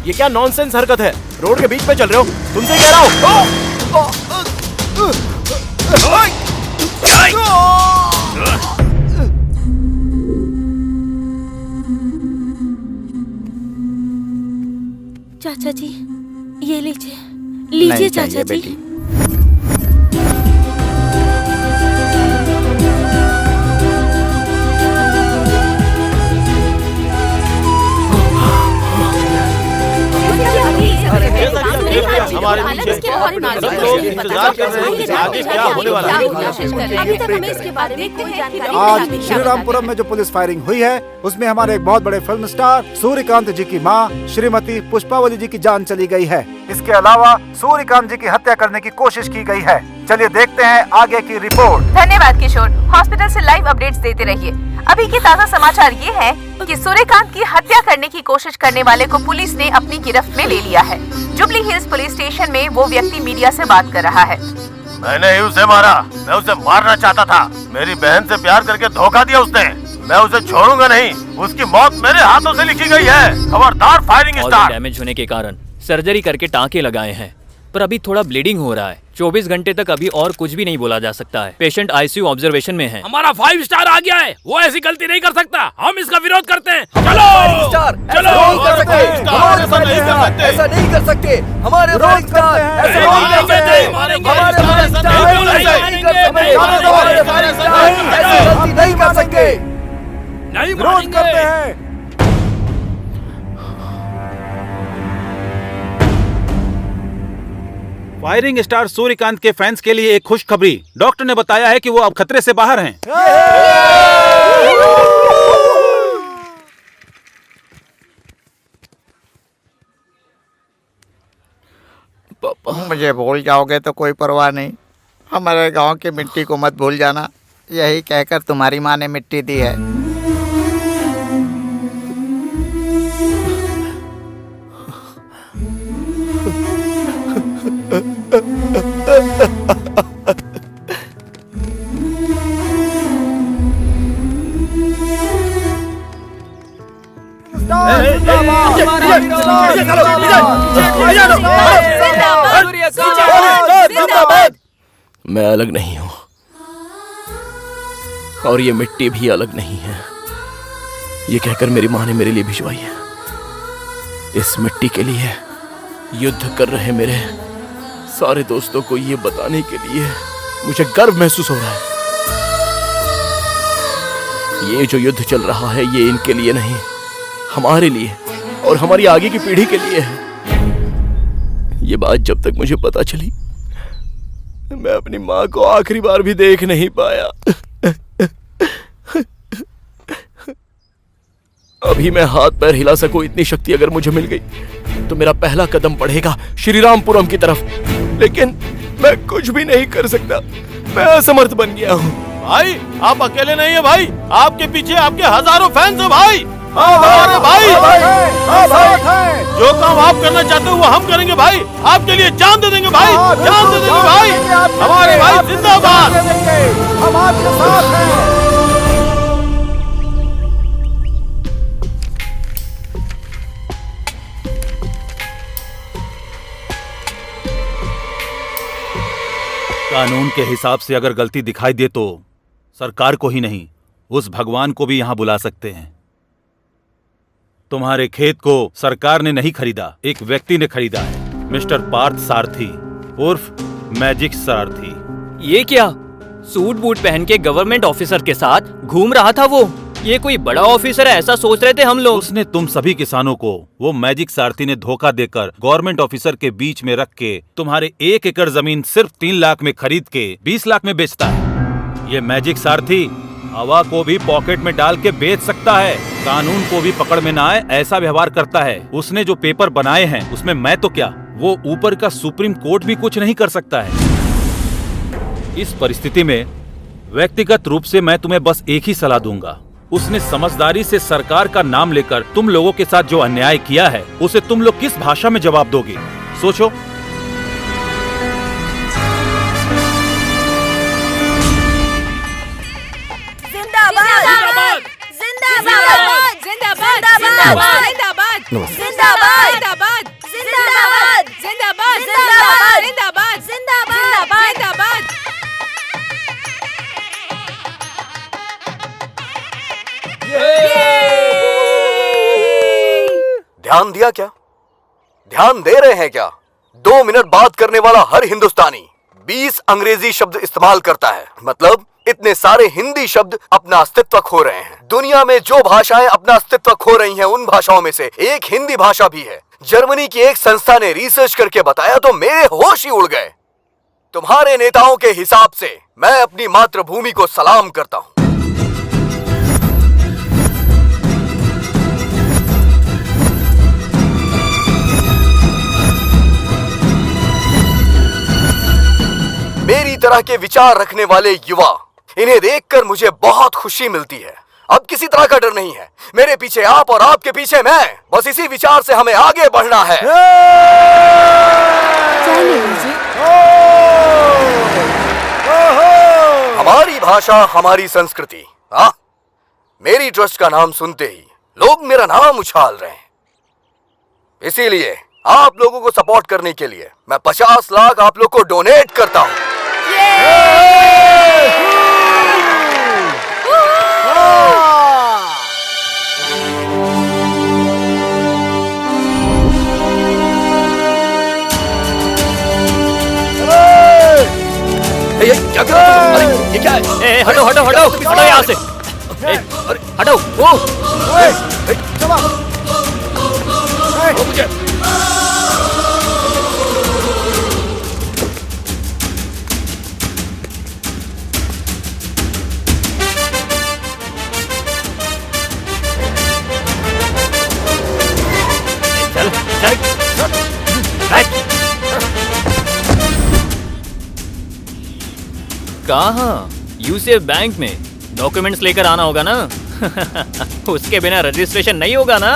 ये क्या नॉनसेंस हरकत है? रोड के बीच में चल रहे हो, तुमसे कह रहा हूँ। चाचा जी ये लीजिए, लीजिए चाचा जी। हमारे पीछे लोग इंतजार कर रहे हैं कि आगे क्या होने वाला है। अभी तक हमें इसके बारे में कोई जानकारी आज श्रीरामपुरम में जो पुलिस फायरिंग हुई है उसमें हमारे एक बहुत बड़े फिल्म स्टार सूर्यकांत जी की मां श्रीमती पुष्पावली जी की जान चली गई है। इसके अलावा सूर्यकांत जी की हत्या करने की कोशिश की गई है। चलिए देखते हैं आगे की रिपोर्ट। धन्यवाद किशोर, हॉस्पिटल से लाइव अपडेट्स देते रहिए। अभी के ताज़ा समाचार ये है कि सूर्यकांत की हत्या करने की कोशिश करने वाले को पुलिस ने अपनी गिरफ्त में ले लिया है। जुबली हिल्स पुलिस स्टेशन में वो व्यक्ति मीडिया से बात कर रहा है। मैंने ही उसे मारा, मैं उसे मारना चाहता था। मेरी बहन से प्यार करके धोखा दिया उसने। मैं उसे छोड़ूंगा नहीं। उसकी मौत मेरे हाथों से लिखी गई है। खबरदार फायरिंग स्टार। डैमेज होने के कारण सर्जरी करके टाँके लगाए हैं, पर अभी थोड़ा ब्लीडिंग हो रहा है। 24 घंटे तक अभी और कुछ भी नहीं बोला जा सकता है। पेशेंट आईसीयू ऑब्जर्वेशन में है। हमारा 5 स्टार आ गया है, वो ऐसी गलती नहीं कर सकता। हम इसका विरोध करते हैं। चलो स्टार, चलो। ऐसा नहीं कर सकते। हमारे विरोध करते हैं। ऐसा नहीं कर सकते। हमारे गलती नहीं कर सकते। नहीं विरोध करते हैं। फायरिंग स्टार सूर्यकांत के फैंस के लिए एक खुशखबरी। डॉक्टर ने बताया है कि वो अब खतरे से बाहर हैं। मुझे भूल जाओगे तो कोई परवाह नहीं, हमारे गांव की मिट्टी को मत भूल जाना। यही कहकर तुम्हारी माँ ने मिट्टी दी है। मैं अलग नहीं हूँ और ये मिट्टी भी अलग नहीं है। ये कहकर मेरी माँ ने मेरे लिए भिजवाई है। इस मिट्टी के लिए युद्ध कर रहे मेरे सारे दोस्तों को ये बताने के लिए मुझे गर्व महसूस हो रहा है। ये जो युद्ध चल रहा है ये इनके लिए नहीं, हमारे लिए और हमारी आगे की पीढ़ी के लिए है। ये बात जब तक मुझे पता चली मैं अपनी माँ को आखिरी बार भी देख नहीं पाया। अभी मैं हाथ पैर हिला सकूं इतनी शक्ति अगर मुझे मिल गई तो मेरा पहला कदम बढ़ेगा श्रीरामपुरम की तरफ। लेकिन मैं कुछ भी नहीं कर सकता, मैं असमर्थ बन गया हूँ। भाई आप अकेले नहीं है भाई, आपके पीछे आपके हजारों फैंस हैं भाई। अरे भाई, जो काम आप करना चाहते हो वो हम करेंगे भाई। आपके लिए जान दे देंगे भाई, जान दे देंगे भाई। हमारे भाई जिंदाबाद। हम आपके साथ हैं। कानून के हिसाब से अगर गलती दिखाई दे तो सरकार को ही नहीं उस भगवान को भी यहां बुला सकते हैं। तुम्हारे खेत को सरकार ने नहीं खरीदा, एक व्यक्ति ने खरीदा है, मिस्टर पार्थ सारथी उर्फ मैजिक सारथी। ये क्या? सूट बूट पहन के गवर्नमेंट ऑफिसर के साथ घूम रहा था वो। ये कोई बड़ा ऑफिसर है ऐसा सोच रहे थे हम लोग। उसने तुम सभी किसानों को वो मैजिक सारथी ने धोखा देकर गवर्नमेंट ऑफिसर के बीच में रख के तुम्हारे 1 एकड़ जमीन सिर्फ 3 लाख में खरीद के 20 लाख में बेचता है। ये मैजिक सारथी हवा को भी पॉकेट में डाल के बेच सकता है, कानून को भी पकड़ में ना आए ऐसा व्यवहार करता है। उसने जो पेपर बनाए हैं उसमें मैं तो क्या, वो ऊपर का सुप्रीम कोर्ट भी कुछ नहीं कर सकता है। इस परिस्थिति में व्यक्तिगत रूप से मैं तुम्हें बस एक ही सलाह दूंगा, उसने समझदारी से सरकार का नाम लेकर तुम लोगों के साथ जो अन्याय किया है उसे तुम लोग किस भाषा में जवाब दोगे, सोचो। जिंदाबाद जिंदाबाद जिंदाबाद जिंदाबाद जिंदाबाद जिंदाबाद जिंदाबाद जिंदाबाद जिंदाबाद जिंदाबाद जिंदाबाद जिंदाबाद। ध्यान दिया क्या? ध्यान दे रहे हैं क्या? 2 मिनट बात करने वाला हर हिंदुस्तानी 20 अंग्रेजी शब्द इस्तेमाल करता है। मतलब इतने सारे हिंदी शब्द अपना अस्तित्व खो रहे हैं। दुनिया में जो भाषाएं अपना अस्तित्व खो रही हैं, उन भाषाओं में से एक हिंदी भाषा भी है। जर्मनी की एक संस्था ने रिसर्च करके बताया तो मेरे होश ही उड़ गए। तुम्हारे नेताओं के हिसाब से मैं अपनी मातृभूमि को सलाम करता हूं। मेरी तरह के विचार रखने वाले युवा, इन्हें देखकर मुझे बहुत खुशी मिलती है। अब किसी तरह का डर नहीं है। मेरे पीछे आप और आपके पीछे मैं। बस इसी विचार से हमें आगे बढ़ना है। हमारी भाषा, हमारी संस्कृति। हाँ, मेरी ट्रस्ट का नाम सुनते ही लोग मेरा नाम उछाल रहे हैं। इसीलिए आप लोगों को सपोर्ट करने के लिए मैं 50 लाख आप लोग को डोनेट करता हूं। क्या कर रहे हो? अरे ये क्या है? हटो हटो हटो हटो यहाँ से। हटो वो मुझे कहाँ? यूसीएफ बैंक में डॉक्यूमेंट्स लेकर आना होगा ना। उसके बिना रजिस्ट्रेशन नहीं होगा ना।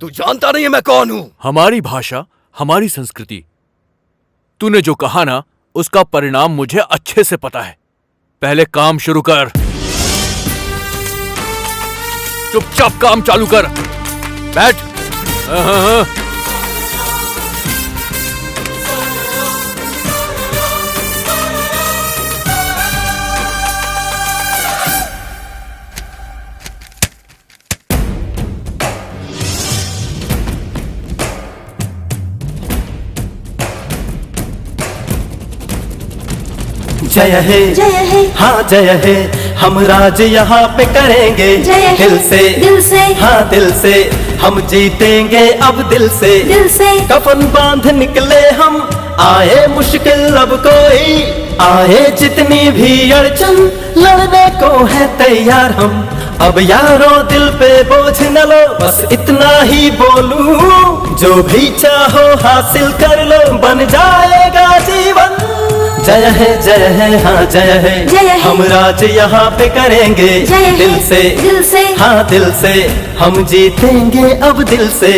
तू जानता नहीं है मैं कौन हूं। हमारी भाषा, हमारी संस्कृति। तूने जो कहा ना, उसका परिणाम मुझे अच्छे से पता है। पहले काम शुरू कर। चुपचाप काम चालू कर। बैठ। जय है हाँ जय है, हम राज यहाँ पे करेंगे दिल से हाँ दिल से, हम जीतेंगे अब दिल से कफन बांध निकले हम, आए मुश्किल अब कोई आए, जितनी भी अड़चन लड़ने को है तैयार हम। अब यारों दिल पे बोझ न लो, बस इतना ही बोलूं, जो भी चाहो हासिल कर लो, बन जाएगा जीवन। जय है हाँ जय है, हम राज यहाँ पे करेंगे दिल से हाँ दिल से, हम जीतेंगे अब दिल से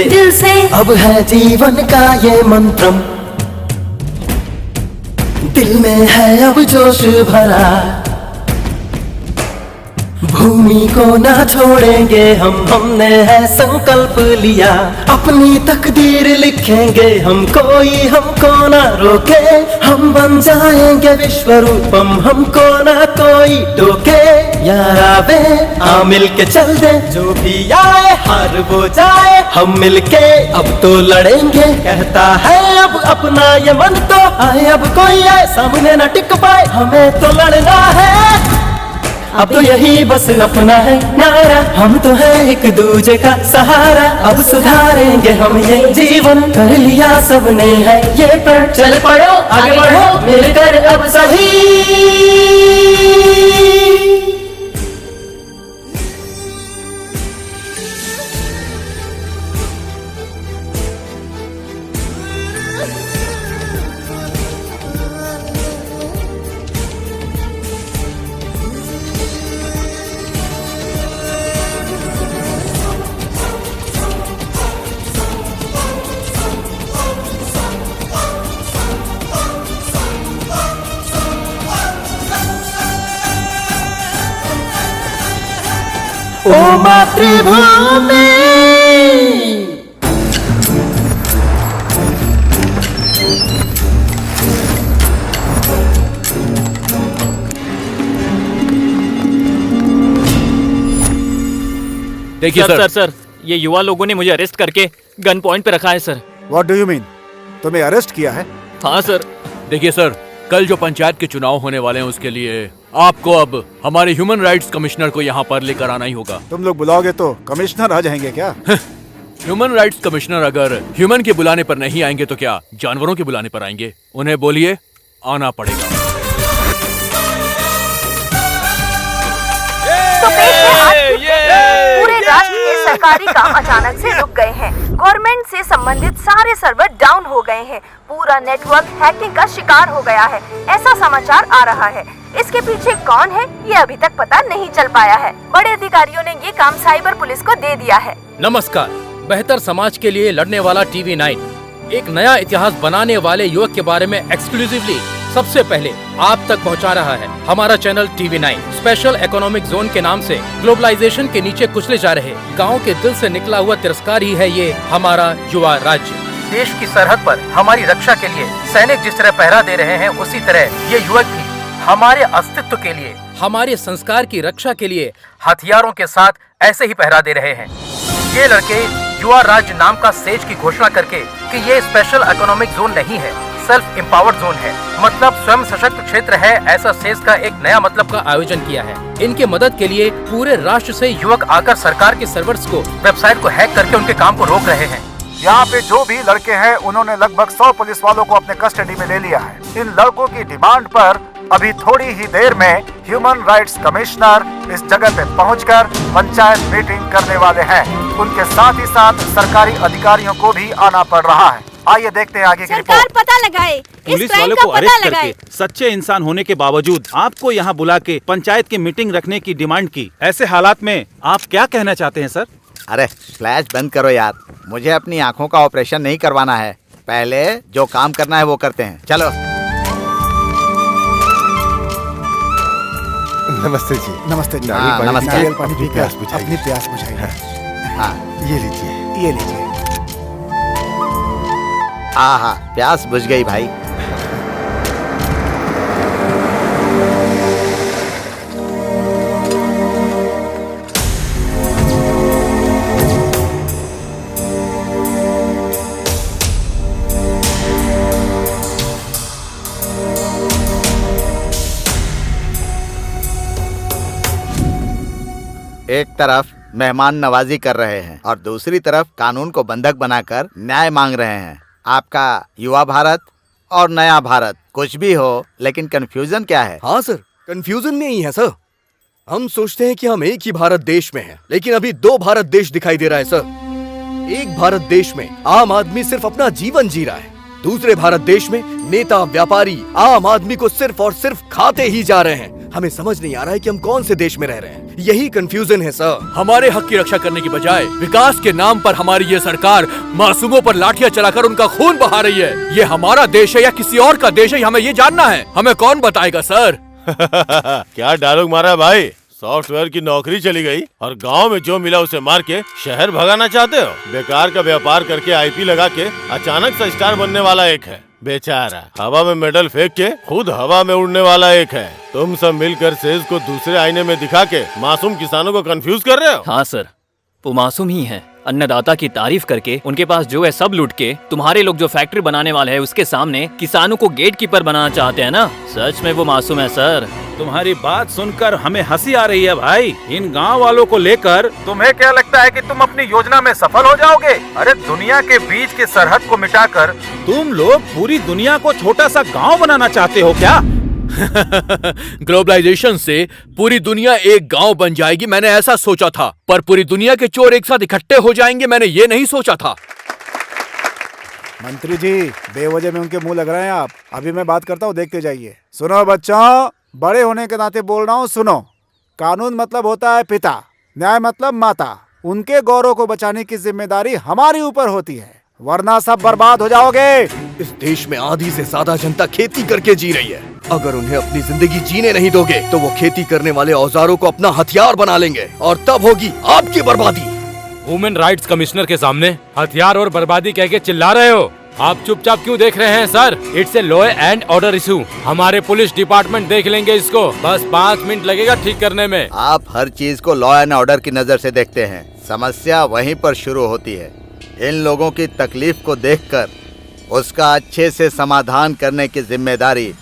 अब है जीवन का ये मंत्रम, दिल में है अब जोश भरा, भूमि को ना छोड़ेंगे हमने है संकल्प लिया, अपनी तकदीर लिखेंगे हम, कोई हमको ना रोके, हम बन जाएंगे विश्व रूपम, हमको ना कोई टोके। यार आवे आ मिल के चल दे, जो भी आए हार वो जाए, हम मिल के अब तो लड़ेंगे, कहता है अब अपना ये मन तो आए, अब कोई आए सामने न टिक पाए, हमें तो लड़ना है, अब तो यही बस अपना है नारा, हम तो है एक दूजे का सहारा, अब सुधारेंगे हम ये जीवन, कर लिया सबने है ये पर, चल पड़ो आगे बढ़ो मिलकर अब सभी। ओ मातृभूमि देखिए सर, ये युवा लोगों ने मुझे अरेस्ट करके गन पॉइंट पे रखा है sir. What do you mean? तुम्हें अरेस्ट किया है? हाँ सर। देखिए सर, कल जो पंचायत के चुनाव होने वाले हैं उसके लिए आपको अब हमारे ह्यूमन राइट्स कमिश्नर को यहाँ पर लेकर आना ही होगा। तुम लोग बुलाओगे तो कमिश्नर आ जाएंगे क्या? ह्यूमन राइट्स कमिश्नर अगर ह्यूमन के बुलाने पर नहीं आएंगे तो क्या जानवरों के बुलाने पर आएंगे? उन्हें बोलिए आना पड़ेगा। तो पेश है आज की खबर। पूरे राष्ट्र के सरकारी काम अचानक से रुक गए हैं। गवर्नमेंट से संबंधित सारे सर्वर डाउन हो गए हैं। पूरा नेटवर्क हैकिंग का शिकार हो गया है, ऐसा समाचार आ रहा है। इसके पीछे कौन है ये अभी तक पता नहीं चल पाया है। बड़े अधिकारियों ने ये काम साइबर पुलिस को दे दिया है। नमस्कार, बेहतर समाज के लिए लड़ने वाला TV9 एक नया इतिहास बनाने वाले युवक के बारे में एक्सक्लूसिवली सबसे पहले आप तक पहुंचा रहा है। हमारा channel TV9 special economic zone के नाम से ग्लोबलाइजेशन के नीचे कुचले जा रहे गांव के दिल से निकला हुआ तिरस्कार ही है ये हमारा युवा राज्य। देश की सरहद पर हमारी रक्षा के लिए सैनिक जिस तरह पहरा दे रहे हैं, उसी तरह ये युवक भी हमारे अस्तित्व के लिए, हमारे संस्कार की रक्षा के लिए हथियारों के साथ ऐसे ही पहरा दे रहे हैं। ये लड़के युवा राज्य नाम का सेज की घोषणा करके कि ये स्पेशल इकोनॉमिक जोन नहीं है, सेल्फ एम्पावर्ड जोन है, मतलब स्वयं सशक्त क्षेत्र है, ऐसा सेज का एक नया मतलब का आयोजन किया है। इनके मदद के लिए पूरे राष्ट्र से युवक आकर सरकार के सर्वर्स को, वेबसाइट को हैक करके उनके काम को रोक रहे हैं। यहाँ पे जो भी लड़के हैं उन्होंने लगभग 100 पुलिस वालों को अपने कस्टडी में ले लिया है। इन लड़कों की डिमांड पर अभी थोड़ी ही देर में ह्यूमन राइट्स कमिश्नर इस जगह पे पहुंचकर पंचायत मीटिंग करने वाले हैं। उनके साथ ही साथ सरकारी अधिकारियों को भी आना पड़ रहा है। आइए देखते हैं आगे की रिपोर्ट। पता लगाए, पुलिस वालों को अरेस्ट करके सच्चे इंसान होने के बावजूद आपको यहाँ बुला के पंचायत की मीटिंग रखने की डिमांड की। ऐसे हालात में आप क्या कहना चाहते हैं सर? अरे फ्लैश बंद करो यार, मुझे अपनी आँखों का ऑपरेशन नहीं करवाना है। पहले जो काम करना है वो करते हैं, चलो। नमस्ते जी। नमस्ते जी। नमस्ते। अपनी प्यास बुझाइए। हाँ, ये लीजिए, ये लीजिए। आहा, प्यास बुझ गई भाई। एक तरफ मेहमान नवाजी कर रहे हैं और दूसरी तरफ कानून को बंधक बनाकर न्याय मांग रहे हैं। आपका युवा भारत और नया भारत कुछ भी हो, लेकिन कंफ्यूजन क्या है? हाँ सर, कंफ्यूजन नहीं है सर। हम सोचते हैं कि हम एक ही भारत देश में हैं, लेकिन अभी दो भारत देश दिखाई दे रहा है सर। एक भारत देश में आम आदमी सिर्फ अपना जीवन जी रहा है, दूसरे भारत देश में नेता व्यापारी आम आदमी को सिर्फ और सिर्फ खाते ही जा रहे हैं। हमें समझ नहीं आ रहा है कि हम कौन से देश में रह रहे हैं। यही कंफ्यूजन है सर। हमारे हक की रक्षा करने की बजाय विकास के नाम पर हमारी ये सरकार मासूमों पर लाठियां चलाकर उनका खून बहा रही है। ये हमारा देश है या किसी और का देश है, हमें ये जानना है। हमें कौन बताएगा सर? क्या डायलॉग मारा है भाई, सॉफ्टवेयर की नौकरी चली गई और गांव में जो मिला उसे मार के शहर भगाना चाहते हो? बेकार का व्यापार करके आईपी लगा के अचानक से स्टार बनने वाला एक है, बेचारा हवा में मेडल फेंक के खुद हवा में उड़ने वाला एक है। तुम सब मिलकर सेज को दूसरे आईने में दिखा के मासूम किसानों को कंफ्यूज कर रहे हो। हाँ सर, वो मासूम ही है। अन्नदाता की तारीफ करके उनके पास जो है सब लूट के तुम्हारे लोग जो फैक्ट्री बनाने वाले हैं उसके सामने किसानों को गेट कीपर बनाना चाहते हैं ना। सच में वो मासूम है सर। तुम्हारी बात सुनकर हमें हंसी आ रही है भाई। इन गांव वालों को लेकर तुम्हें क्या लगता है कि तुम अपनी योजना में सफल हो जाओगे? अरे दुनिया के बीच के सरहद को मिटाकर तुम लोग पूरी दुनिया को छोटा सा गांव बनाना चाहते हो क्या? ग्लोबलाइजेशन से पूरी दुनिया एक गांव बन जाएगी, मैंने ऐसा सोचा था। पर पूरी दुनिया के चोर एक साथ इकट्ठे हो जाएंगे, मैंने ये नहीं सोचा था। मंत्री जी, बेवजह में उनके मुंह लग रहे हैं आप। अभी मैं बात करता हूँ, देखते जाइए। सुनो बच्चों, बड़े होने के नाते बोल रहा हूँ, सुनो। कानून मतलब होता है पिता, न्याय मतलब माता। उनके गौरव को बचाने की जिम्मेदारी हमारी ऊपर होती है, वरना सब बर्बाद हो जाओगे। इस देश में आधी से ज्यादा जनता खेती करके जी रही है। अगर उन्हें अपनी जिंदगी जीने नहीं दोगे तो वो खेती करने वाले औजारों को अपना हथियार बना लेंगे और तब होगी आपकी बर्बादी। वुमेन राइट्स कमिश्नर के सामने हथियार और बर्बादी कह के चिल्ला रहे हो? आप चुपचाप क्यों देख रहे हैं sir? It's a law and order issue. हमारे पुलिस डिपार्टमेंट देख लेंगे इसको, बस 5 मिनट लगेगा ठीक करने में। आप हर चीज को लॉ एंड ऑर्डर की नजर से देखते हैं, समस्या वहीं पर शुरू होती है। इन लोगों की तकलीफ को देखकर उसका अच्छे से समाधान करने की जिम्मेदारी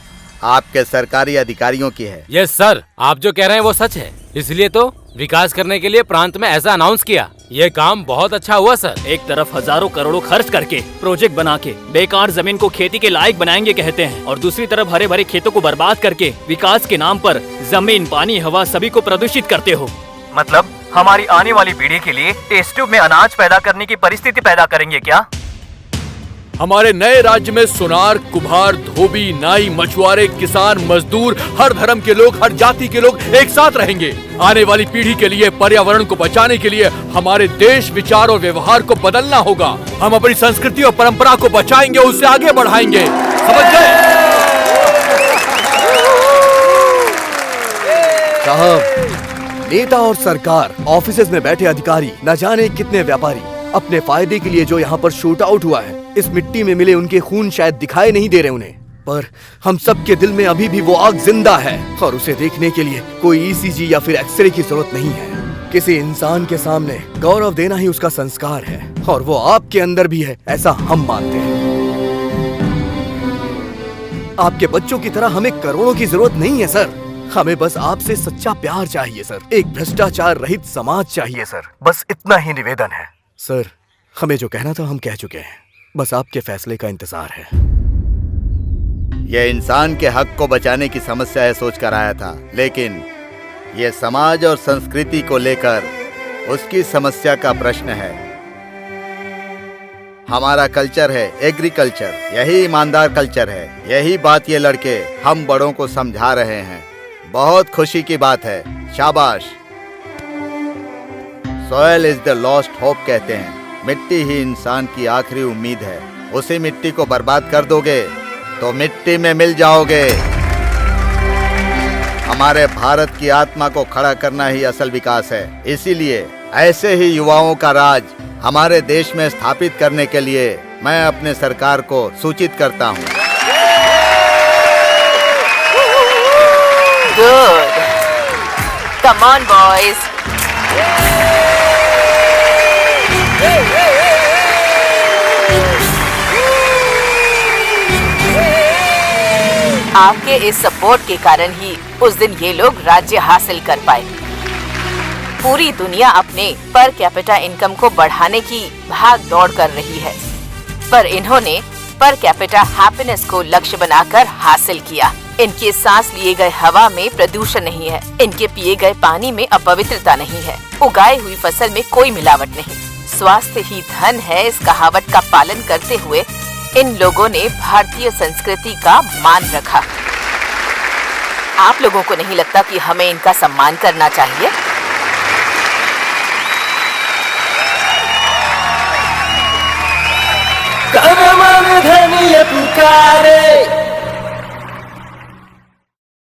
आपके सरकारी अधिकारियों की है। यस सर, आप जो कह रहे हैं वो सच है। इसलिए तो विकास करने के लिए प्रांत में ऐसा अनाउंस किया। ये काम बहुत अच्छा हुआ सर। एक तरफ हजारों करोड़ों खर्च करके प्रोजेक्ट बना के बेकार जमीन को खेती के लायक बनाएंगे कहते हैं, और दूसरी तरफ हरे भरे खेतों को बर्बाद करके विकास के नाम पर जमीन, पानी, हवा सभी को प्रदूषित करते हो। मतलब हमारी आने वाली पीढ़ी के लिए टेस्ट ट्यूब में अनाज पैदा करने की परिस्थिति पैदा करेंगे क्या? हमारे नए राज्य में सुनार, कुम्हार, धोबी, नाई, मछुआरे, किसान, मजदूर, हर धर्म के लोग, हर जाति के लोग एक साथ रहेंगे। आने वाली पीढ़ी के लिए, पर्यावरण को बचाने के लिए हमारे देश, विचार और व्यवहार को बदलना होगा। हम अपनी संस्कृति और परंपरा को बचाएंगे, उसे आगे बढ़ाएंगे। समझ गए? साहब, नेता और सरकार, ऑफिसेज में बैठे अधिकारी, न जाने कितने व्यापारी अपने फायदे के लिए जो यहाँ पर शूट आउट हुआ है, इस मिट्टी में मिले उनके खून शायद दिखाई नहीं दे रहे उन्हें, पर हम सबके दिल में अभी भी वो आग जिंदा है और उसे देखने के लिए कोई ईसीजी या फिर एक्सरे की जरूरत नहीं है। किसी इंसान के सामने गौरव देना ही उसका संस्कार है और वो आपके अंदर भी है, ऐसा हम मानते हैं। आपके बच्चों की तरह हमें करोड़ों की जरूरत नहीं है सर, हमें बस आपसे सच्चा प्यार चाहिए सर, एक भ्रष्टाचार रहित समाज चाहिए सर, बस इतना ही निवेदन है। सर, हमें जो कहना था हम कह चुके हैं, बस आपके फैसले का इंतजार है। यह इंसान के हक को बचाने की समस्या है सोचकर आया था, लेकिन यह समाज और संस्कृति को लेकर उसकी समस्या का प्रश्न है। हमारा कल्चर है एग्रीकल्चर, यही ईमानदार कल्चर है। यही बात ये लड़के हम बड़ों को समझा रहे हैं। बहुत खुशी की बात है, शाबाश। Soil is the lost hope कहते हैं, मिट्टी ही इंसान की आखिरी उम्मीद है। उसी मिट्टी को बर्बाद कर दोगे तो मिट्टी में मिल जाओगे। हमारे भारत की आत्मा को खड़ा करना ही असल विकास है। इसीलिए ऐसे ही युवाओं का राज हमारे देश में स्थापित करने के लिए मैं अपने सरकार को सूचित करता हूँ। Good. Come on, boys. आपके इस सपोर्ट के कारण ही उस दिन ये लोग राज्य हासिल कर पाए। पूरी दुनिया अपने पर कैपिटा इनकम को बढ़ाने की भाग दौड़ कर रही है, पर इन्होंने पर कैपिटा हैप्पीनेस को लक्ष्य बनाकर हासिल किया। इनके सांस लिए गए हवा में प्रदूषण नहीं है, इनके पिए गए पानी में अपवित्रता नहीं है, उगाई हुई फसल में कोई मिलावट नहीं। स्वास्थ्य ही धन है, इस कहावत का पालन करते हुए इन लोगों ने भारतीय संस्कृति का मान रखा। आप लोगों को नहीं लगता कि हमें इनका सम्मान करना चाहिए? कर मन धनिय पुकारे